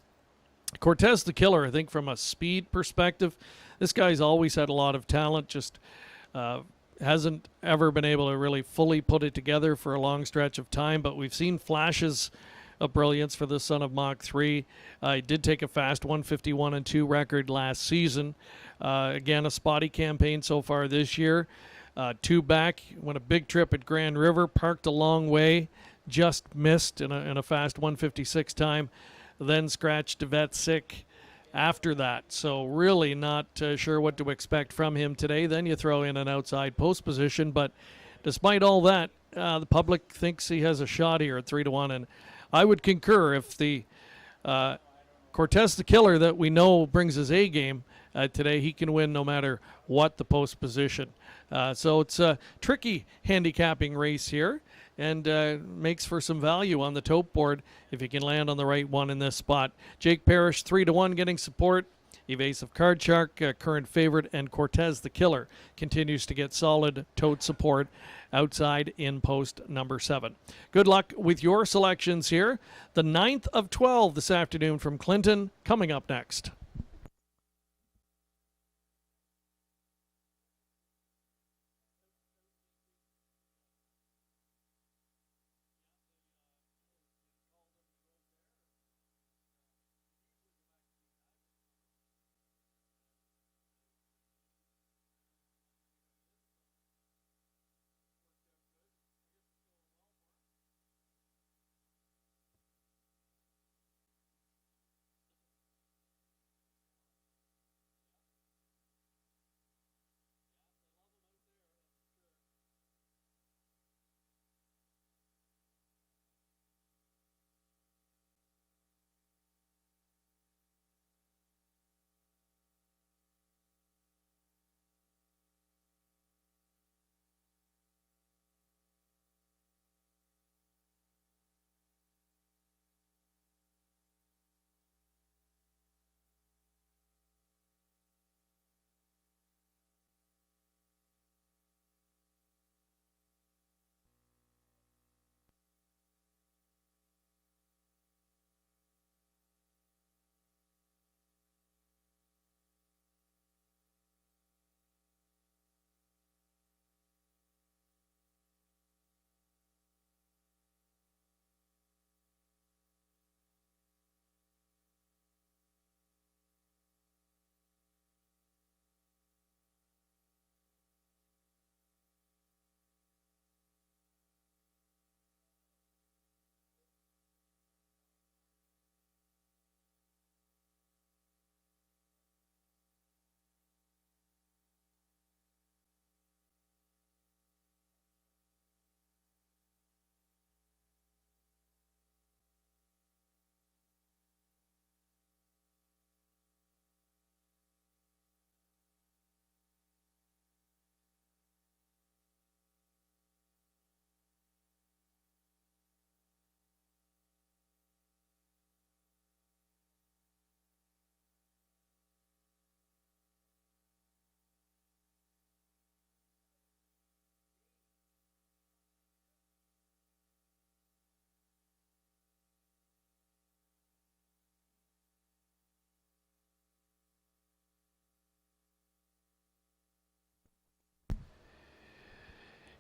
Cortez the Killer, I think from a speed perspective, this guy's always had a lot of talent, just hasn't ever been able to really fully put it together for a long stretch of time, but we've seen flashes of brilliance for the son of Mach 3. He did take a fast 151-2 record last season. Again, a spotty campaign so far this year. 2 back, went a big trip at Grand River, parked a long way, just missed in a fast 156 time, then scratched vet sick after that. So really not sure what to expect from him today. Then you throw in an outside post position, but despite all that, the public thinks he has a shot here at 3-1, and I would concur. If the Cortez the Killer that we know brings his A game today, he can win no matter what the post position. So it's a tricky handicapping race here, and makes for some value on the tote board if you can land on the right one in this spot. Jake Parrish 3-1 getting support. Evasive Card Shark, current favorite, and Cortez the Killer continues to get solid tote support outside in post number 7. Good luck with your selections here. The 9th of 12 this afternoon from Clinton coming up next.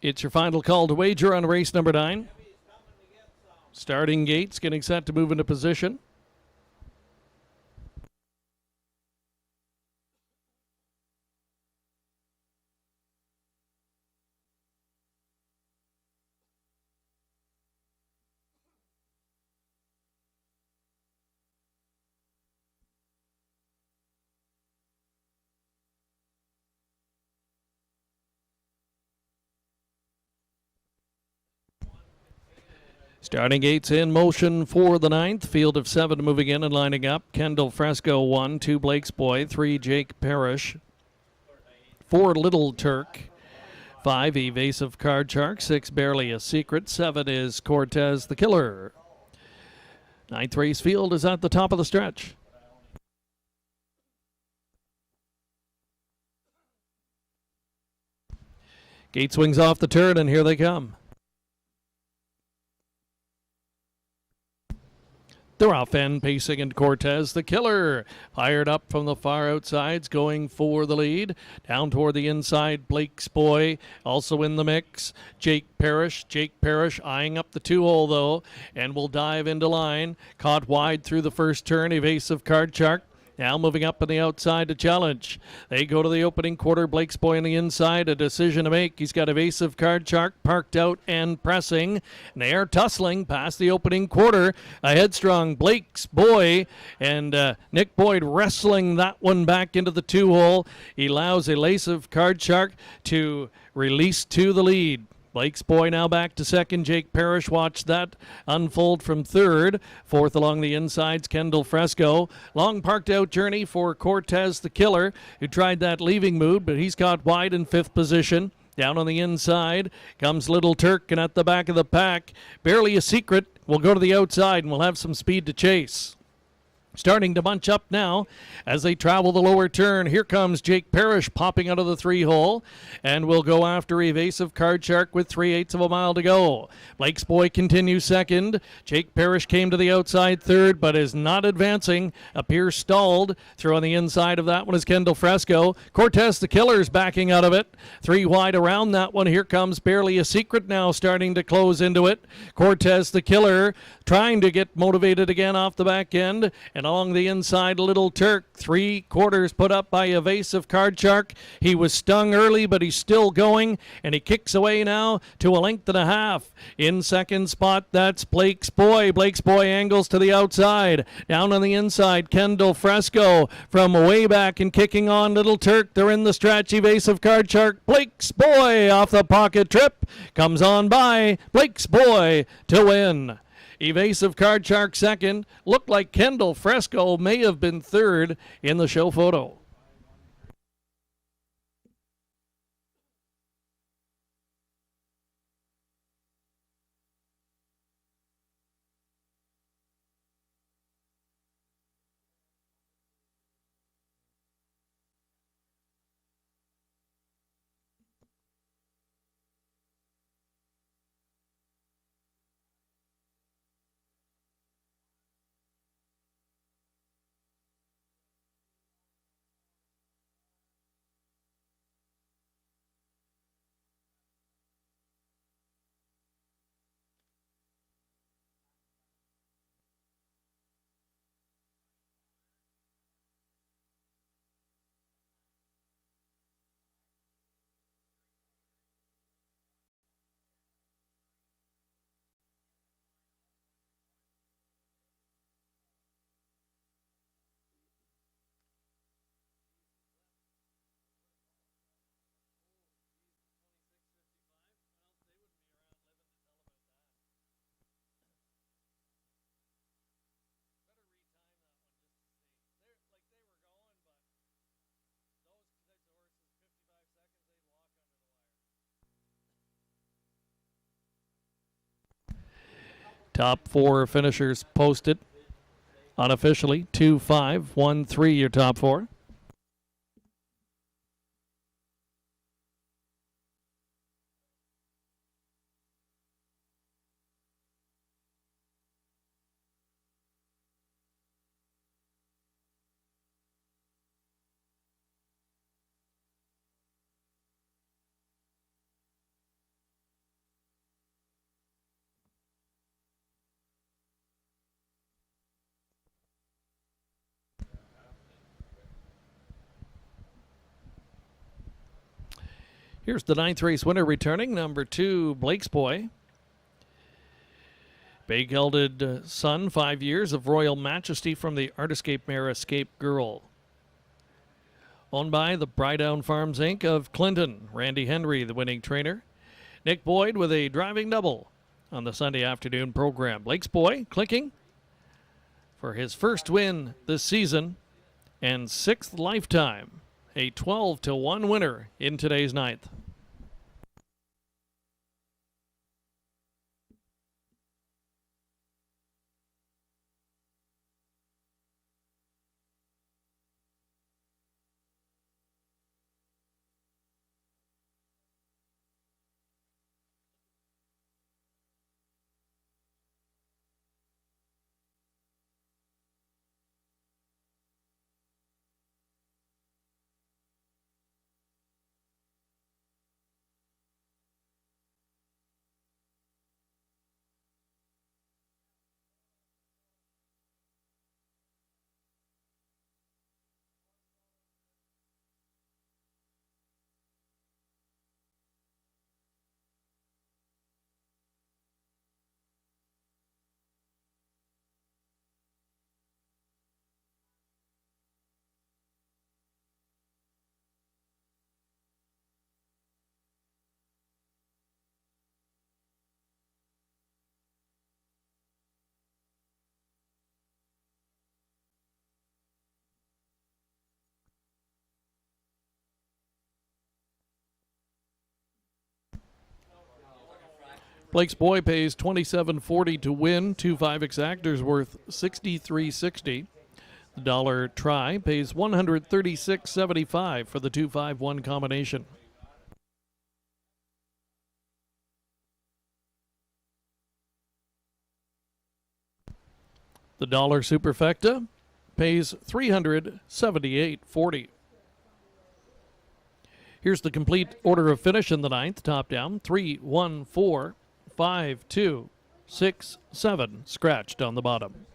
It's your final call to wager on race number 9. Starting gates getting set to move into position. Starting gates in motion for the 9th. Field of 7 moving in and lining up. Kendall Fresco 1, 2 Blake's Boy, 3 Jake Parrish, 4 Little Turk, 5 Evasive Card Shark, 6 Barely a Secret, 7 is Cortez the Killer. 9th race field is at the top of the stretch. Gate swings off the turn and here they come. They're off end, pacing, and Cortez the Killer fired up from the far outsides, going for the lead. Down toward the inside, Blake's Boy also in the mix. Jake Parrish eyeing up the 2-hole though, and will dive into line. Caught wide through the first turn, Evasive Card Shark. Now moving up on the outside to challenge. They go to the opening quarter. Blake's Boy on the inside. A decision to make. He's got Evasive Card Shark parked out and pressing. And they are tussling past the opening quarter. A headstrong Blake's Boy and Nick Boyd wrestling that one back into the 2-hole. He allows Evasive Card Shark to release to the lead. Blake's Boy now back to second. Jake Parrish watched that unfold from third. Fourth along the insides, Kendall Fresco. Long parked out journey for Cortez the Killer, who tried that leaving move, but he's caught wide in 5th position. Down on the inside comes Little Turk, and at the back of the pack, Barely a Secret will go to the outside and will have some speed to chase. Starting to bunch up now as they travel the lower turn. Here comes Jake Parrish popping out of the 3-hole, and will go after Evasive Card Shark with 3/8 of a mile to go. Blake's Boy continues second. Jake Parrish came to the outside third, but is not advancing. Appears stalled. Through on the inside of that one is Kendall Fresco. Cortez the Killer's backing out of it. 3 wide around that one. Here comes Barely a Secret now starting to close into it. Cortez the Killer trying to get motivated again off the back end, and along the inside, Little Turk. 3/4 put up by Evasive Card Shark. He was stung early, but he's still going, and he kicks away now to a 1.5 lengths. In second spot, that's Blake's Boy. Blake's Boy angles to the outside. Down on the inside, Kendall Fresco from way back and kicking on Little Turk. They're in the stretch. Evasive Card Shark. Blake's Boy off the pocket trip. Comes on by Blake's Boy to win. Evasive Card Shark second. Looked like Kendall Fresco may have been third in the show photo. Top 4 finishers posted unofficially. 2, 5, 1, 3 your top 4. Here's the 9th race winner returning, number 2, Blake's Boy. Bay gelded son, 5 years of royal majesty from the Art Escape mare Escape Girl. Owned by the Brydown Farms Inc. of Clinton. Randy Henry, the winning trainer. Nick Boyd with a driving double on the Sunday afternoon program. Blake's Boy clicking for his first win this season and 6th lifetime. A 12-1 winner in today's 9th. Blake's Boy pays $27.40 to win. 2-5 exactors worth $63.60. The dollar try pays $136.75 for the 2-5-1 combination. The dollar superfecta pays $378.40. Here's the complete order of finish in the 9th. Top down, 3, 1, 4, 5, 2, 6, 7, scratched on the bottom.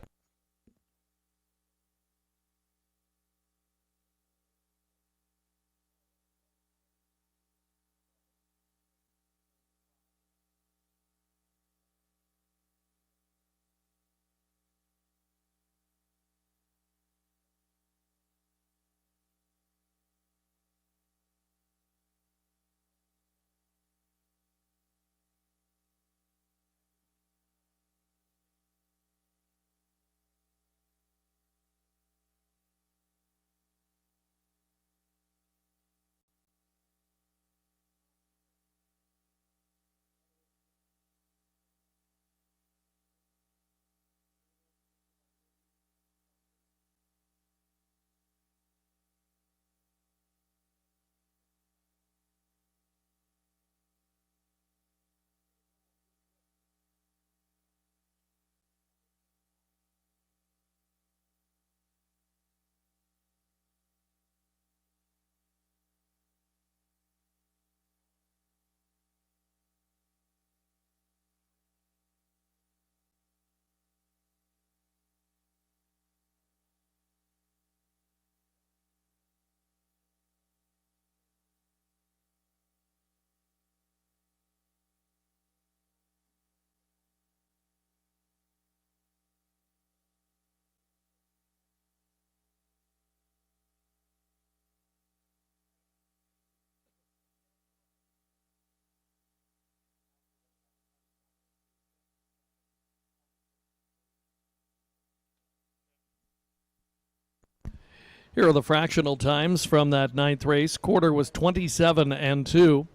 Here are the fractional times from that 9th race. Quarter was 27-2.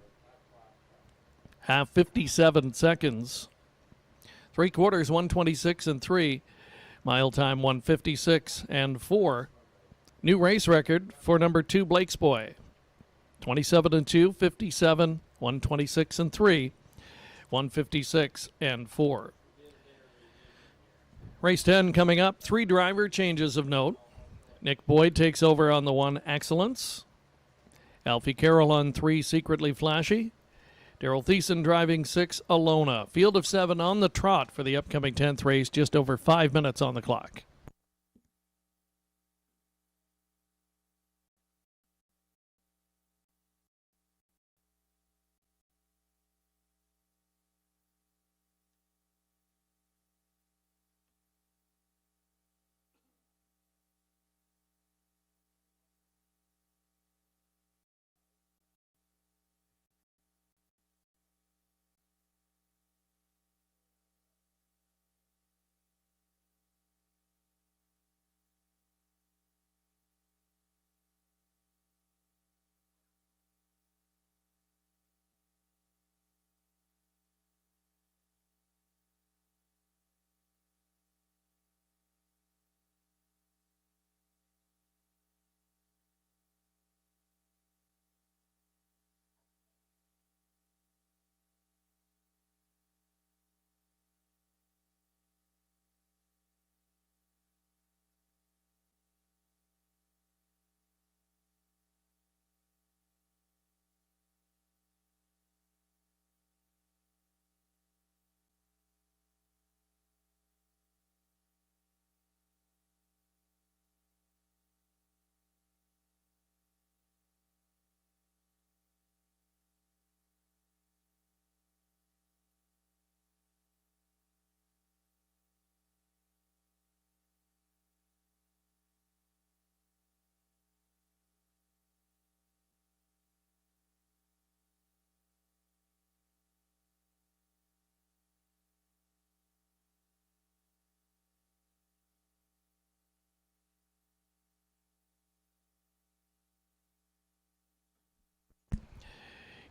Half 57 seconds. 3 quarters 126-3. Mile time 156-4. New race record for number 2 Blake's Boy. 27-2, 57, 126-3, 156-4. Race 10 coming up. 3 driver changes of note. Nick Boyd takes over on the 1 Excellence. Alfie Carroll on 3 Secretly Flashy. Daryl Thiessen driving 6 Alona. Field of 7 on the trot for the upcoming 10th race. Just over 5 minutes on the clock.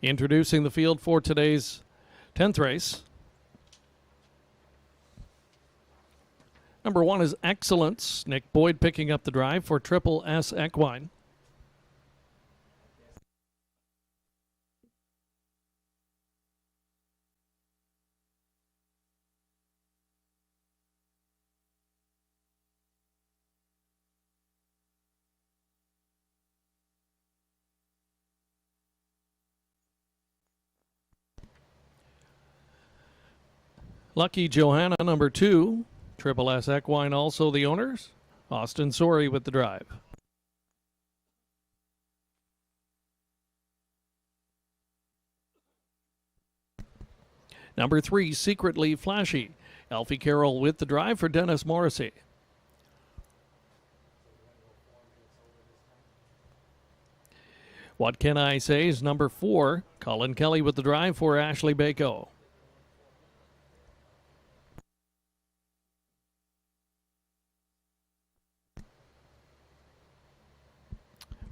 Introducing the field for today's 10th race. Number 1 is Excellence. Nick Boyd picking up the drive for Triple S Equine. Lucky Johanna, number 2. Triple S Equine, also the owners. Austin Sorey with the drive. Number 3, Secretly Flashy. Alfie Carroll with the drive for Dennis Morrissey. What Can I Say is number 4. Colin Kelly with the drive for Ashley Bako.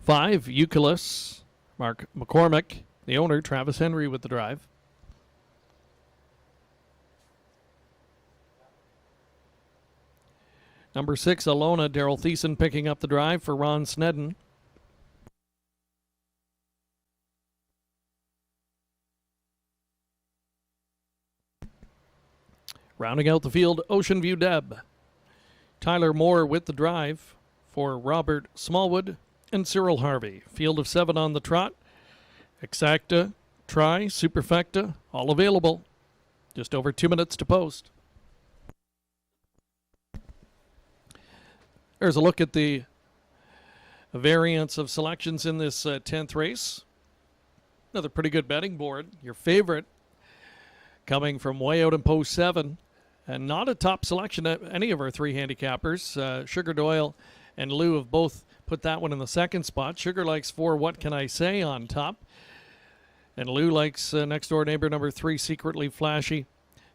5, Eucalyptus. Mark McCormick, the owner. Travis Henry with the drive. Number 6, Alona. Daryl Thiessen picking up the drive for Ron Snedden. Rounding out the field, Ocean View Deb. Tyler Moore with the drive for Robert Smallwood and Cyril Harvey. Field of 7 on the trot. Exacta, Tri, Superfecta, all available. Just over 2 minutes to post. There's a look at the variance of selections in this 10th race. Another pretty good betting board. Your favorite coming from way out in post 7. And not a top selection at any of our 3 handicappers. Sugar Doyle and Lou have both put that one in the second spot. Sugar likes 4, What Can I Say, on top. And Lou likes next door neighbor number 3, Secretly Flashy.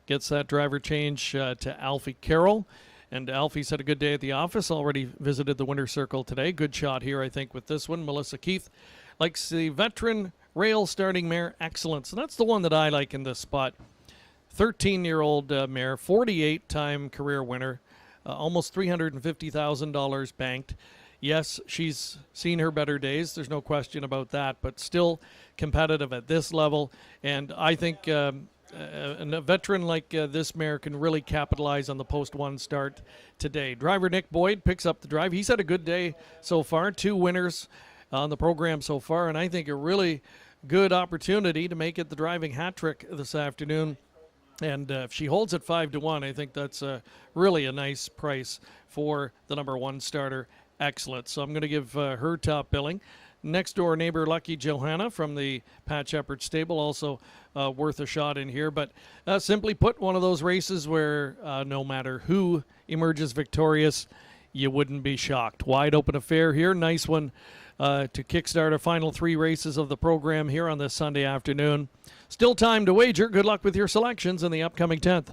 Gets that driver change to Alfie Carroll. And Alfie's had a good day at the office. Already visited the winner's circle today. Good shot here, I think, with this one. Melissa Keith likes the veteran rail starting mare Excellence. And that's the one that I like in this spot. 13-year-old mare, 48-time career winner. Almost $350,000 banked. Yes, she's seen her better days. There's no question about that, but still competitive at this level. And I think a veteran like this mare can really capitalize on the post 1 start today. Driver Nick Boyd picks up the drive. He's had a good day so far. 2 winners on the program so far, and I think a really good opportunity to make it the driving hat trick this afternoon. And if she holds at 5-1, I think that's really a nice price for the number 1 starter, Excellent. So I'm going to give her top billing. Next door neighbor, Lucky Johanna from the Pat Shepard stable, also worth a shot in here. But simply put, one of those races where no matter who emerges victorious, you wouldn't be shocked. Wide open affair here. Nice one to kickstart our final 3 races of the program here on this Sunday afternoon. Still time to wager. Good luck with your selections in the upcoming 10th.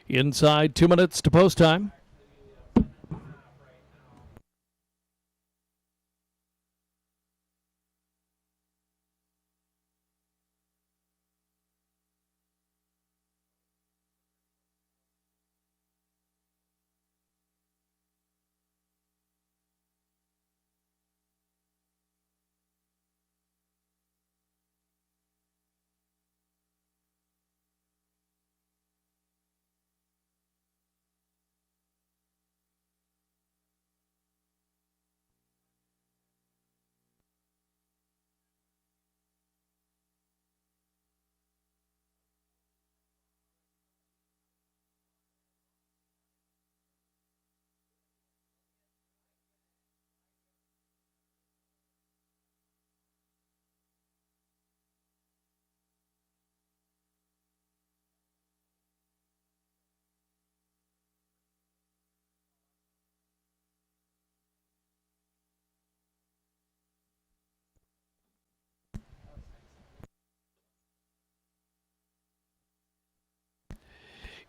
Inside 2 minutes to post time.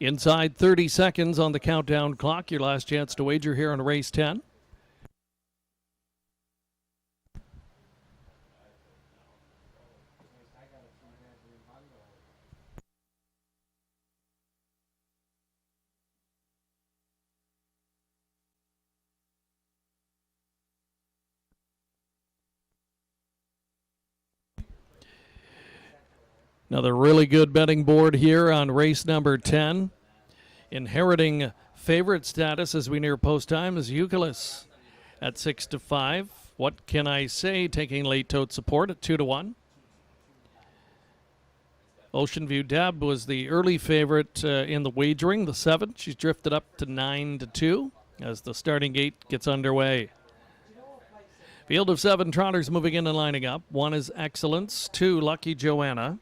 Inside 30 seconds on the countdown clock. Your last chance to wager here on race 10. Another really good betting board here on race number 10. Inheriting favorite status as we near post time is Euclid at 6-5. What Can I Say taking late tote support at 2-1. Ocean View Deb was the early favorite in the wagering, the 7. She's drifted up to 9-2 as the starting gate gets underway. Field of 7 trotters moving in and lining up. 1 is Excellence, 2 Lucky Joanna,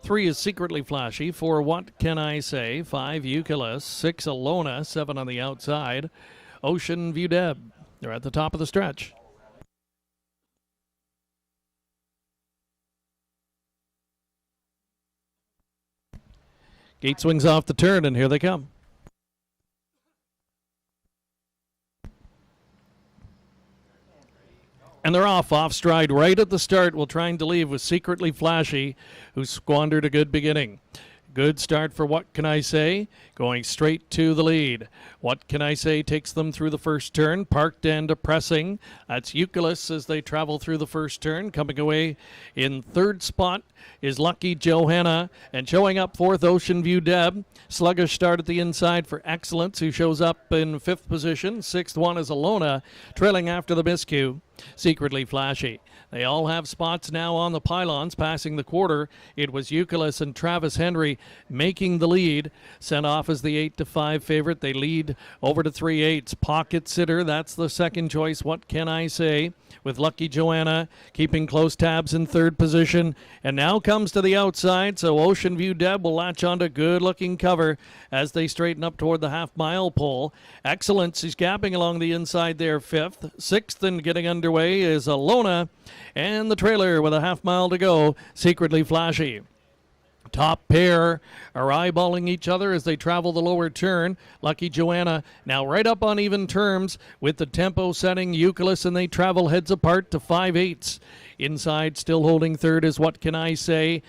3 is Secretly Flashy, 4 What Can I Say, 5 Euclid, 6 Alona, 7 on the outside, Ocean View Deb. They're at the top of the stretch. Gate swings off the turn, and here they come. And they're off stride right at the start. Will trying to leave with Secretly Flashy, who squandered a good beginning. Good start for What Can I Say, going straight to the lead. What Can I Say takes them through the first turn, parked and depressing. That's Euclid as they travel through the first turn. Coming away in third spot is Lucky Johanna, and showing up fourth, Ocean View Deb. Sluggish start at the inside for Excellence, who shows up in fifth position. Sixth one is Alona, trailing after the miscue, Secretly Flashy. They all have spots now on the pylons, passing the quarter. It was Euclid and Travis Henry making the lead. Sent off as the 8-5 favorite. They lead over to 3/8. Pocket Sitter, that's the second choice. What Can I Say, with Lucky Joanna keeping close tabs in third position. And now comes to the outside, so Ocean View Deb will latch onto good-looking cover as they straighten up toward the half-mile pole. Excellence is gapping along the inside there, fifth. Sixth and getting underway is Alona, and the trailer with a half-mile to go, Secretly Flashy. Top pair are eyeballing each other as they travel the lower turn. Lucky Joanna now right up on even terms with the tempo setting Euclid, and they travel heads apart to 5/8. Inside, still holding third is What Can I Say.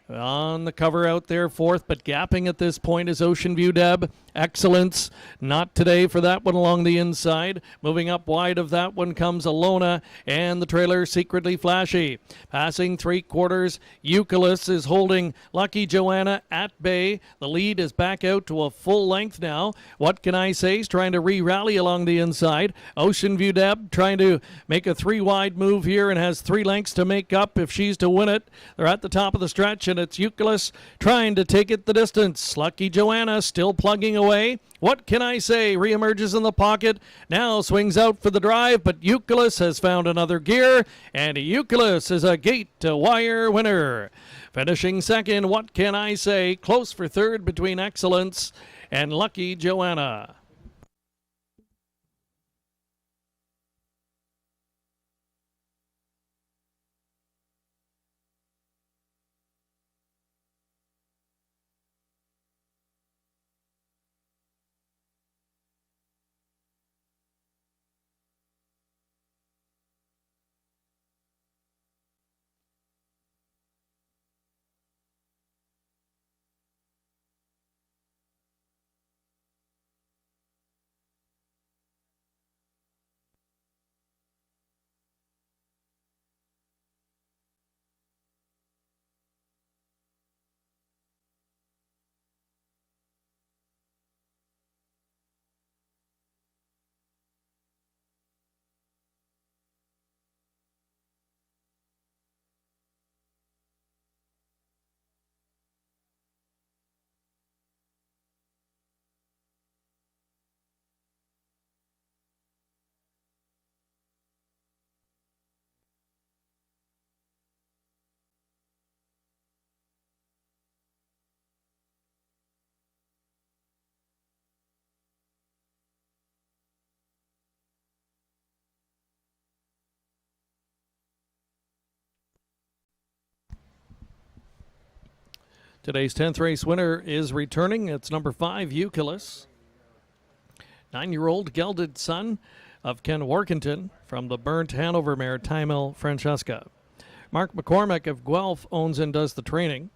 On the cover out there, fourth, but gapping at this point is Ocean View Deb. Excellence, not today for that one along the inside. Moving up wide of that one comes Alona, and the trailer Secretly Flashy. Passing three quarters, Euclid is holding Lucky Joanna at bay. The lead is back out to a full length now. What Can I Say is trying to re-rally along the inside. Ocean View Deb trying to make a three-wide move here and has 3 lengths to make up if she's to win it. They're at the top of the stretch, and it's Euclid trying to take it the distance. Lucky Joanna still plugging away. What Can I Say reemerges in the pocket, now swings out for the drive, but Euclid has found another gear, and Euclid is a gate-to-wire winner. Finishing second, What Can I Say, close for third between Excellence and Lucky Joanna. Today's 10th race winner is returning. It's number 5, Euclid. 9-year-old gelded son of Ken Workington from the burnt Hanover mare Timel Francesca. Mark McCormick of Guelph owns and does the training.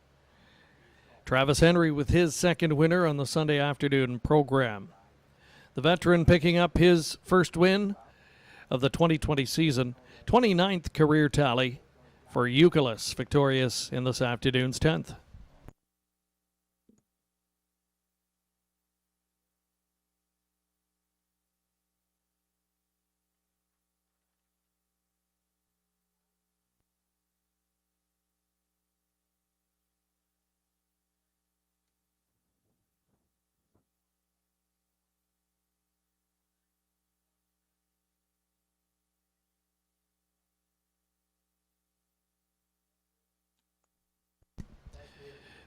Travis Henry with his second winner on the Sunday afternoon program. The veteran picking up his first win of the 2020 season, 29th career tally for Euclid, victorious in this afternoon's 10th.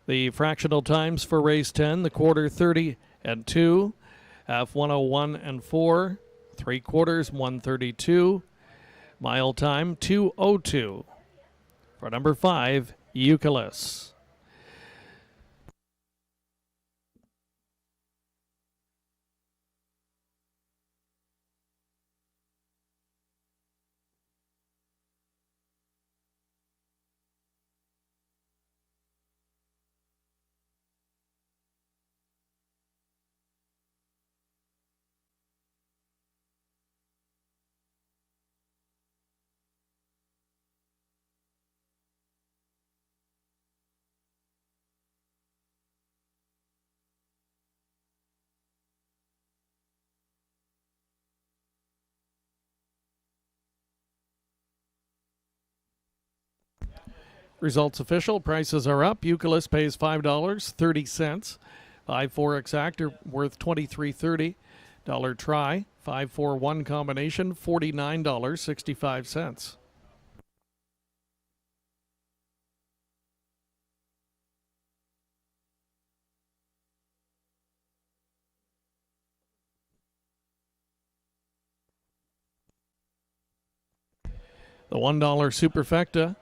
The fractional times for race 10, the quarter 30 and 2, half 101 and 4, 3/4 132, mile time 2:02 for number 5, Euclid. Results official. Prices are up. Euclid pays $5.30. 5-4 exactor worth $23.30. Try 5-4-1 combination $49.65. The $1 superfecta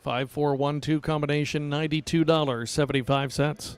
5-4-1-2 combination $92.75.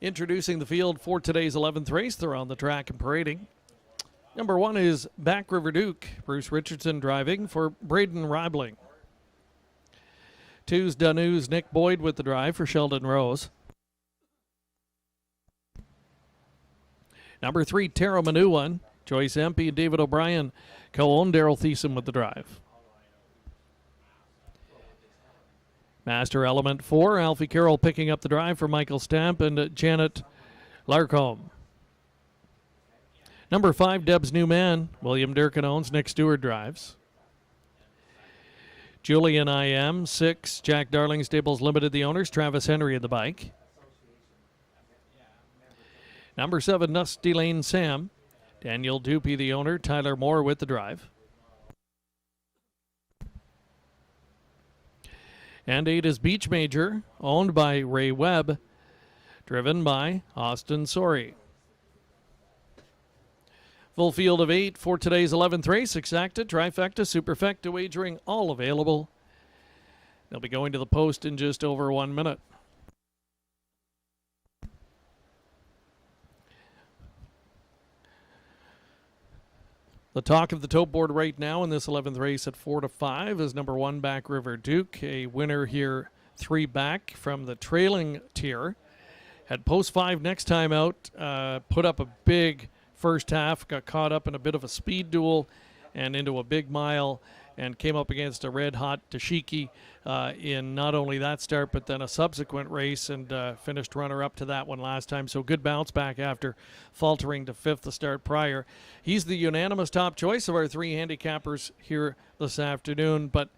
Introducing the field for today's 11th race. They're on the track and parading. Number 1 is Back River Duke. Bruce Richardson driving for Braden Ribling. 2's Danu's Nick Boyd with the drive for Sheldon Rose. Number 3, Tara Manuan. Joyce Empey and David O'Brien co-own. Daryl Thiessen with the drive. Master Element 4, Alfie Carroll picking up the drive for Michael Stamp and Janet Larcombe. Number 5, Deb's New Man. William Durkin owns. Nick Stewart drives. Julian IM. 6, Jack Darling Stables Limited, the owners. Travis Henry in the bike. Number 7, Dusty Lane Sam. Daniel Dupy, the owner. Tyler Moore with the drive. And 8 is Beach Major, owned by Ray Webb, driven by Austin Sorey. Full field of 8 for today's 11th race. Exacta, Trifecta, Superfecta wagering, all available. They'll be going to the post in just over 1 minute. The talk of the tote board right now in this 11th race at 4-5 is number 1, Back River Duke, a winner here 3 back from the trailing tier. Had post 5 next time out, put up a big first half, got caught up in a bit of a speed duel and into a big mile, and came up against a red-hot Tashiki in not only that start but then a subsequent race, and finished runner-up to that one last time. So good bounce back after faltering to 5th the start prior. He's the unanimous top choice of our 3 handicappers here this afternoon, but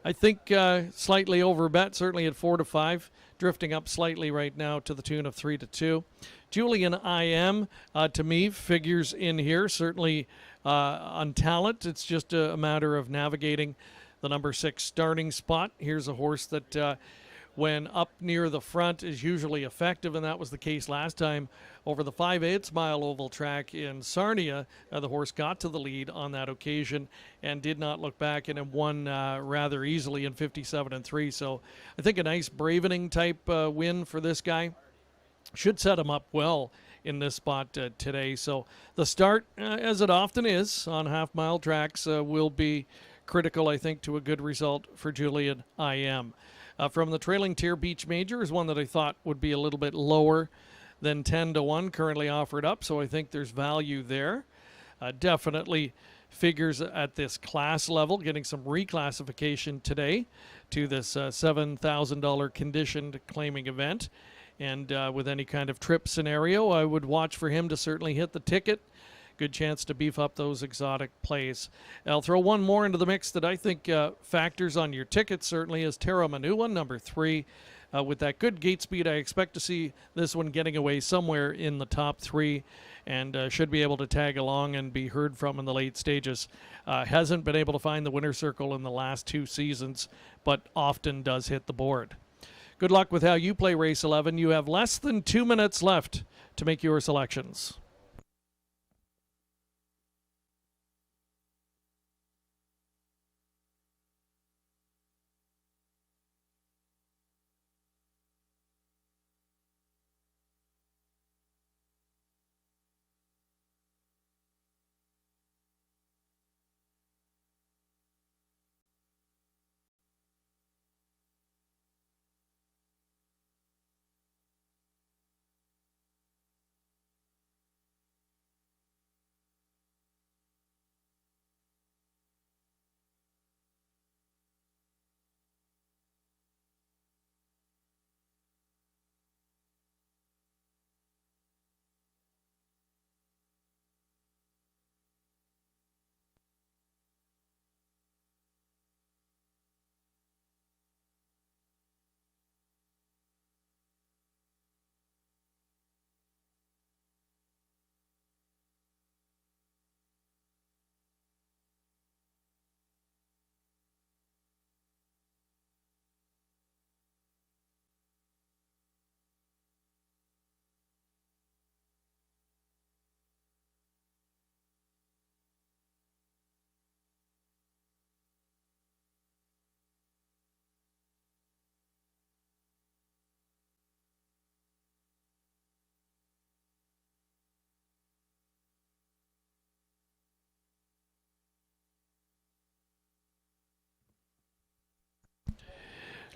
I think slightly overbet, certainly at 4-5, drifting up slightly right now to the tune of 3-2. Julian IM, to me, figures in here, certainly on talent. It's just a matter of navigating the number 6 starting spot. Here's a horse that when up near the front is usually effective, and that was the case last time over the 5/8 mile oval track in Sarnia. The horse got to the lead on that occasion and did not look back, and won rather easily in 57-3. So I think a nice Bravening type win for this guy should set him up well in this spot today. So the start, as it often is on half-mile tracks, will be critical, I think, to a good result for Julian IM. From the trailing tier, Beach Major is one that I thought would be a little bit lower than 10-1 currently offered up, so I think there's value there. Definitely figures at this class level, getting some reclassification today to this $7,000 conditioned claiming event. And with any kind of trip scenario, I would watch for him to certainly hit the ticket. Good chance to beef up those exotic plays. I'll throw one more into the mix that I think factors on your ticket, certainly, is Tara Manuan, number 3. With that good gate speed, I expect to see this one getting away somewhere in the top 3, and should be able to tag along and be heard from in the late stages. Hasn't been able to find the winner's circle in the last 2 seasons, but often does hit the board. Good luck with how you play Race 11. You have less than 2 minutes left to make your selections.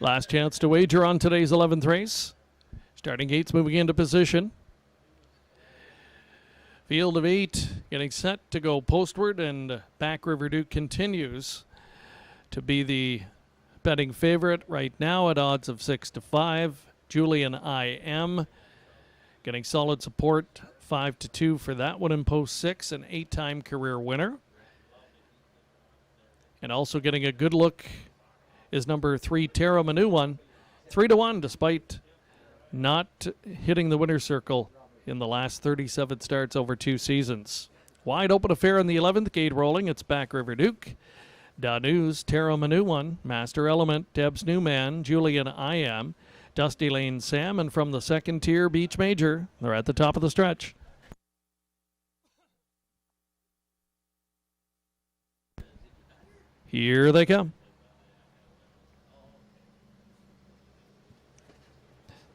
Last chance to wager on today's 11th race. Starting gates moving into position. Field of 8 getting set to go postward, and Back River Duke continues to be the betting favorite right now at odds of 6-5. Julian I Am getting solid support, 5-2 for that one in post 6, an 8-time career winner. And also getting a good look is number 3, Terra Manuwan, 3-1, despite not hitting the winner's circle in the last 37 starts over 2 seasons. Wide open affair in the 11th, gate rolling. It's Back River Duke, Danews, Terra Manuwan, Master Element, Deb's Newman, Julian I Am, Dusty Lane Sam, and from the second tier, Beach Major. They're at the top of the stretch. Here they come.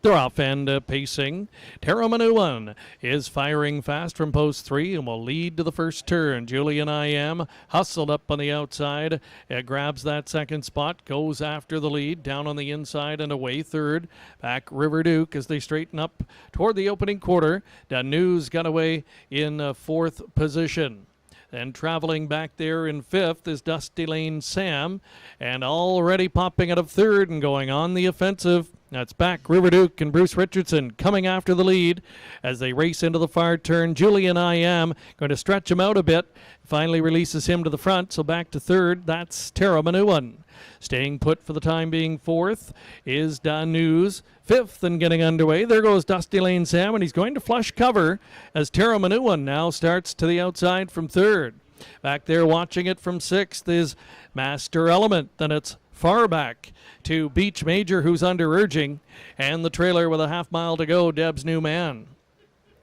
They're off and pacing. Terra Manuwan is firing fast from post 3 and will lead to the first turn. Julian I Am hustled up on the outside. Grabs that second spot, goes after the lead, down on the inside and away third. Back River Duke as they straighten up toward the opening quarter. Danews got away in fourth position. Then traveling back there in fifth is Dusty Lane Sam, and already popping out of third and going on the offensive. That's Back River Duke and Bruce Richardson coming after the lead as they race into the far turn. Julian I Am going to stretch him out a bit, finally releases him to the front, so back to third. That's Terra Manuwan. Staying put for the time being fourth is Danews. Fifth and getting underway. There goes Dusty Lane Sam, and he's going to flush cover as Terra Manuwan now starts to the outside from third. Back there watching it from sixth is Master Element. Then it's far back to Beach Major, who's under urging, and the trailer with a half mile to go, Deb's New Man.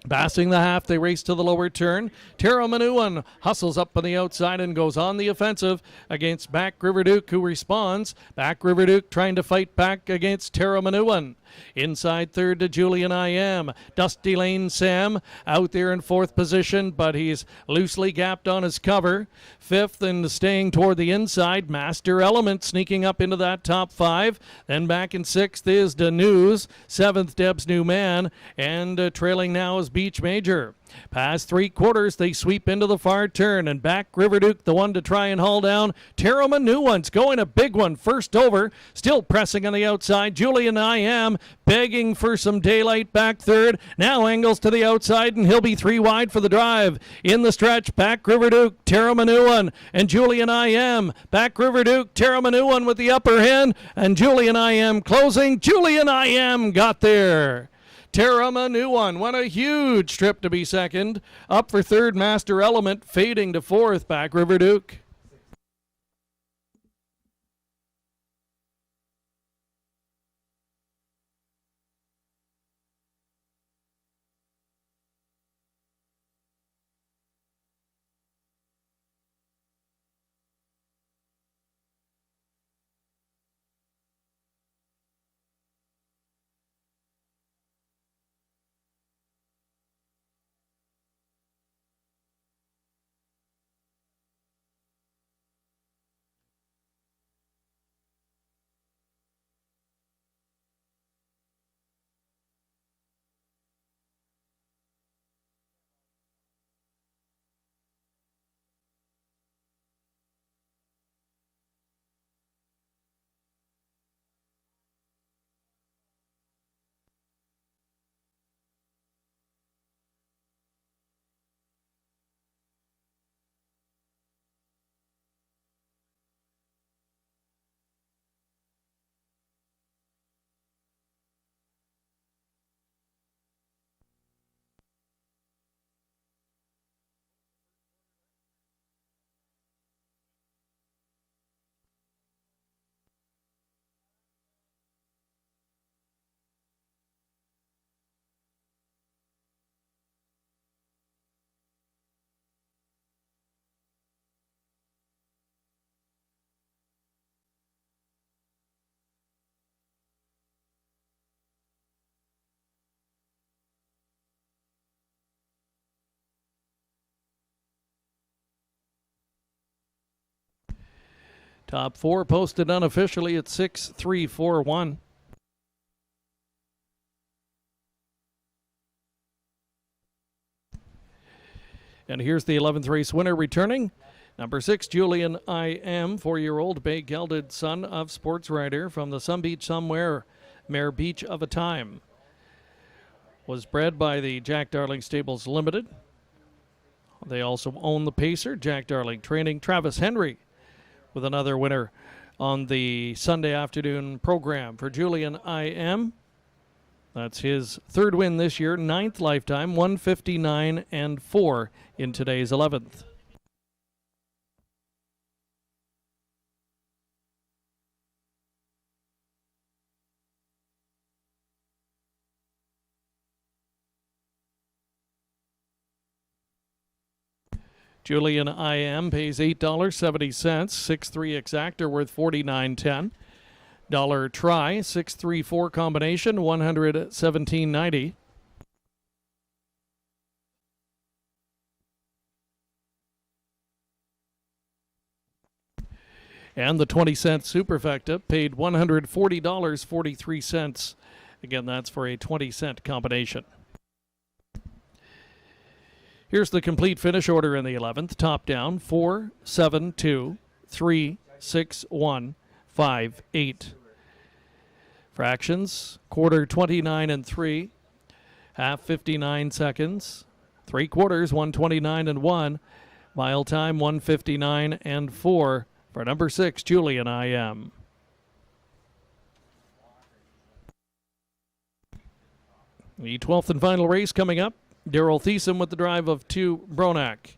Passing the half, they race to the lower turn. Terra Manuwan hustles up on the outside and goes on the offensive against Back River Duke, who responds. Back River Duke trying to fight back against Terra Manuwan. Inside third to Julian I Am. Dusty Lane Sam out there in fourth position, but he's loosely gapped on his cover. Fifth and staying toward the inside, Master Element sneaking up into that top 5. Then back in sixth is Danews. Seventh, Deb's New Man. And trailing now is Beach Major. Past 3/4, they sweep into the far turn, and Back River Duke, the one to try and haul down. Terra Manuwan's going a big one, first over, still pressing on the outside. Julian I Am begging for some daylight back third. Now angles to the outside, and he'll be 3 wide for the drive. In the stretch, Back River Duke, Terra Manuwan, and Julian I Am. Back River Duke, Terra Manuwan with the upper hand, and Julian I Am closing. Julian I Am got there. Terra Manuwan won a huge trip to be second. Up for third, Master Element, fading to fourth, Back River Duke. Top 4 posted unofficially at 6-3-4-1. And here's the 11th race winner returning. Number 6, Julian I.M., 4-year-old bay gelded son of sports writer from the Sun Beach Somewhere, Mare Beach of a Time. Was bred by the Jack Darling Stables Limited. They also own the Pacer, Jack Darling Training. Travis Henry with another winner on the Sunday afternoon program for Julian I.M. That's his 3rd win this year, 9th lifetime, 159-4 in today's 11th. Julian I.M. pays $8.70. 6-3 exactor worth $49.10. Dollar try, 6-3-4 combination, $117.90. And the 20-cent superfecta paid $140.43. Again, that's for a 20-cent combination. Here's the complete finish order in the 11th. Top down, 4, 7, 2, 3, 6, 1, 5, 8. Fractions, quarter 29-3, half 59 seconds, 3/4 129-1, mile time 159-4 for number 6, Julian I.M. The 12th and final race coming up. Daryl Thiessen with the drive of 2, Bronack.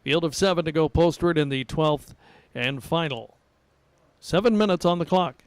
Field of 7 to go postward in the 12th and final. 7 minutes on the clock.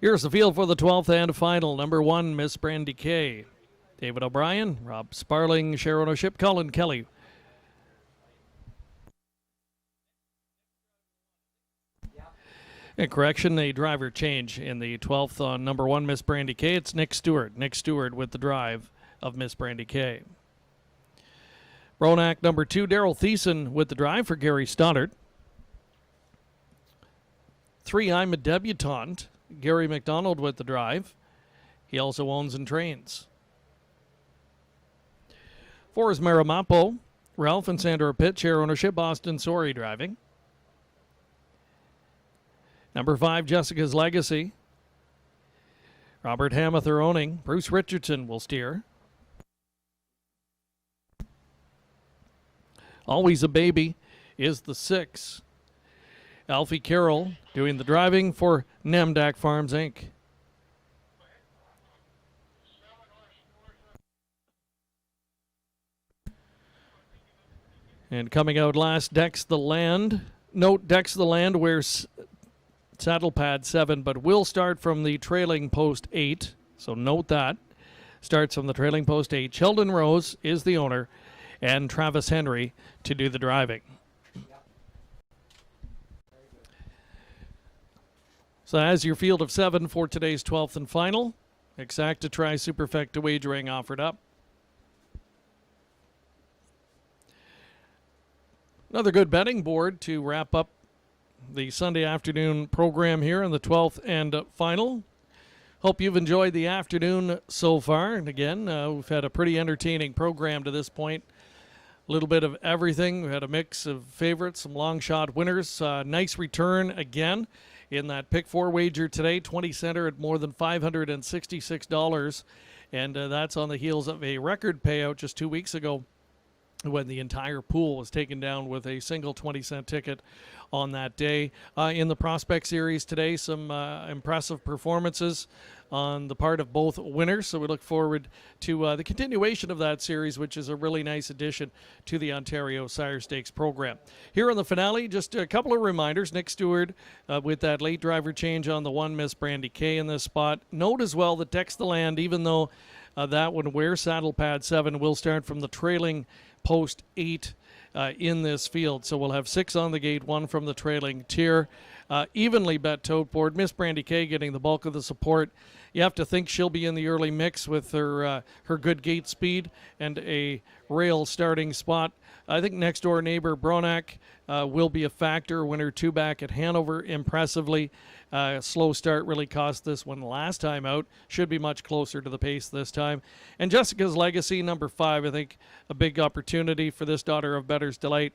Here's the field for the 12th and final. Number 1, Miss Brandy K. David O'Brien, Rob Sparling, share ownership, Colin Kelly. And correction, a driver change in the 12th on number 1, Miss Brandy K. It's Nick Stewart. Nick Stewart with the drive of Miss Brandy K. Bronack number 2, Daryl Thiessen with the drive for Gary Stoddard. 3, I'm a Debutante, Gary McDonald with the drive. He also owns and trains. 4 is Maramapo, Ralph and Sandra Pitt, share ownership, Austin Sorey driving. Number 5, Jessica's Legacy. Robert Hamather owning. Bruce Richardson will steer. Always a Baby is the 6. Alfie Carroll doing the driving for Namdak Farms, Inc. And coming out last, Dex the Land. Note, Dex the Land wears saddle pad 7, but will start from the trailing post 8. So note that. Starts from the trailing post 8. Sheldon Rose is the owner, and Travis Henry to do the driving. So as your field of 7 for today's 12th and final, Exacta Tri Superfecta wagering offered up. Another good betting board to wrap up the Sunday afternoon program here in the 12th and final. Hope you've enjoyed the afternoon so far. And again, we've had a pretty entertaining program to this point. A little bit of everything. We had a mix of favorites, some long shot winners. Nice return again in that pick 4 wager today. 20 center at more than $566. And that's on the heels of a record payout just 2 weeks ago, when the entire pool was taken down with a single 20-cent ticket on that day. In the Prospect Series today, some impressive performances on the part of both winners, so we look forward to the continuation of that series, which is a really nice addition to the Ontario Sire Stakes program. Here on the finale, just a couple of reminders. Nick Stewart with that late driver change on the 1, Miss Brandy K in this spot. Note as well that Dex the Land, even though that one wears saddle pad 7, will start from the trailing post 8 in this field. So we'll have 6 on the gate, 1 from the trailing tier. Evenly bet tote board. Miss Brandy K getting the bulk of the support. You have to think she'll be in the early mix with her good gate speed and a rail starting spot. I think next door neighbor Bronack will be a factor. Winner 2 back at Hanover impressively. Slow start really cost this one last time out. Should be much closer to the pace this time. And Jessica's Legacy, number 5, I think a big opportunity for this daughter of Bettor's Delight.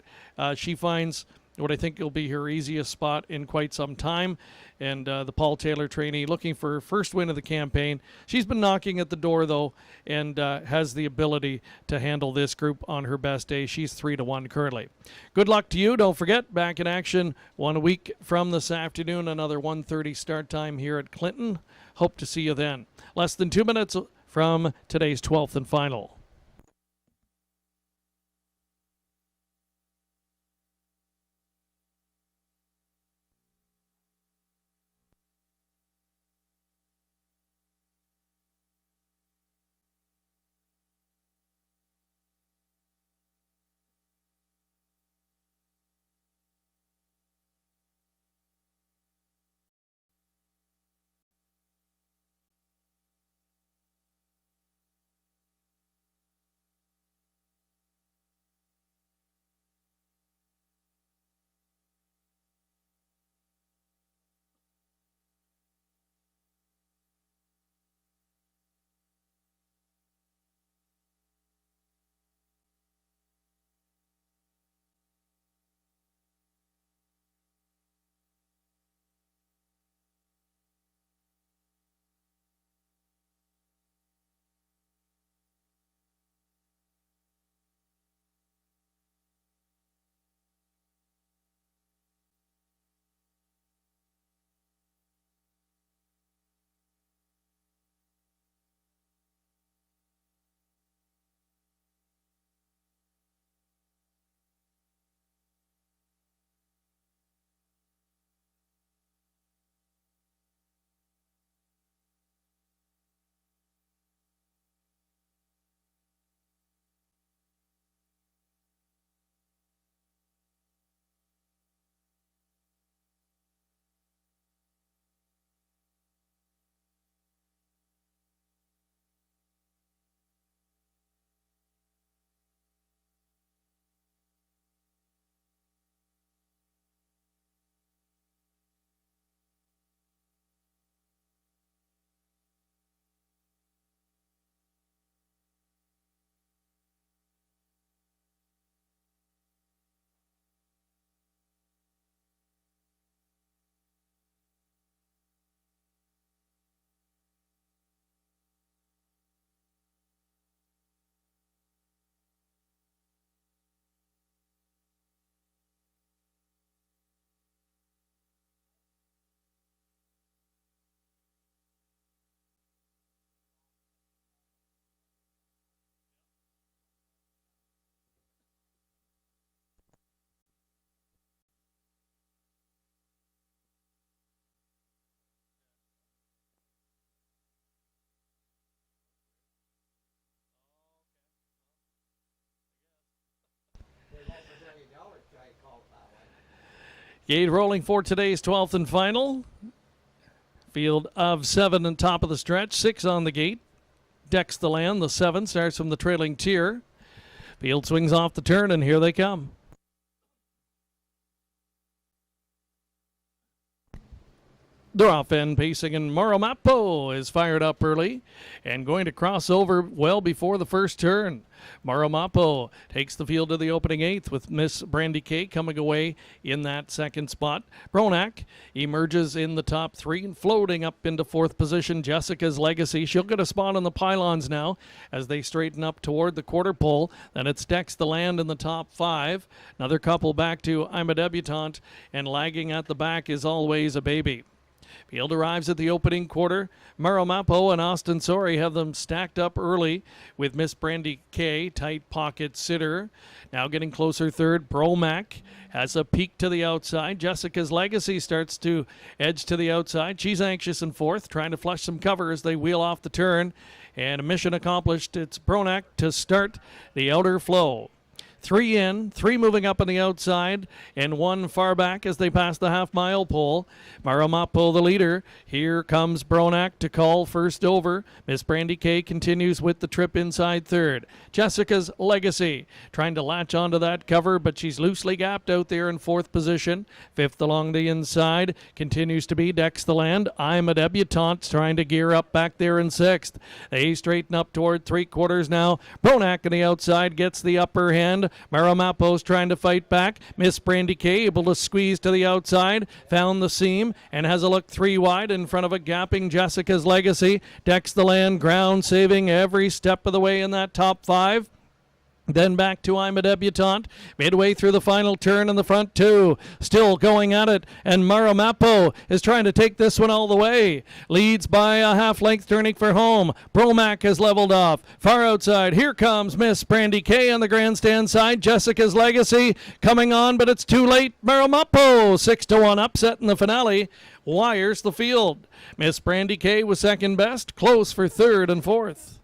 She finds what I think will be her easiest spot in quite some time. And the Paul Taylor trainee looking for her first win of the campaign. She's been knocking at the door, though, and has the ability to handle this group on her best day. She's 3-1 currently. Good luck to you. Don't forget, back in action 1 week from this afternoon, another 1:30 start time here at Clinton. Hope to see you then. Less than 2 minutes from today's 12th and final. Gate rolling for today's 12th and final. Field of 7 on top of the stretch, 6 on the gate. Decks the land, the 7 starts from the trailing tier. Field swings off the turn, and here they come. They're off end pacing, and Maromapo is fired up early and going to cross over well before the first turn. Maromapo takes the field to the opening 8th with Miss Brandy K coming away in that second spot. Bronack emerges in the top 3 and floating up into 4th position. Jessica's Legacy. She'll get a spot on the pylons now as they straighten up toward the quarter pole. Then it's Dex the Land in the top 5. Another couple back to I'm a Debutante, and lagging at the back is Always a Baby. Field arrives at the opening quarter. Maromapo and Austin Sori have them stacked up early with Miss Brandy K, tight pocket sitter. Now getting closer third. Bromack has a peek to the outside. Jessica's Legacy starts to edge to the outside. She's anxious in 4th, trying to flush some cover as they wheel off the turn. And a mission accomplished. It's Bronack to start the outer flow. 3 in, 3 moving up on the outside, and 1 far back as they pass the half-mile pole. Maromapo the leader. Here comes Bronack to call first over. Miss Brandy K continues with the trip inside 3rd. Jessica's Legacy trying to latch onto that cover, but she's loosely gapped out there in 4th position. 5th along the inside continues to be Dex the Land. I'm a Debutante trying to gear up back there in 6th. They straighten up toward 3/4 now. Bronack on the outside gets the upper hand. Maromapo's trying to fight back. Miss Brandy K able to squeeze to the outside. Found the seam and has a look 3 wide in front of a gapping Jessica's Legacy. Decks the Land, ground saving every step of the way in that top 5. Then back to I'm a Debutante. Midway through the final turn in the front 2. Still going at it. And Maromapo is trying to take this one all the way. Leads by a half length turning for home. Bromack has leveled off. Far outside. Here comes Miss Brandy K on the grandstand side. Jessica's Legacy coming on, but it's too late. Maromapo 6-1 upset in the finale. Wires the field. Miss Brandy K was second best. Close for 3rd and 4th.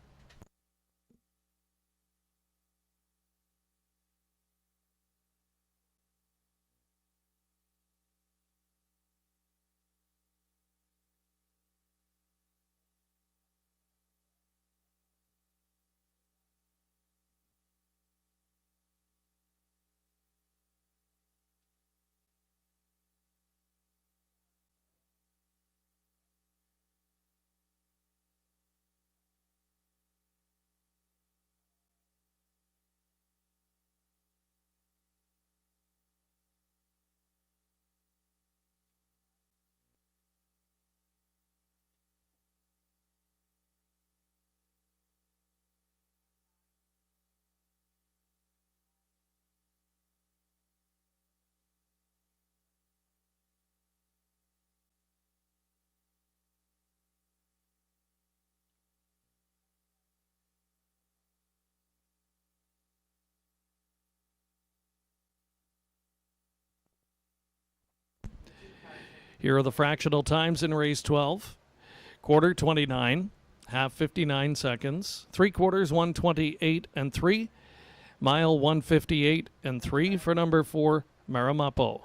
Here are the fractional times in race 12. Quarter 29, half 59 seconds. 3/4 128 and 3. Mile 158 and 3 for number 4, Maromapo.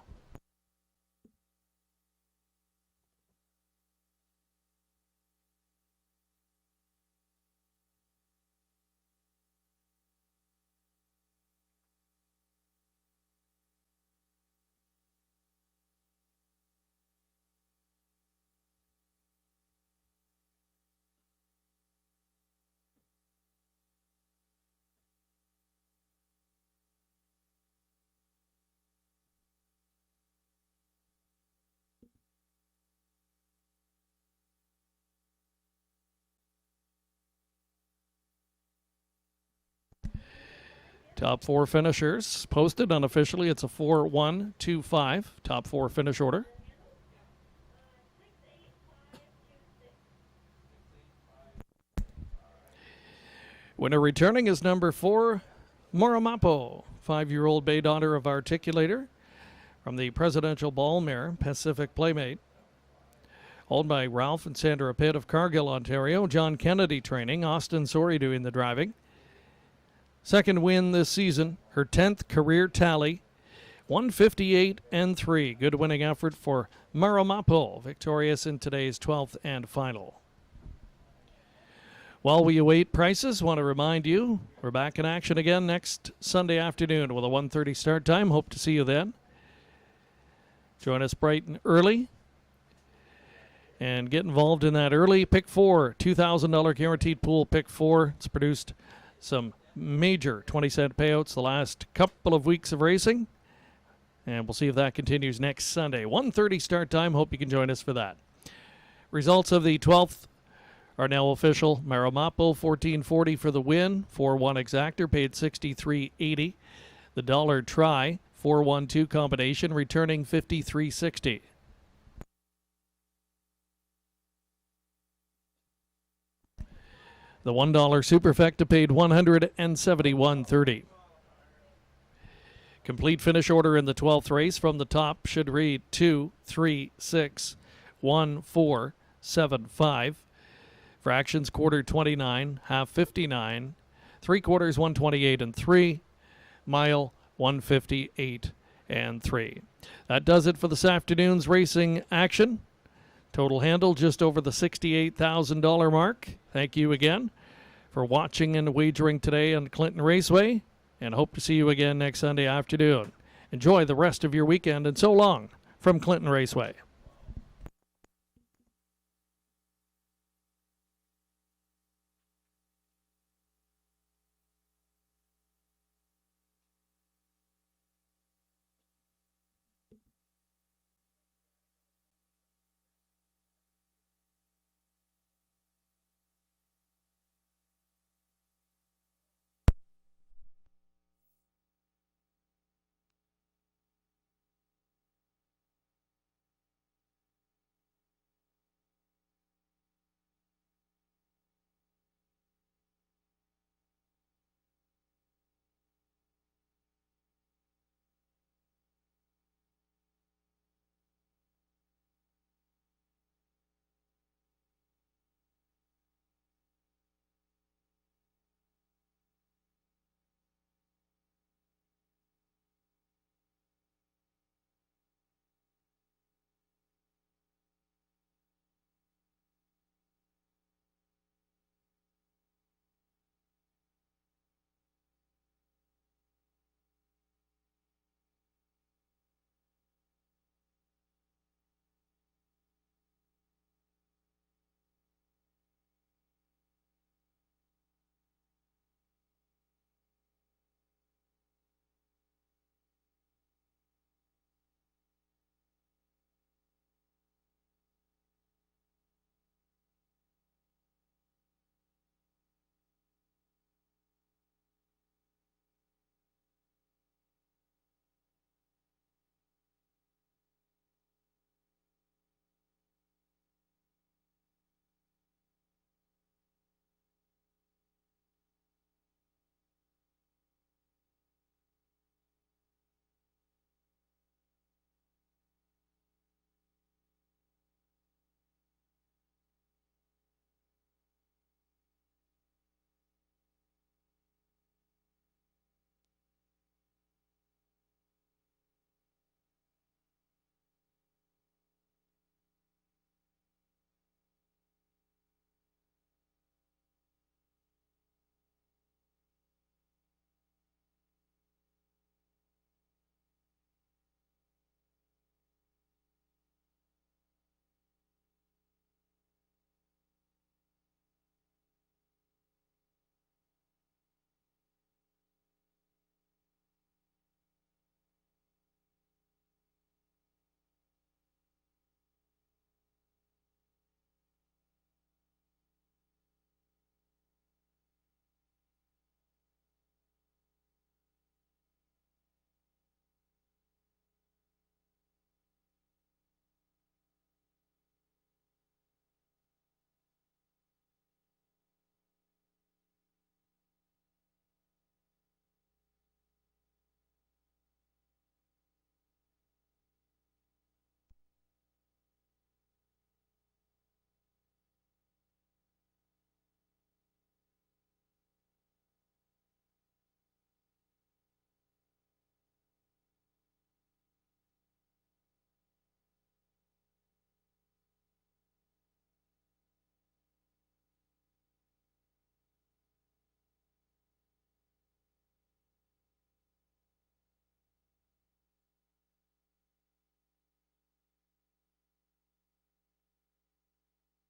Top 4 finishers posted unofficially. It's a 4-1-2-5 top 4 finish order. Winner returning is number 4, Maromapo, 5-year-old bay daughter of Articulator from the Presidential Ball Mare Pacific Playmate. Owned by Ralph and Sandra Pitt of Cargill, Ontario. John Kennedy training, Austin Sori doing the driving. Second win this season, her 10th career tally. 158-3. Good winning effort for Maramapo, victorious in today's 12th and final. While we await prices, want to remind you we're back in action again next Sunday afternoon with a 1:30 start time. Hope to see you then. Join us bright and early and get involved in that early. Pick 4, $2,000 guaranteed pool. Pick 4. It's produced some major 20-cent payouts the last couple of weeks of racing. And we'll see if that continues next Sunday. 1:30 start time. Hope you can join us for that. Results of the 12th are now official. Maramapo, $14.40 for the win. 4-1 exactor, paid $63.80. The dollar try, 4-1-2 combination, returning $53.60. The $1 superfecta paid $171.30. Complete finish order in the 12th race from the top should read 2, 3, 6, 1, 4, 7, 5. Fractions quarter 29, half 59, 3/4 128 and 3, mile 158 and 3. That does it for this afternoon's racing action. Total handle just over the $68,000 mark. Thank you again for watching and wagering today on Clinton Raceway, and hope to see you again next Sunday afternoon. Enjoy the rest of your weekend, and so long from Clinton Raceway.